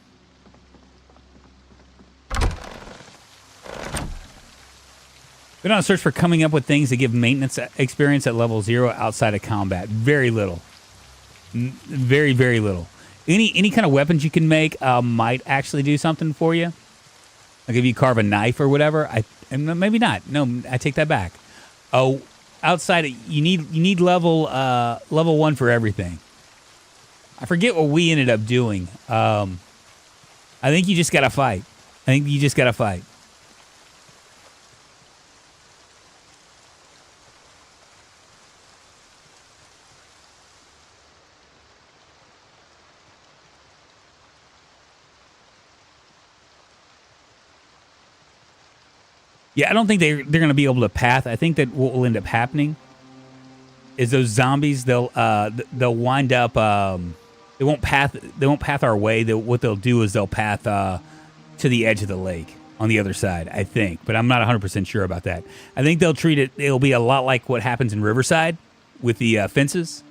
[SPEAKER 1] Been on a search for coming up with things that give maintenance experience at level 0 outside of combat. Very little. Very, very little. Any kind of weapons you can make might actually do something for you. Like if you carve a knife or whatever. Maybe not. No, I take that back. Oh, outside you need level 1 for everything. I forget what we ended up doing. I think you just gotta fight. Yeah, I don't think they're going to be able to path. I think that what will end up happening is those zombies they'll wind up they won't path our way. What they'll do is they'll path to the edge of the lake on the other side, I think, but I'm not 100% sure about that. I think they'll treat it. It'll be a lot like what happens in Riverside with the fences.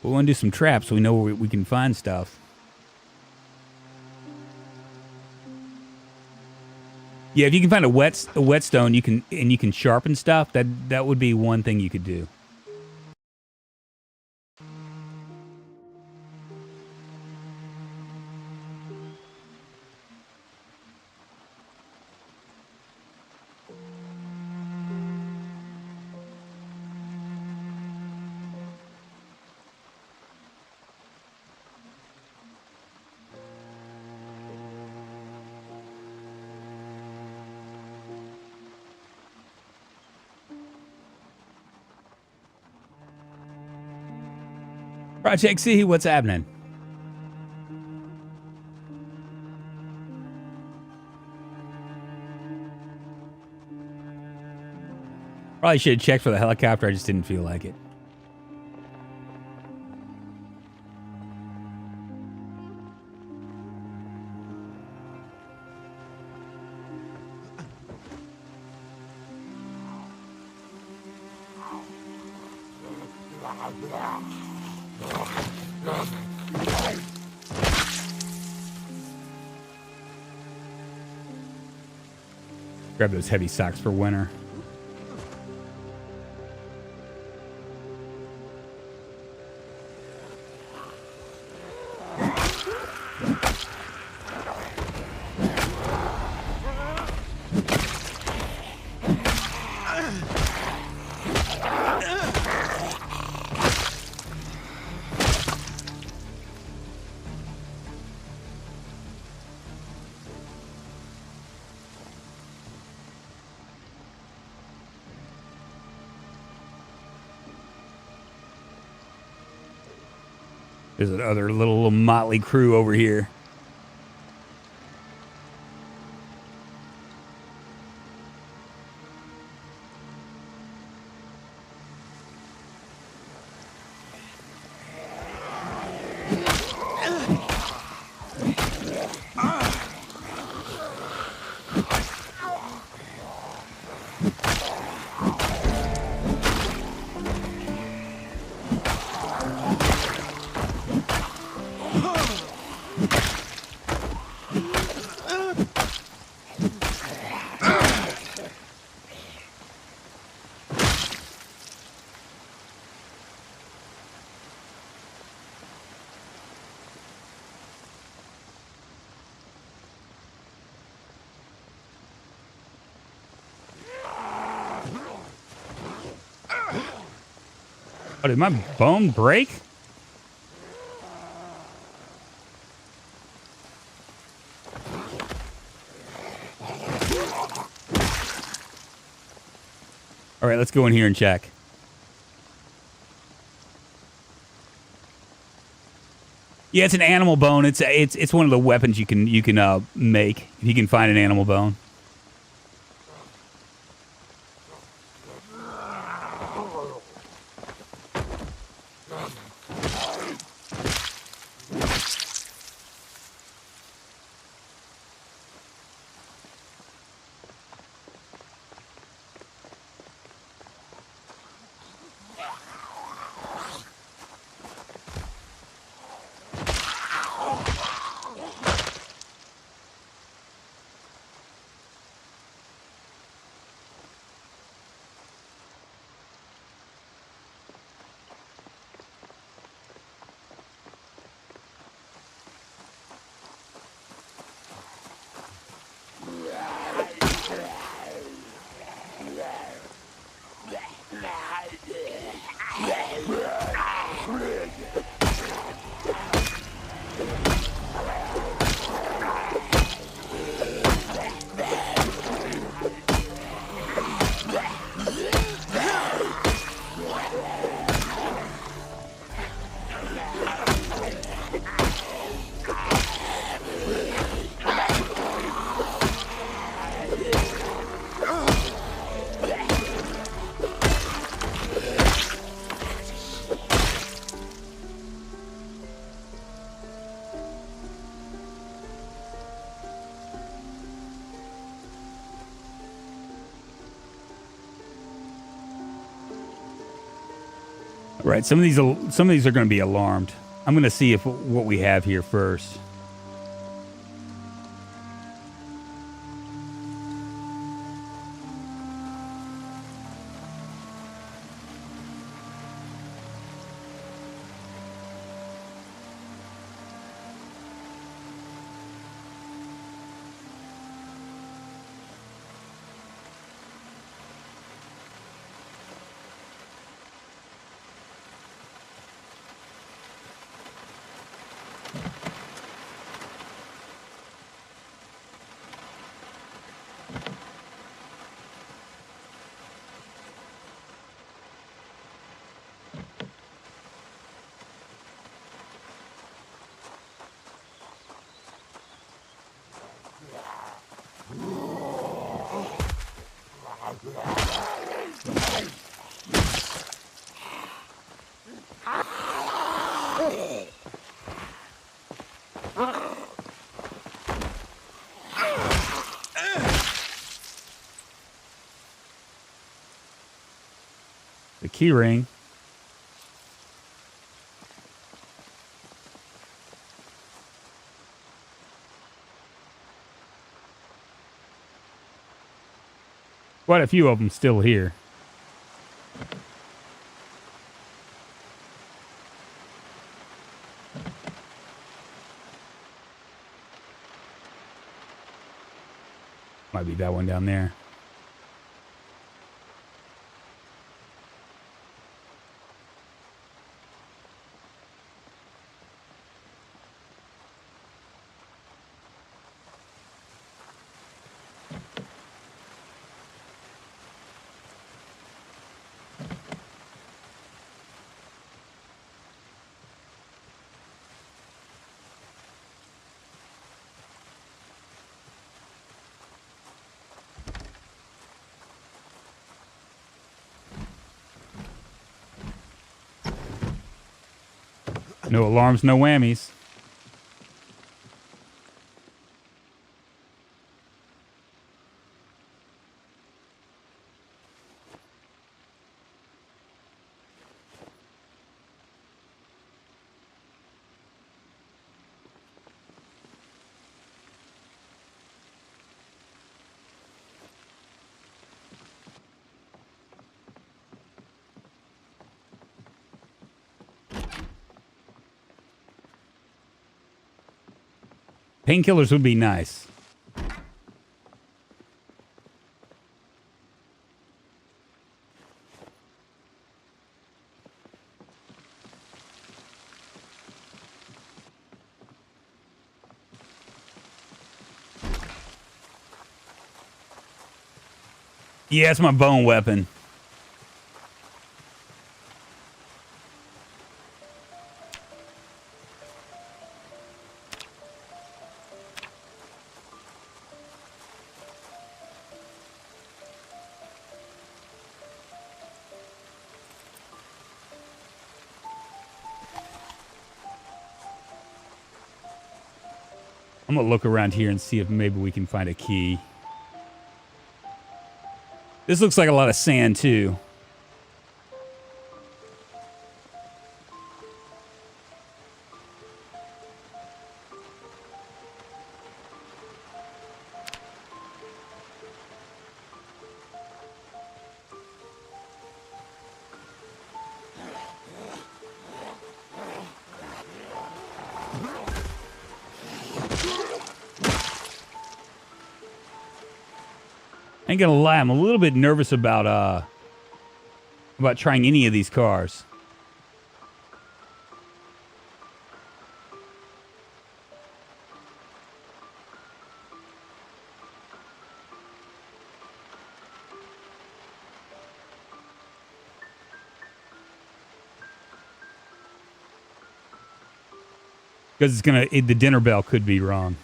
[SPEAKER 1] We want to do some traps so we know where we can find stuff. Yeah, if you can find a whetstone, you can sharpen stuff. That would be one thing you could do. Project Z, what's happening? Probably should have checked for the helicopter. I just didn't feel like it. Grab those heavy socks for winter. There's another little motley crew over here. Oh, did my bone break? All right, let's go in here and check. Yeah, it's an animal bone. It's one of the weapons you can make if you can find an animal bone. Right, some of these are going to be alarmed. I'm going to see if what we have here first. The key ring. Quite a few of them still here. Might be that one down there. No alarms, no whammies. Painkillers would be nice. Yeah, it's my bone weapon. I'm gonna look around here and see if maybe we can find a key. This looks like a lot of sand too. Ain't gonna lie, I'm a little bit nervous about trying any of these cars. Because the dinner bell could be wrong.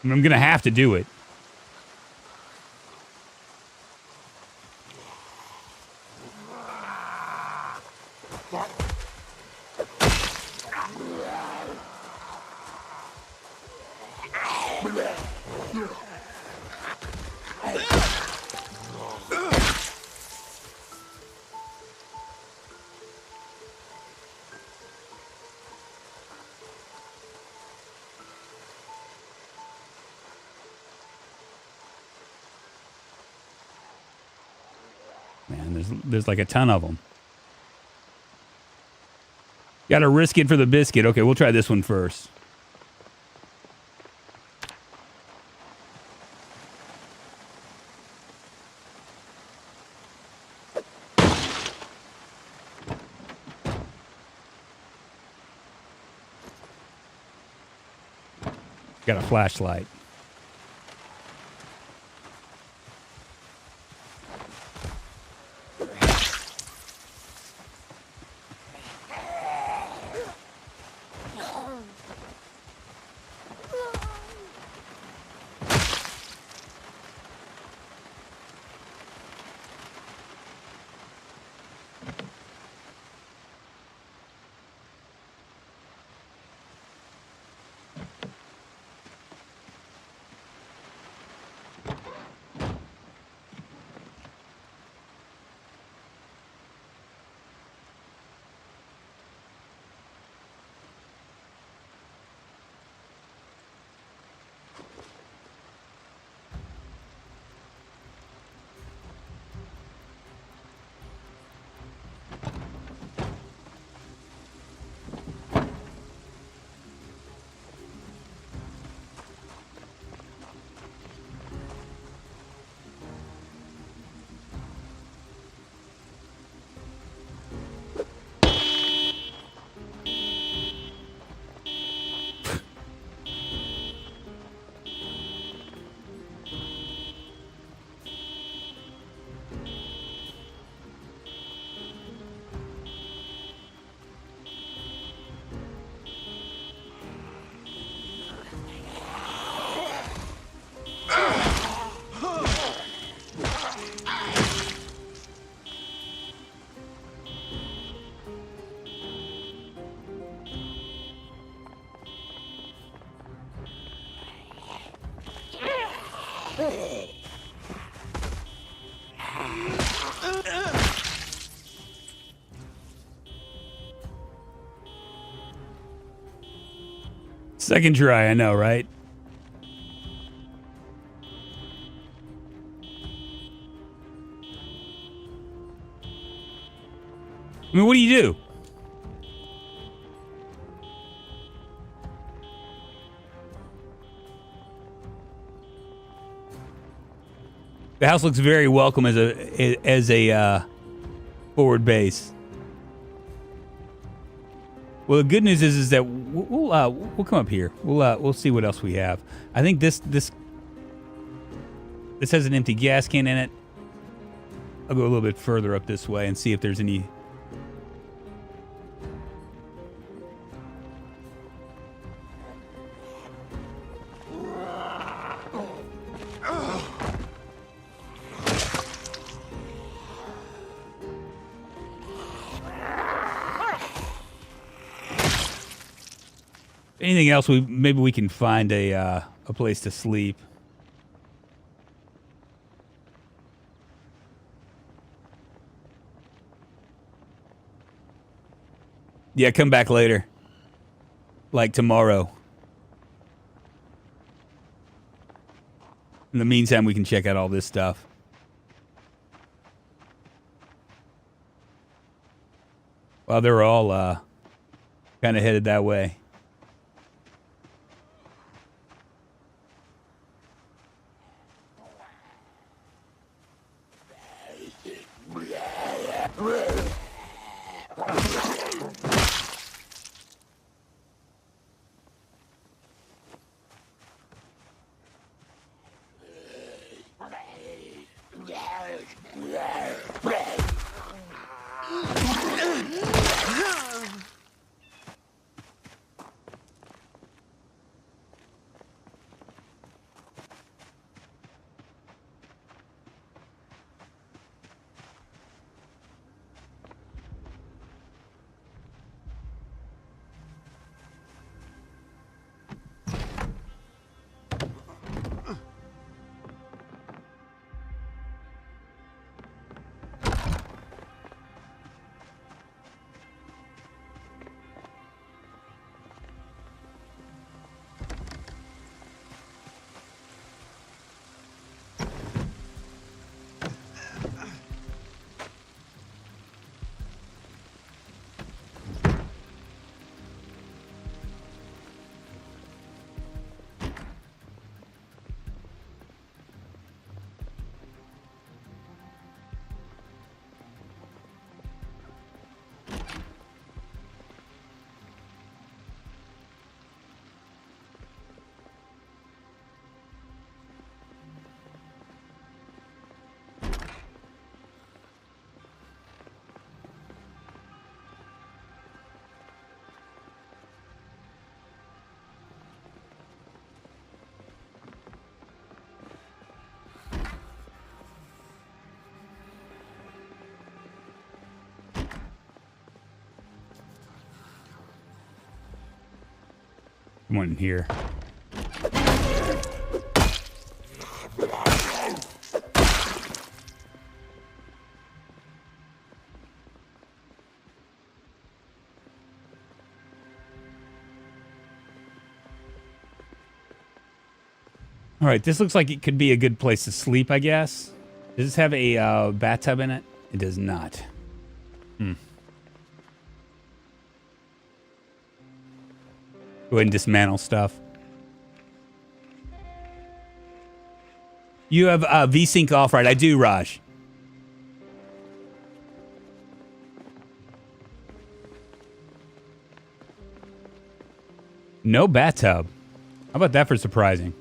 [SPEAKER 1] I'm gonna have to do it. Man, there's like a ton of them. Gotta risk it for the biscuit. Okay, we'll try this one first. Got a flashlight. Second try, I know, right? I mean, what do you do? The house looks very welcome as a forward base. Well, the good news is that we'll come up here. We'll see what else we have. I think this has an empty gas can in it. I'll go a little bit further up this way and see if there's any. Anything else? Maybe we can find a place to sleep. Yeah, come back later. Like tomorrow. In the meantime, we can check out all this stuff. Well, they're all kind of headed that way. One in here. All right, this looks like it could be a good place to sleep, I guess. Does this have a bathtub in it? It does not. Go ahead and dismantle stuff. You have VSync off, right? I do, Raj. No bathtub. How about that for surprising?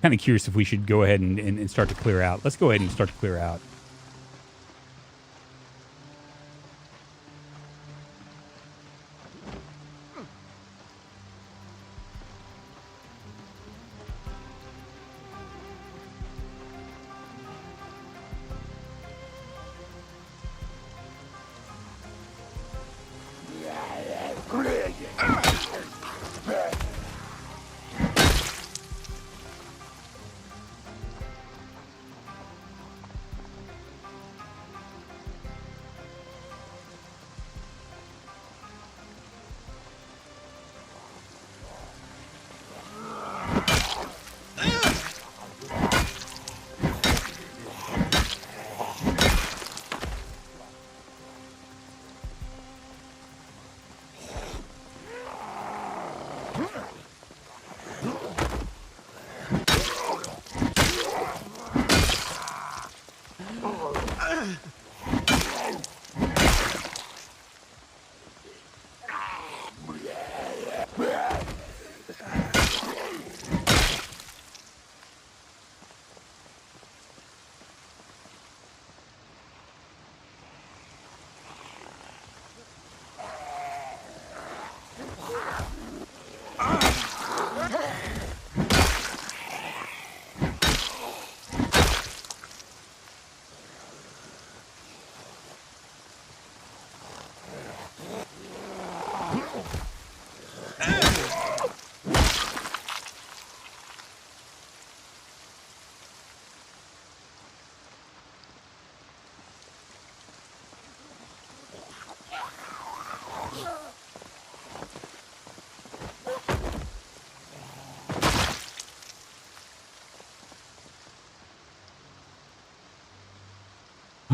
[SPEAKER 1] Kind of curious if we should go ahead and start to clear out. Let's go ahead and start to clear out.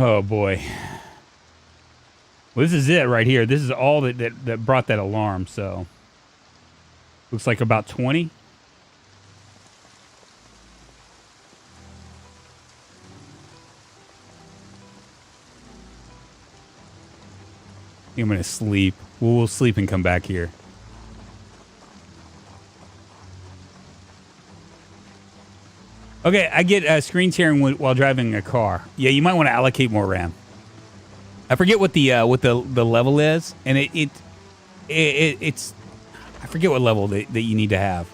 [SPEAKER 1] Oh boy. Well, this is it right here. This is all that brought that alarm. So looks like about 20. I'm gonna sleep. We'll sleep and come back here. Okay, I get screen sharing while driving a car. Yeah, you might want to allocate more RAM. I forget what the level is, and it's I forget what level that you need to have.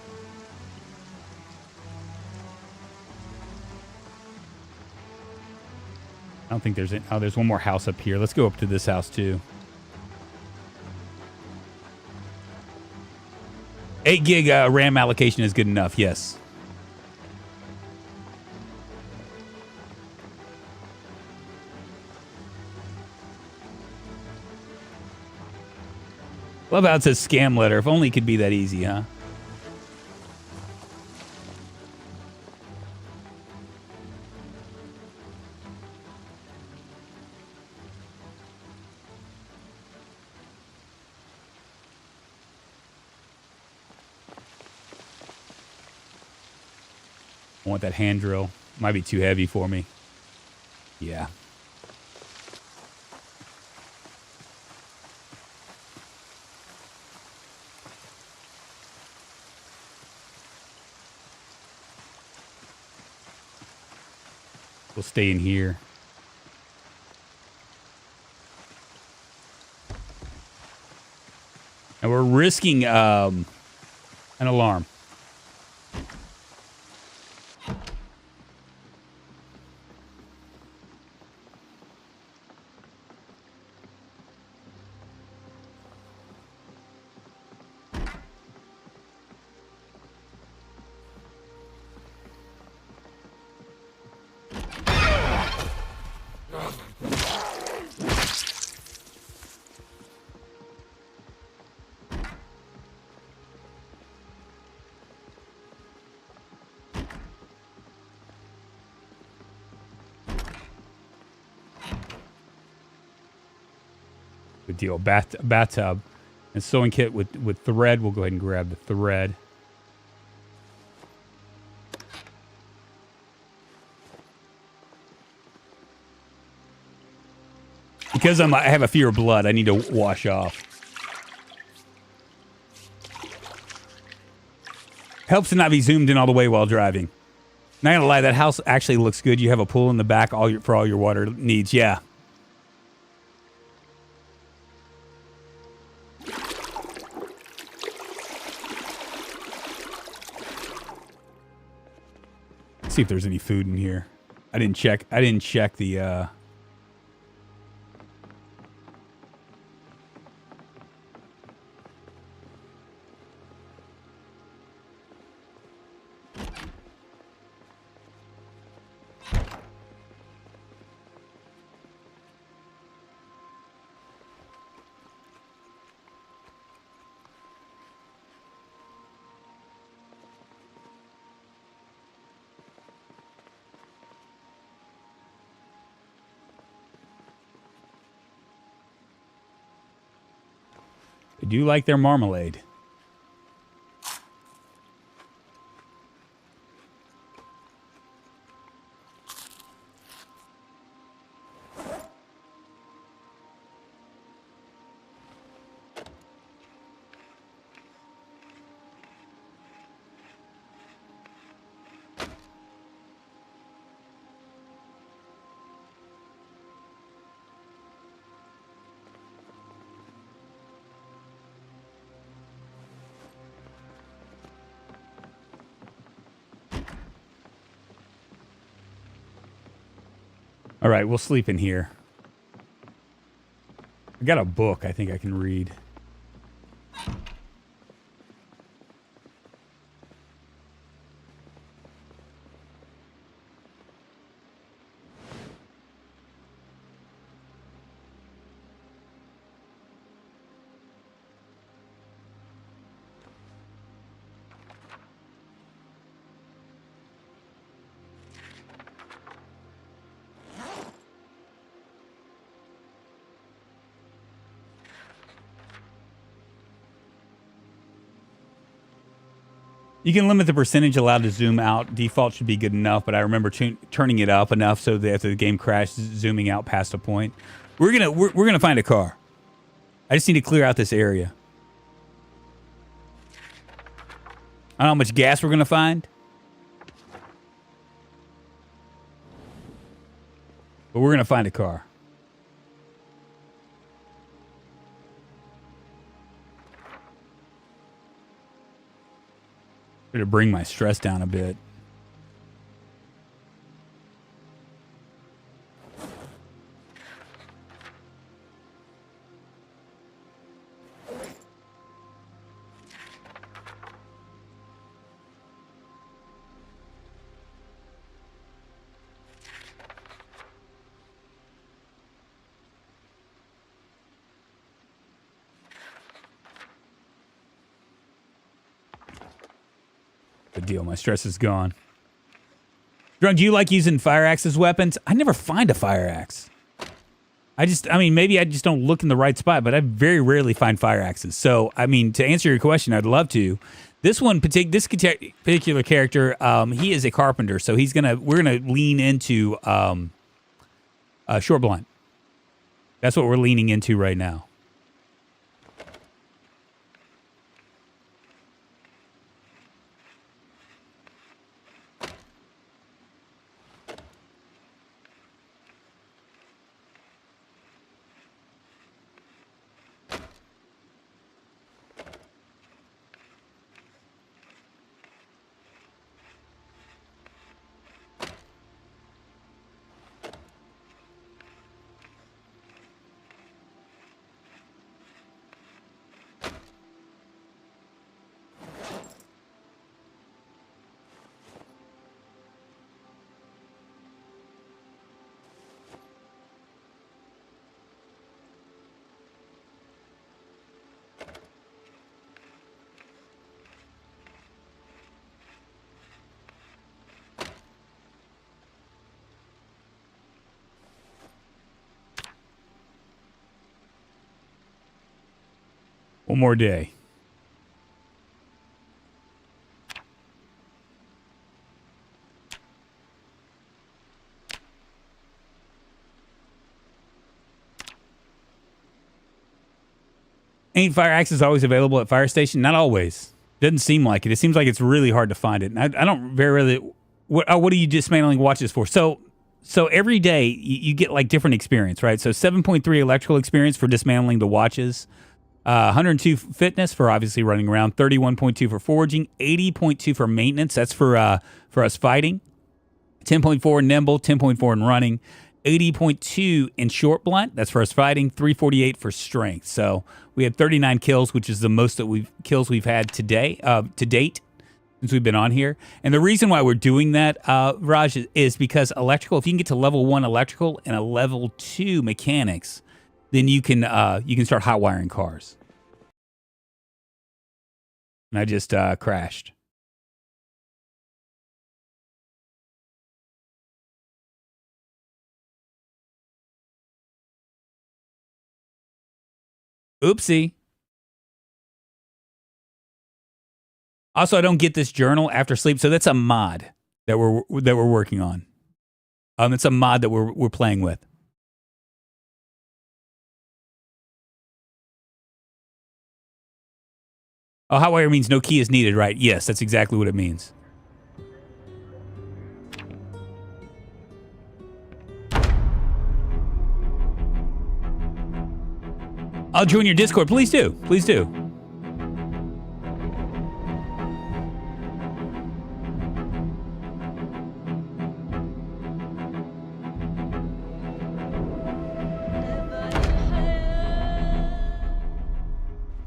[SPEAKER 1] I don't think there's there's one more house up here. Let's go up to this house too. 8 gig RAM allocation is good enough. Yes. Love how it says scam letter. If only it could be that easy, huh? I want that hand drill. Might be too heavy for me. Yeah. We'll stay in here. And we're risking an alarm. Good deal. Bathtub. And sewing kit with thread. We'll go ahead and grab the thread. Because I have a fear of blood, I need to wash off. Helps to not be zoomed in all the way while driving. Not gonna lie, that house actually looks good. You have a pool in the back for all your water needs. Yeah. See if there's any food in here. I didn't check the I do like their marmalade. All right, we'll sleep in here. I got a book I think I can read. You can limit the percentage allowed to zoom out. Default should be good enough, but I remember turning it up enough so that after the game crashed, zooming out past a point. We're gonna find a car. I just need to clear out this area. I don't know how much gas we're gonna find, but we're gonna find a car. To bring my stress down a bit. Good deal. My stress is gone. Drunk, do you like using fire axe as weapons? I never find a fire axe. I mean, maybe I just don't look in the right spot, but I very rarely find fire axes. So, I mean, to answer your question, I'd love to. This particular character, he is a carpenter, so we're gonna lean into short blunt. That's what we're leaning into right now. One more day. Ain't fire axes always available at fire station? Not always. Doesn't seem like it. It seems like it's really hard to find it. And I don't very rarely. What are you dismantling watches for? So every day you get like different experience, right? So 7.3 electrical experience for dismantling the watches. 102 fitness for obviously running around, 31.2 for foraging, 80.2 for maintenance. That's for us fighting. 10.4 nimble, 10.4 in running, 80.2 in short blunt. That's for us fighting. 348 for strength. So we had 39 kills, which is the most that we've had today to date since we've been on here. And the reason why we're doing that, Raj, is because electrical. If you can get to level 1 electrical and a level 2 mechanics, then you can start hot wiring cars. And I just crashed. Oopsie. Also, I don't get this journal after sleep, so that's a mod that we're working on. It's a mod that we're playing with. Oh, hotwire means no key is needed, right? Yes, that's exactly what it means. I'll join your Discord. Please do. Please do.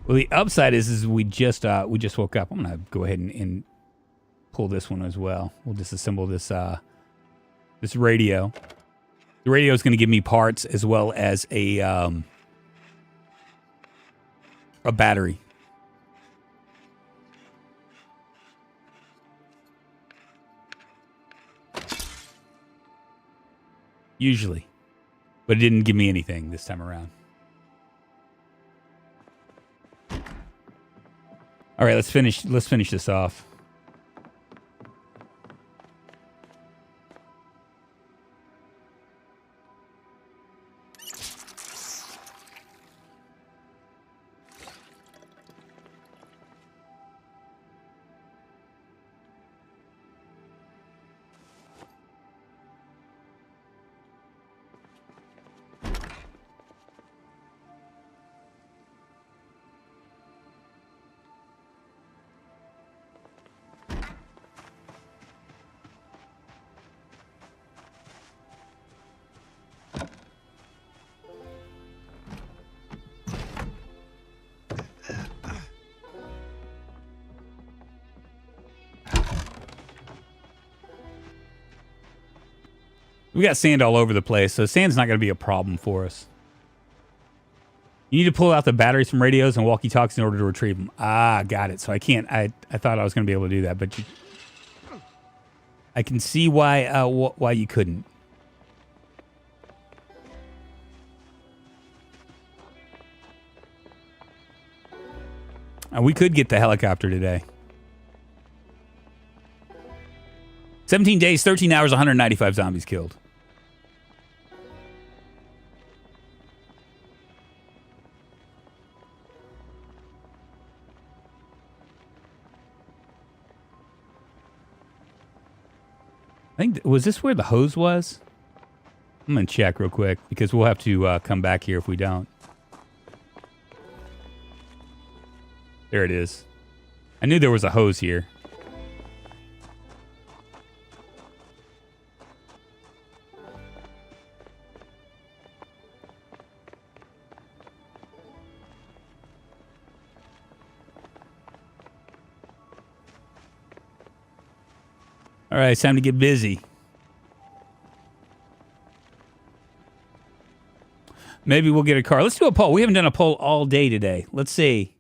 [SPEAKER 1] Well, the upside is we just woke up. I'm gonna go ahead and pull this one as well. We'll disassemble this this radio. The radio is gonna give me parts as well as a battery. Usually, but it didn't give me anything this time around. All right, let's finish this off. We got sand all over the place, so sand's not going to be a problem for us. You need to pull out the batteries from radios and walkie-talkies in order to retrieve them. Ah, got it. So I can't. I thought I was going to be able to do that, but I can see why you couldn't. We could get the helicopter today. 17 days, 13 hours, 195 zombies killed. I think, was this where the hose was? I'm going to check real quick because we'll have to come back here if we don't. There it is. I knew there was a hose here. All right, it's time to get busy. Maybe we'll get a car. Let's do a poll. We haven't done a poll all day today. Let's see.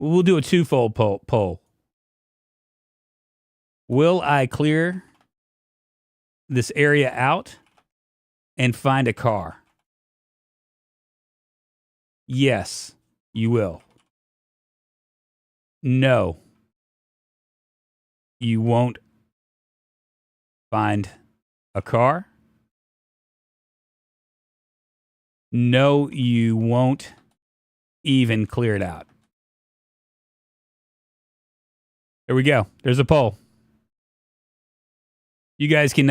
[SPEAKER 1] We'll do a twofold poll. Will I clear this area out and find a car? Yes, you will. No, you won't find a car. No, you won't even clear it out. There we go. There's a poll. You guys can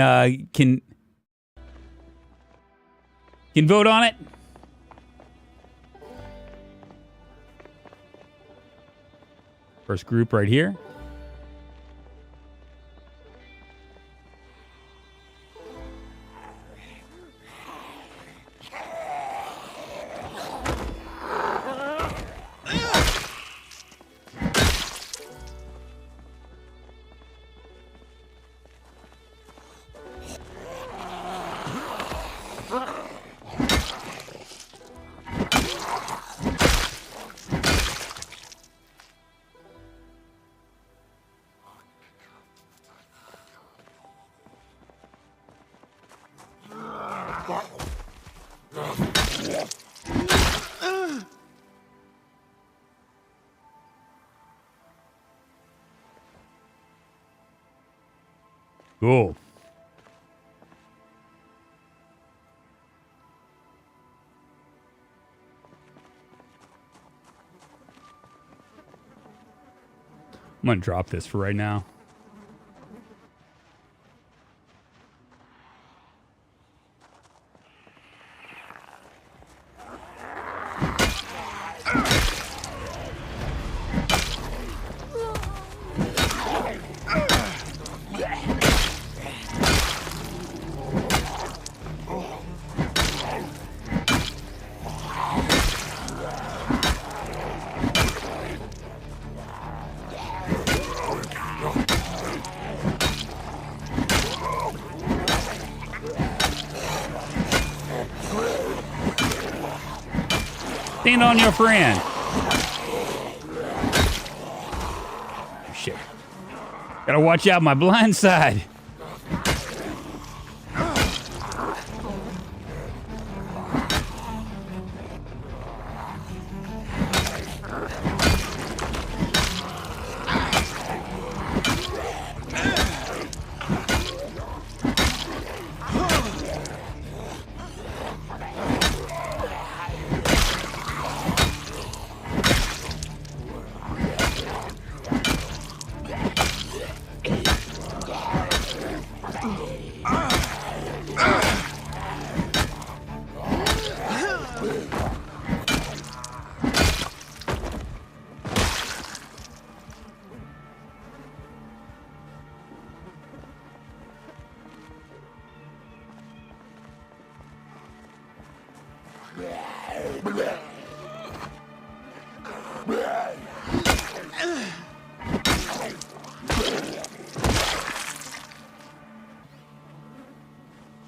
[SPEAKER 1] vote on it. First group right here. Cool. I'm going to drop this for right now. Stand on your friend. Shit. Gotta watch out my blind side.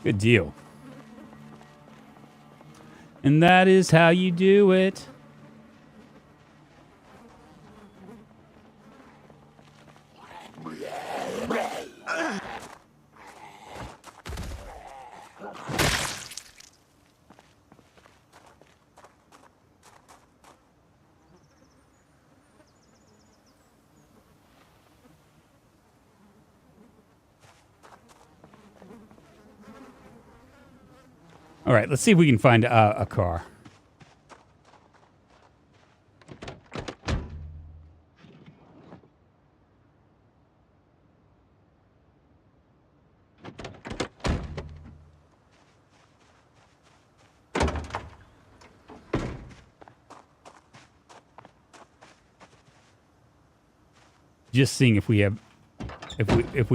[SPEAKER 1] Good deal. And that is how you do it. All right, let's see if we can find a car. Just seeing if we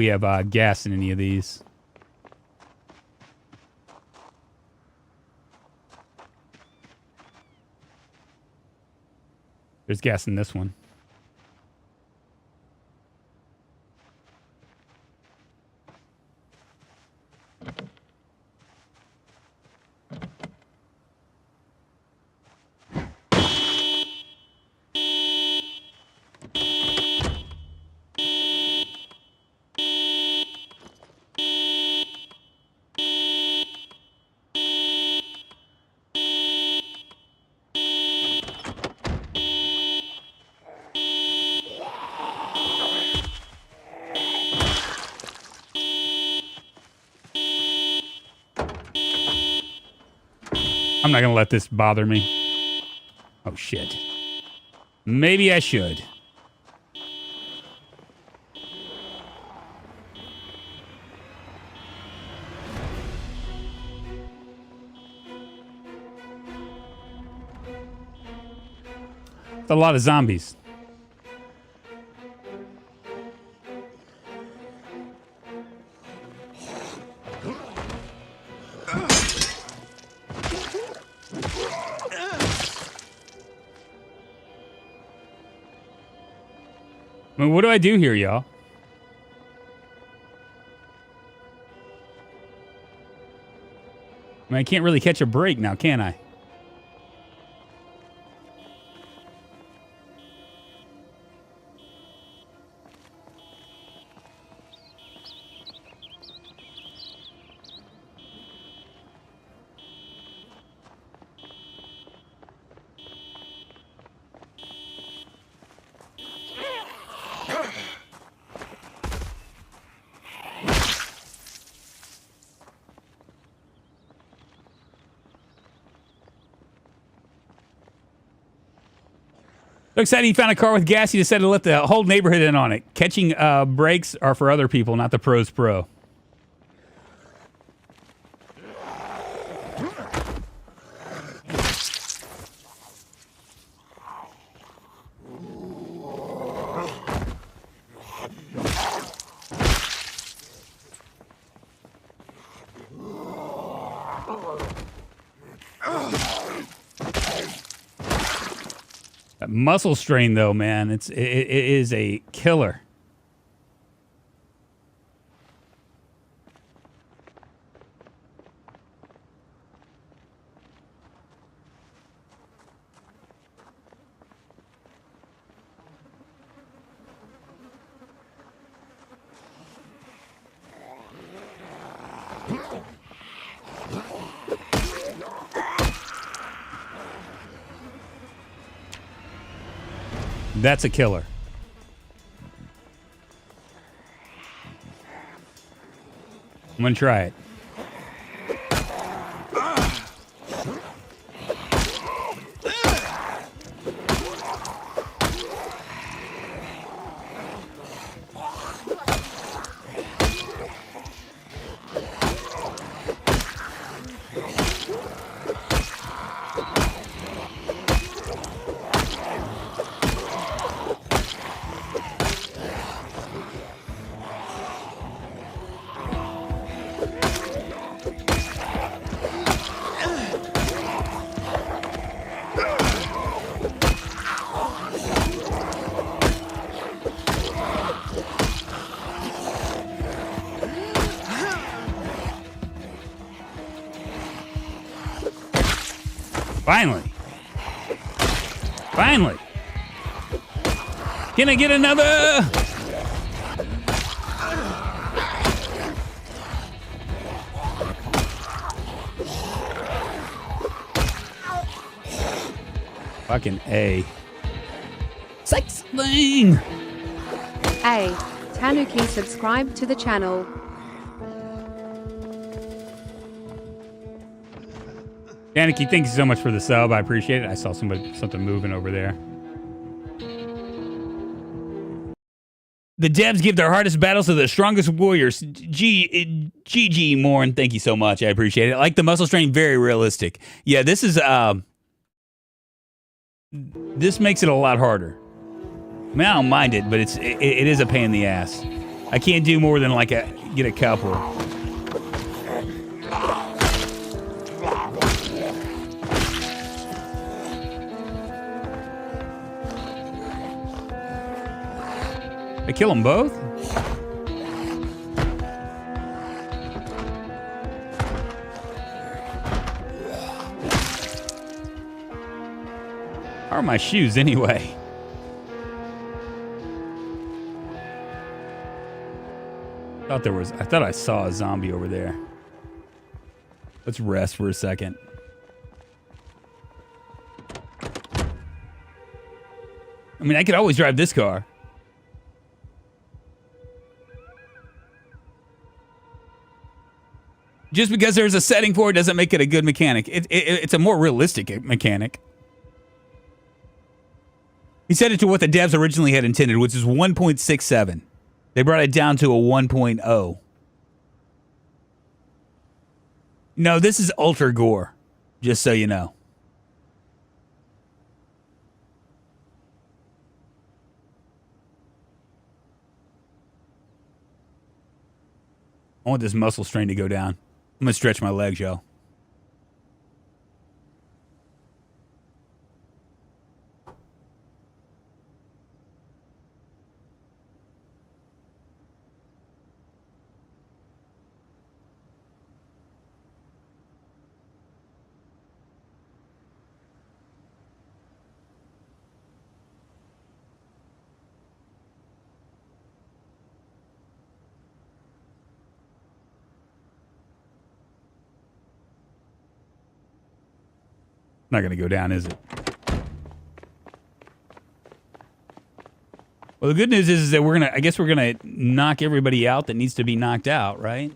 [SPEAKER 1] have gas in any of these. There's gas in this one. I'm not gonna let this bother me. Oh shit. Maybe I should. It's a lot of zombies. I mean, what do I do here, y'all? I mean, I can't really catch a break now, can I? So excited he found a car with gas, he decided to let the whole neighborhood in on it. Catching brakes are for other people, not the pros pro. Muscle strain, though, man, it is a killer. That's a killer. I'm gonna try it. Finally. Finally. Can I get another? Fucking A. Cycling!
[SPEAKER 2] A. Tanuki, subscribe to the channel.
[SPEAKER 1] Tanuki, thank you so much for the sub. I appreciate it. I saw something moving over there. The devs give their hardest battles to the strongest warriors. GG, Morn. Thank you so much. I appreciate it. I like the muscle strain, very realistic. Yeah, this is this makes it a lot harder. I mean, I don't mind it, but it is a pain in the ass. I can't do more than like get a couple. I kill them both? How are my shoes anyway? I thought I saw a zombie over there. Let's rest for a second. I mean, I could always drive this car. Just because there's a setting for it doesn't make it a good mechanic. It's a more realistic mechanic. He set it to what the devs originally had intended, which is 1.67. They brought it down to a 1.0. No, this is ultra gore, just so you know. I want this muscle strain to go down. I'm gonna stretch my legs, yo. Not gonna go down, is it? Well, the good news is that I guess we're gonna knock everybody out that needs to be knocked out, right?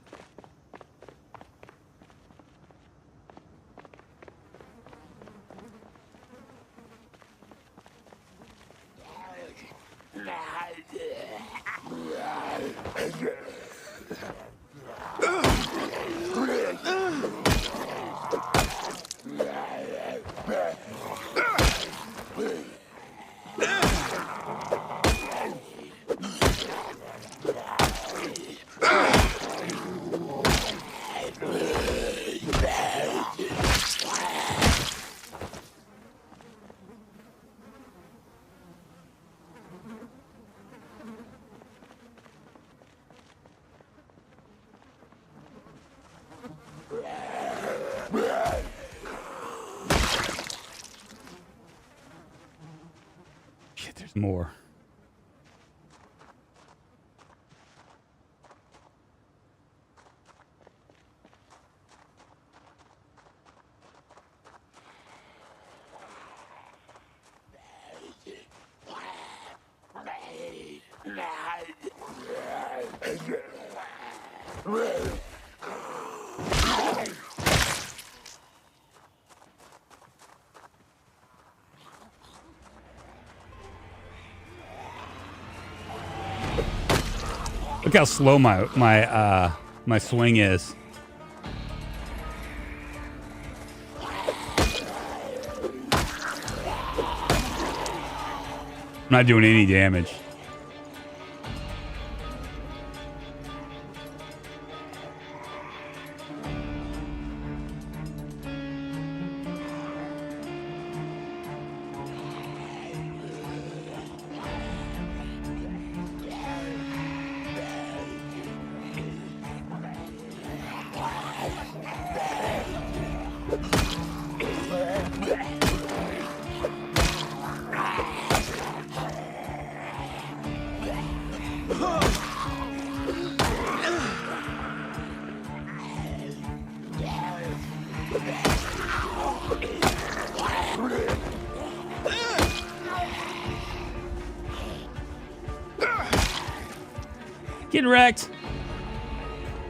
[SPEAKER 1] Shit, there's more. Look how slow my swing is. I'm not doing any damage. Get wrecked.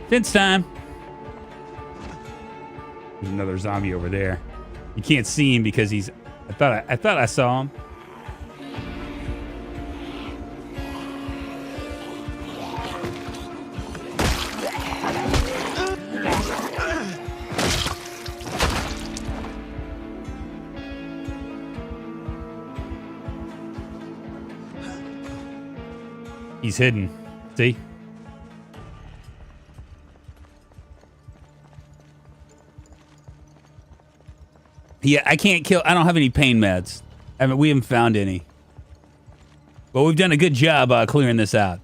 [SPEAKER 1] Fence time. There's another zombie over there. You can't see him because he's... I thought I saw him. He's hidden. See? Yeah, I can't kill. I don't have any pain meds. We haven't found any. But we've done a good job clearing this out.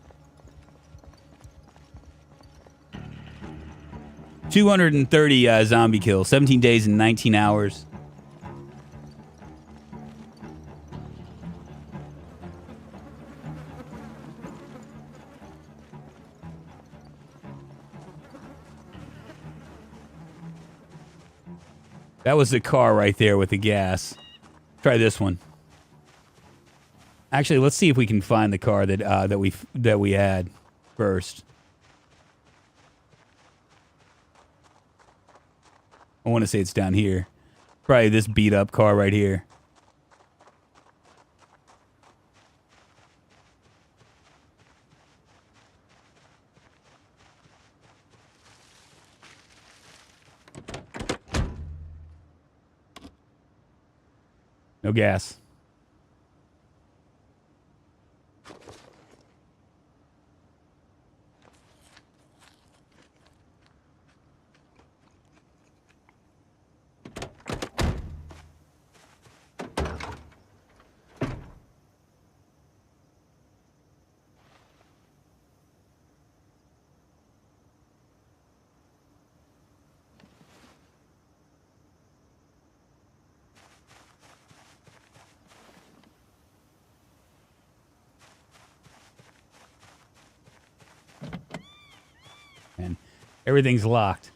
[SPEAKER 1] 230 zombie kills, 17 days and 19 hours. That was the car right there with the gas. Try this one. Actually, let's see if we can find the car that we had first. I want to say it's down here. Probably this beat up car right here. No gas. And everything's locked.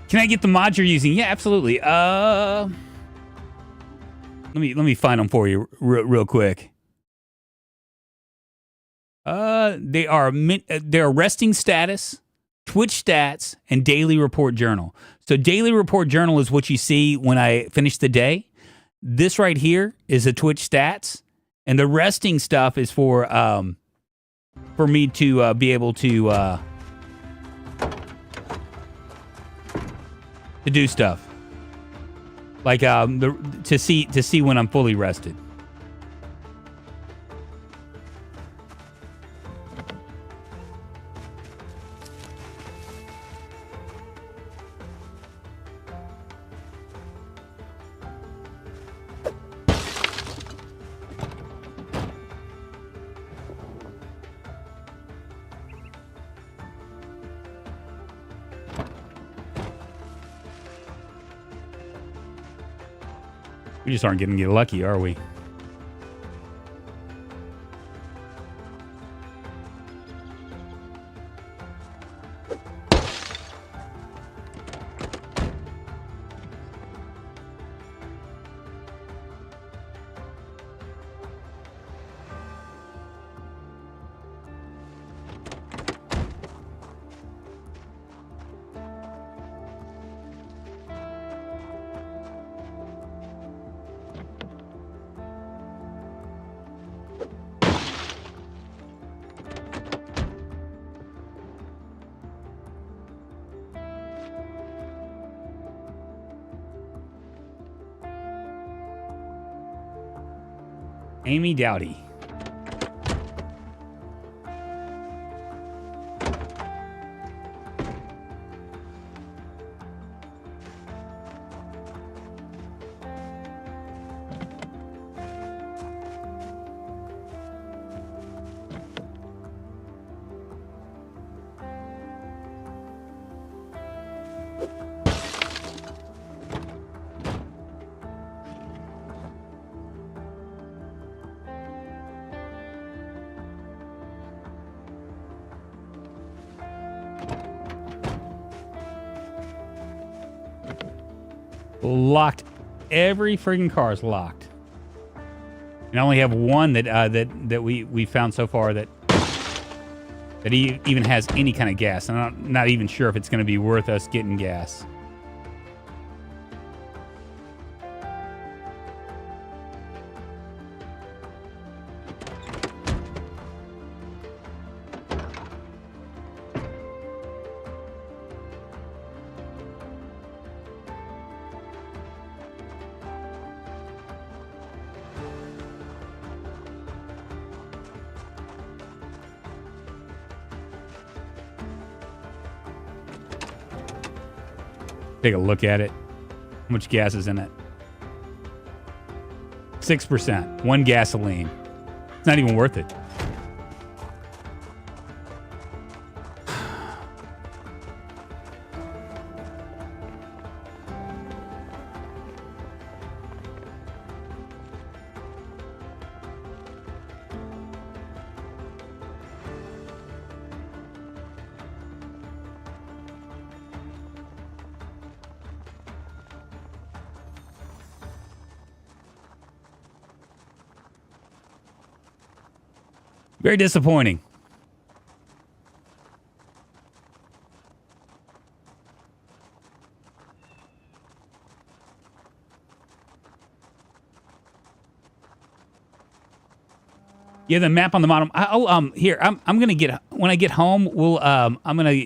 [SPEAKER 1] Can I get the mods you're using? Yeah, absolutely. Let me find them for you real quick. They are resting status, Twitch stats, and daily report journal. So daily report journal is what you see when I finish the day. This right here is a Twitch stats, and the resting stuff is for me to be able to to do stuff. Like to see when I'm fully rested. We just aren't getting lucky, are we? Amy Dowdy. Locked. Every friggin' car is locked. And I only have one that we found so far that even has any kind of gas. I'm not even sure if it's going to be worth us getting gas. Take a look at it. How much gas is in it? 6%. One gasoline. It's not even worth it. Very disappointing. Yeah, the map on the bottom. Here, I'm gonna get when I get home. I'm gonna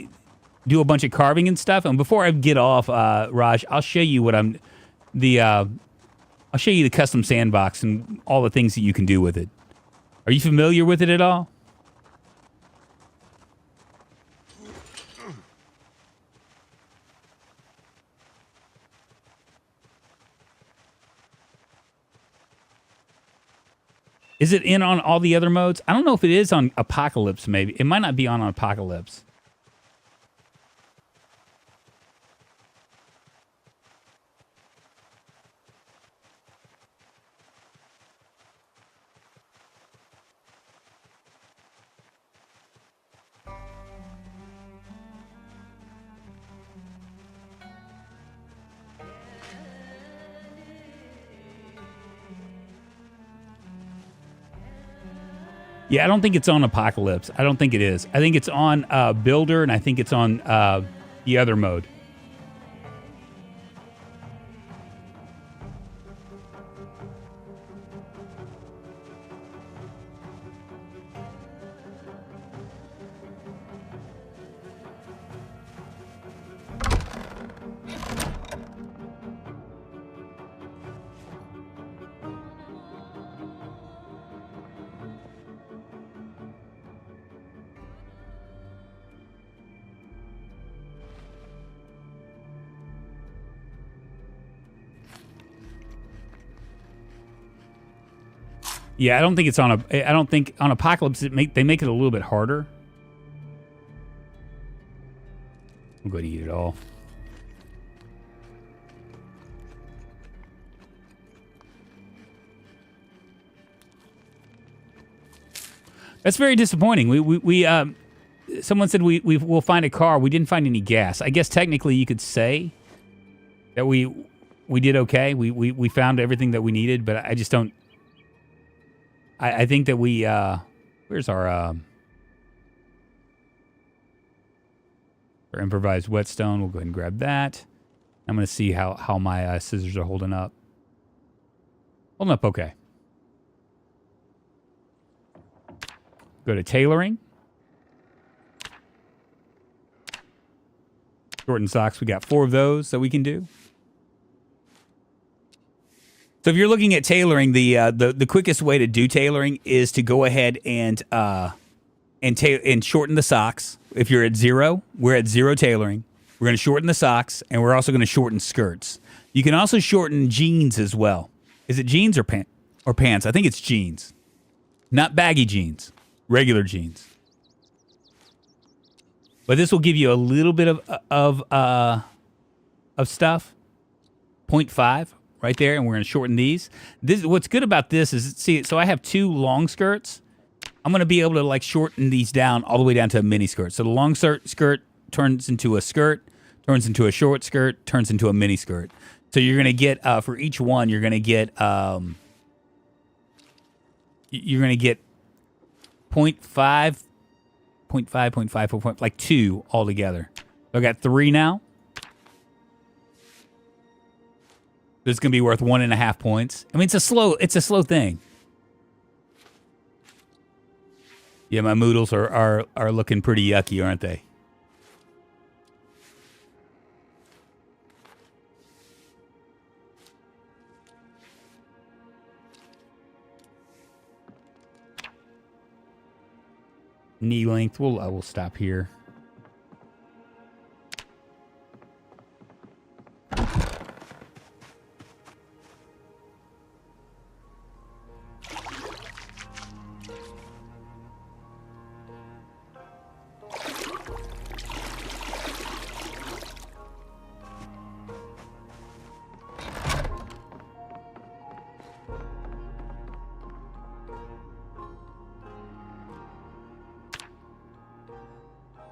[SPEAKER 1] do a bunch of carving and stuff. And before I get off, Raj, I'll show you what I'll show you the custom sandbox and all the things that you can do with it. Are you familiar with it at all? Is it in on all the other modes? I don't know if it is on Apocalypse, maybe. It might not be on Apocalypse. Yeah, I don't think it's on Apocalypse. I don't think it is. I think it's on Builder, and I think it's on the other mode. Yeah, I don't think it's on a. I don't think on Apocalypse they make it a little bit harder. I'm going to eat it all. That's very disappointing. Someone said we'll find a car. We didn't find any gas. I guess technically you could say that we did okay. We found everything that we needed, but I just don't. I think that we where's our improvised whetstone? We'll go ahead and grab that. I'm going to see how my scissors are holding up. Holding up okay. Go to tailoring. Shorten socks. We got 4 of those that we can do. So if you're looking at tailoring, the quickest way to do tailoring is to go ahead and shorten the socks. If you're at 0, we're at 0 tailoring. We're going to shorten the socks, and we're also going to shorten skirts. You can also shorten jeans as well. Is it jeans or pants? I think it's jeans, not baggy jeans. Regular jeans. But this will give you a little bit of stuff. 0.5 right there, and we're going to shorten these. What's good about this is, see, so I have 2 long skirts. I'm going to be able to like shorten these down all the way down to a mini skirt. So the long skirt turns into a skirt, turns into a short skirt, turns into a mini skirt. So you're going to get for each one, you're going to get 0.5, like 2 altogether. So I got 3 now. This is gonna be worth 1.5 points. I mean, it's a slow thing. Yeah, my moodles are looking pretty yucky, aren't they? Knee length. We'll stop here.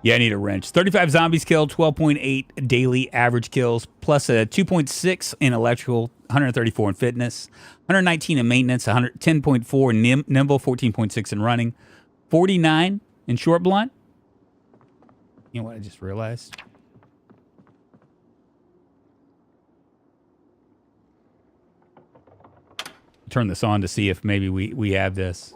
[SPEAKER 1] Yeah, I need a wrench. 35 zombies killed, 12.8 daily average kills, plus a 2.6 in electrical, 134 in fitness, 119 in maintenance, 10.4 in nimble, 14.6 in running, 49 in short blunt. You know what I just realized? Turn this on to see if maybe we have this.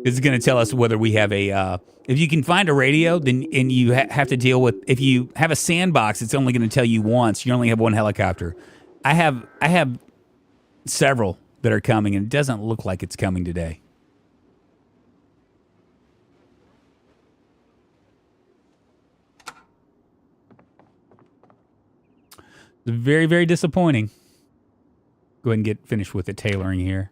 [SPEAKER 1] This is going to tell us whether we have a, if you can find a radio, then and you have to deal with, if you have a sandbox, it's only going to tell you once. You only have 1 helicopter. I have several that are coming, and it doesn't look like it's coming today. It's very, very disappointing. Go ahead and get finished with the tailoring here.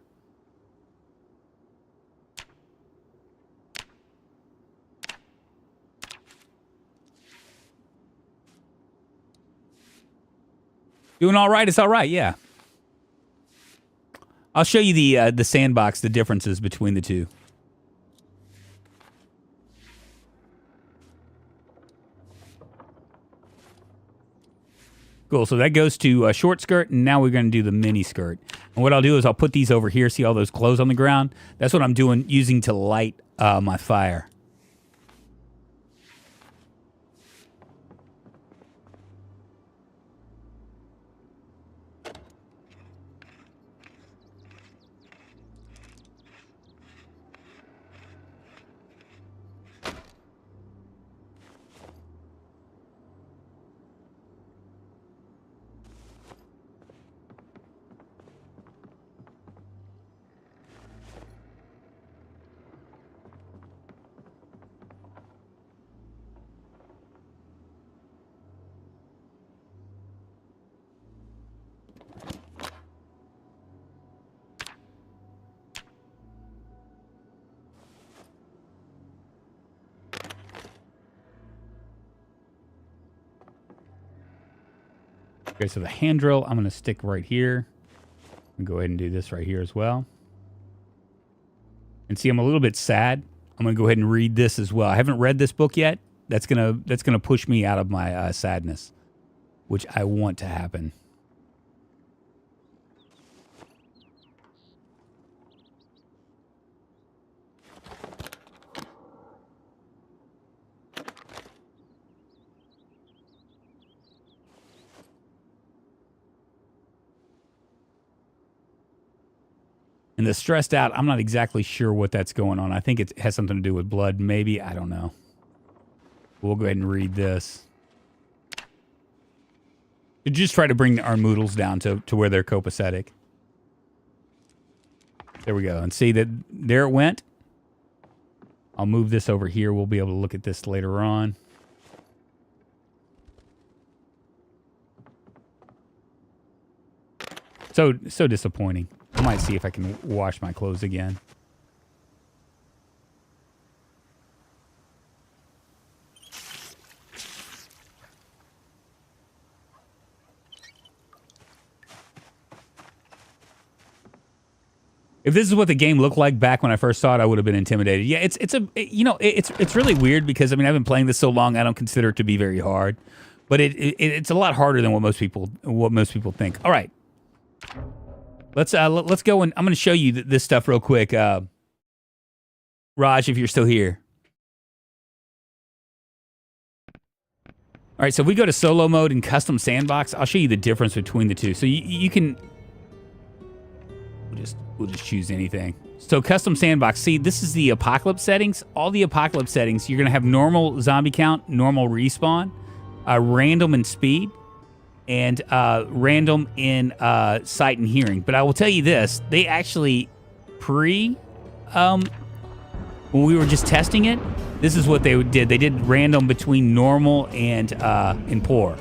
[SPEAKER 1] Doing all right. It's all right. Yeah. I'll show you the sandbox, the differences between the two. Cool. So that goes to a short skirt, and now we're going to do the mini skirt. And what I'll do is I'll put these over here. See all those clothes on the ground? That's what I'm doing, using to light my fire. Okay, so the hand drill, I'm going to stick right here. And go ahead and do this right here as well. And see, I'm a little bit sad. I'm going to go ahead and read this as well. I haven't read this book yet. That's gonna push me out of my sadness, which I want to happen. And the stressed out, I'm not exactly sure what that's going on. I think it has something to do with blood, maybe. I don't know. We'll go ahead and read this. Just try to bring our moodles down to where they're copacetic. There we go. And see that there it went. I'll move this over here. We'll be able to look at this later on. So disappointing. I might see if I can wash my clothes again. If this is what the game looked like back when I first saw it, I would have been intimidated. Yeah, it's really weird because I mean I've been playing this so long, I don't consider it to be very hard, but it's a lot harder than what most people think. All right, let's go and I'm going to show you this stuff real quick. Raj, if you're still here. All right, so if we go to solo mode and custom sandbox, I'll show you the difference between the two. So you can. We'll just choose anything. So custom sandbox. See, this is the apocalypse settings. All the apocalypse settings, you're going to have normal zombie count, normal respawn, random in speed, and random in sight and hearing. But I will tell you this, they actually when we were just testing it, this is what they did. They did random between normal and poor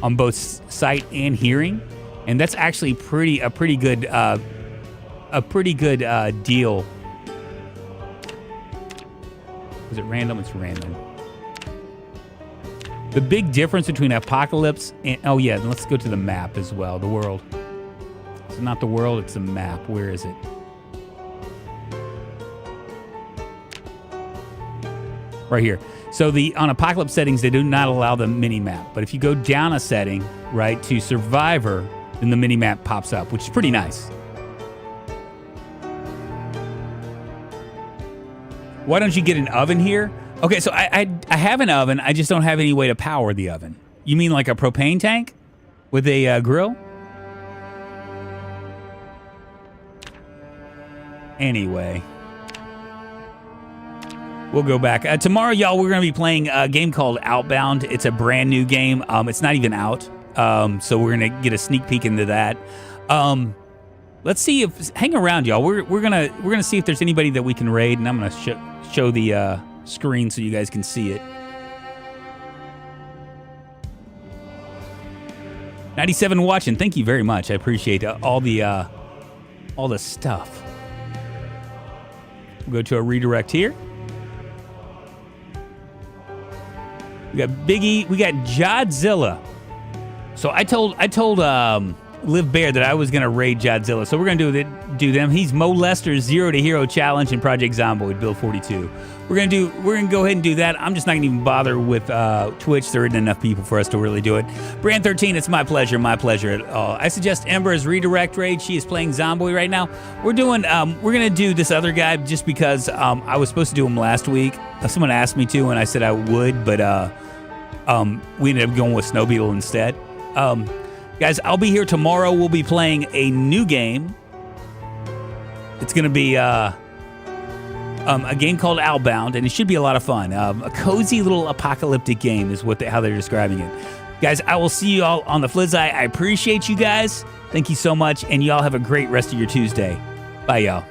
[SPEAKER 1] on both sight and hearing. And that's actually a pretty good deal. Is it random? It's random. The big difference between Apocalypse and... Oh, yeah, let's go to the map as well. The world. It's not the world, it's the map. Where is it? Right here. So on Apocalypse settings, they do not allow the mini-map. But if you go down a setting, right, to Survivor, then the mini-map pops up, which is pretty nice. Why don't you get an oven here? Okay, so I have an oven. I just don't have any way to power the oven. You mean like a propane tank with a grill? Anyway. We'll go back. Tomorrow, y'all, we're going to be playing a game called Outbound. It's a brand new game. It's not even out. So we're going to get a sneak peek into that. Let's see if... Hang around, y'all. We're gonna see if there's anybody that we can raid, and I'm going to show the screen so you guys can see it. 97 watching. Thank you very much. I appreciate all the stuff. We'll go to a redirect here. We got Biggie. We got Jodzilla. So I told Live Bear that I was going to raid Jodzilla. So we're going to do them. He's Mo Lester's 0 to Hero Challenge and Project Zomboid, Build 42. We're going to go ahead and do that. I'm just not going to even bother with Twitch. There isn't enough people for us to really do it. Brand 13, it's my pleasure at all. I suggest Ember as redirect raid. She is playing Zomboid right now. We're going to do this other guy just because I was supposed to do him last week. Someone asked me to, and I said I would, but we ended up going with Snow Beetle instead. Guys, I'll be here tomorrow. We'll be playing a new game. It's going to be a game called Outbound, and it should be a lot of fun. A cozy little apocalyptic game is how they're describing it. Guys, I will see you all on the Flizzai. I appreciate you guys. Thank you so much, and y'all have a great rest of your Tuesday. Bye, y'all.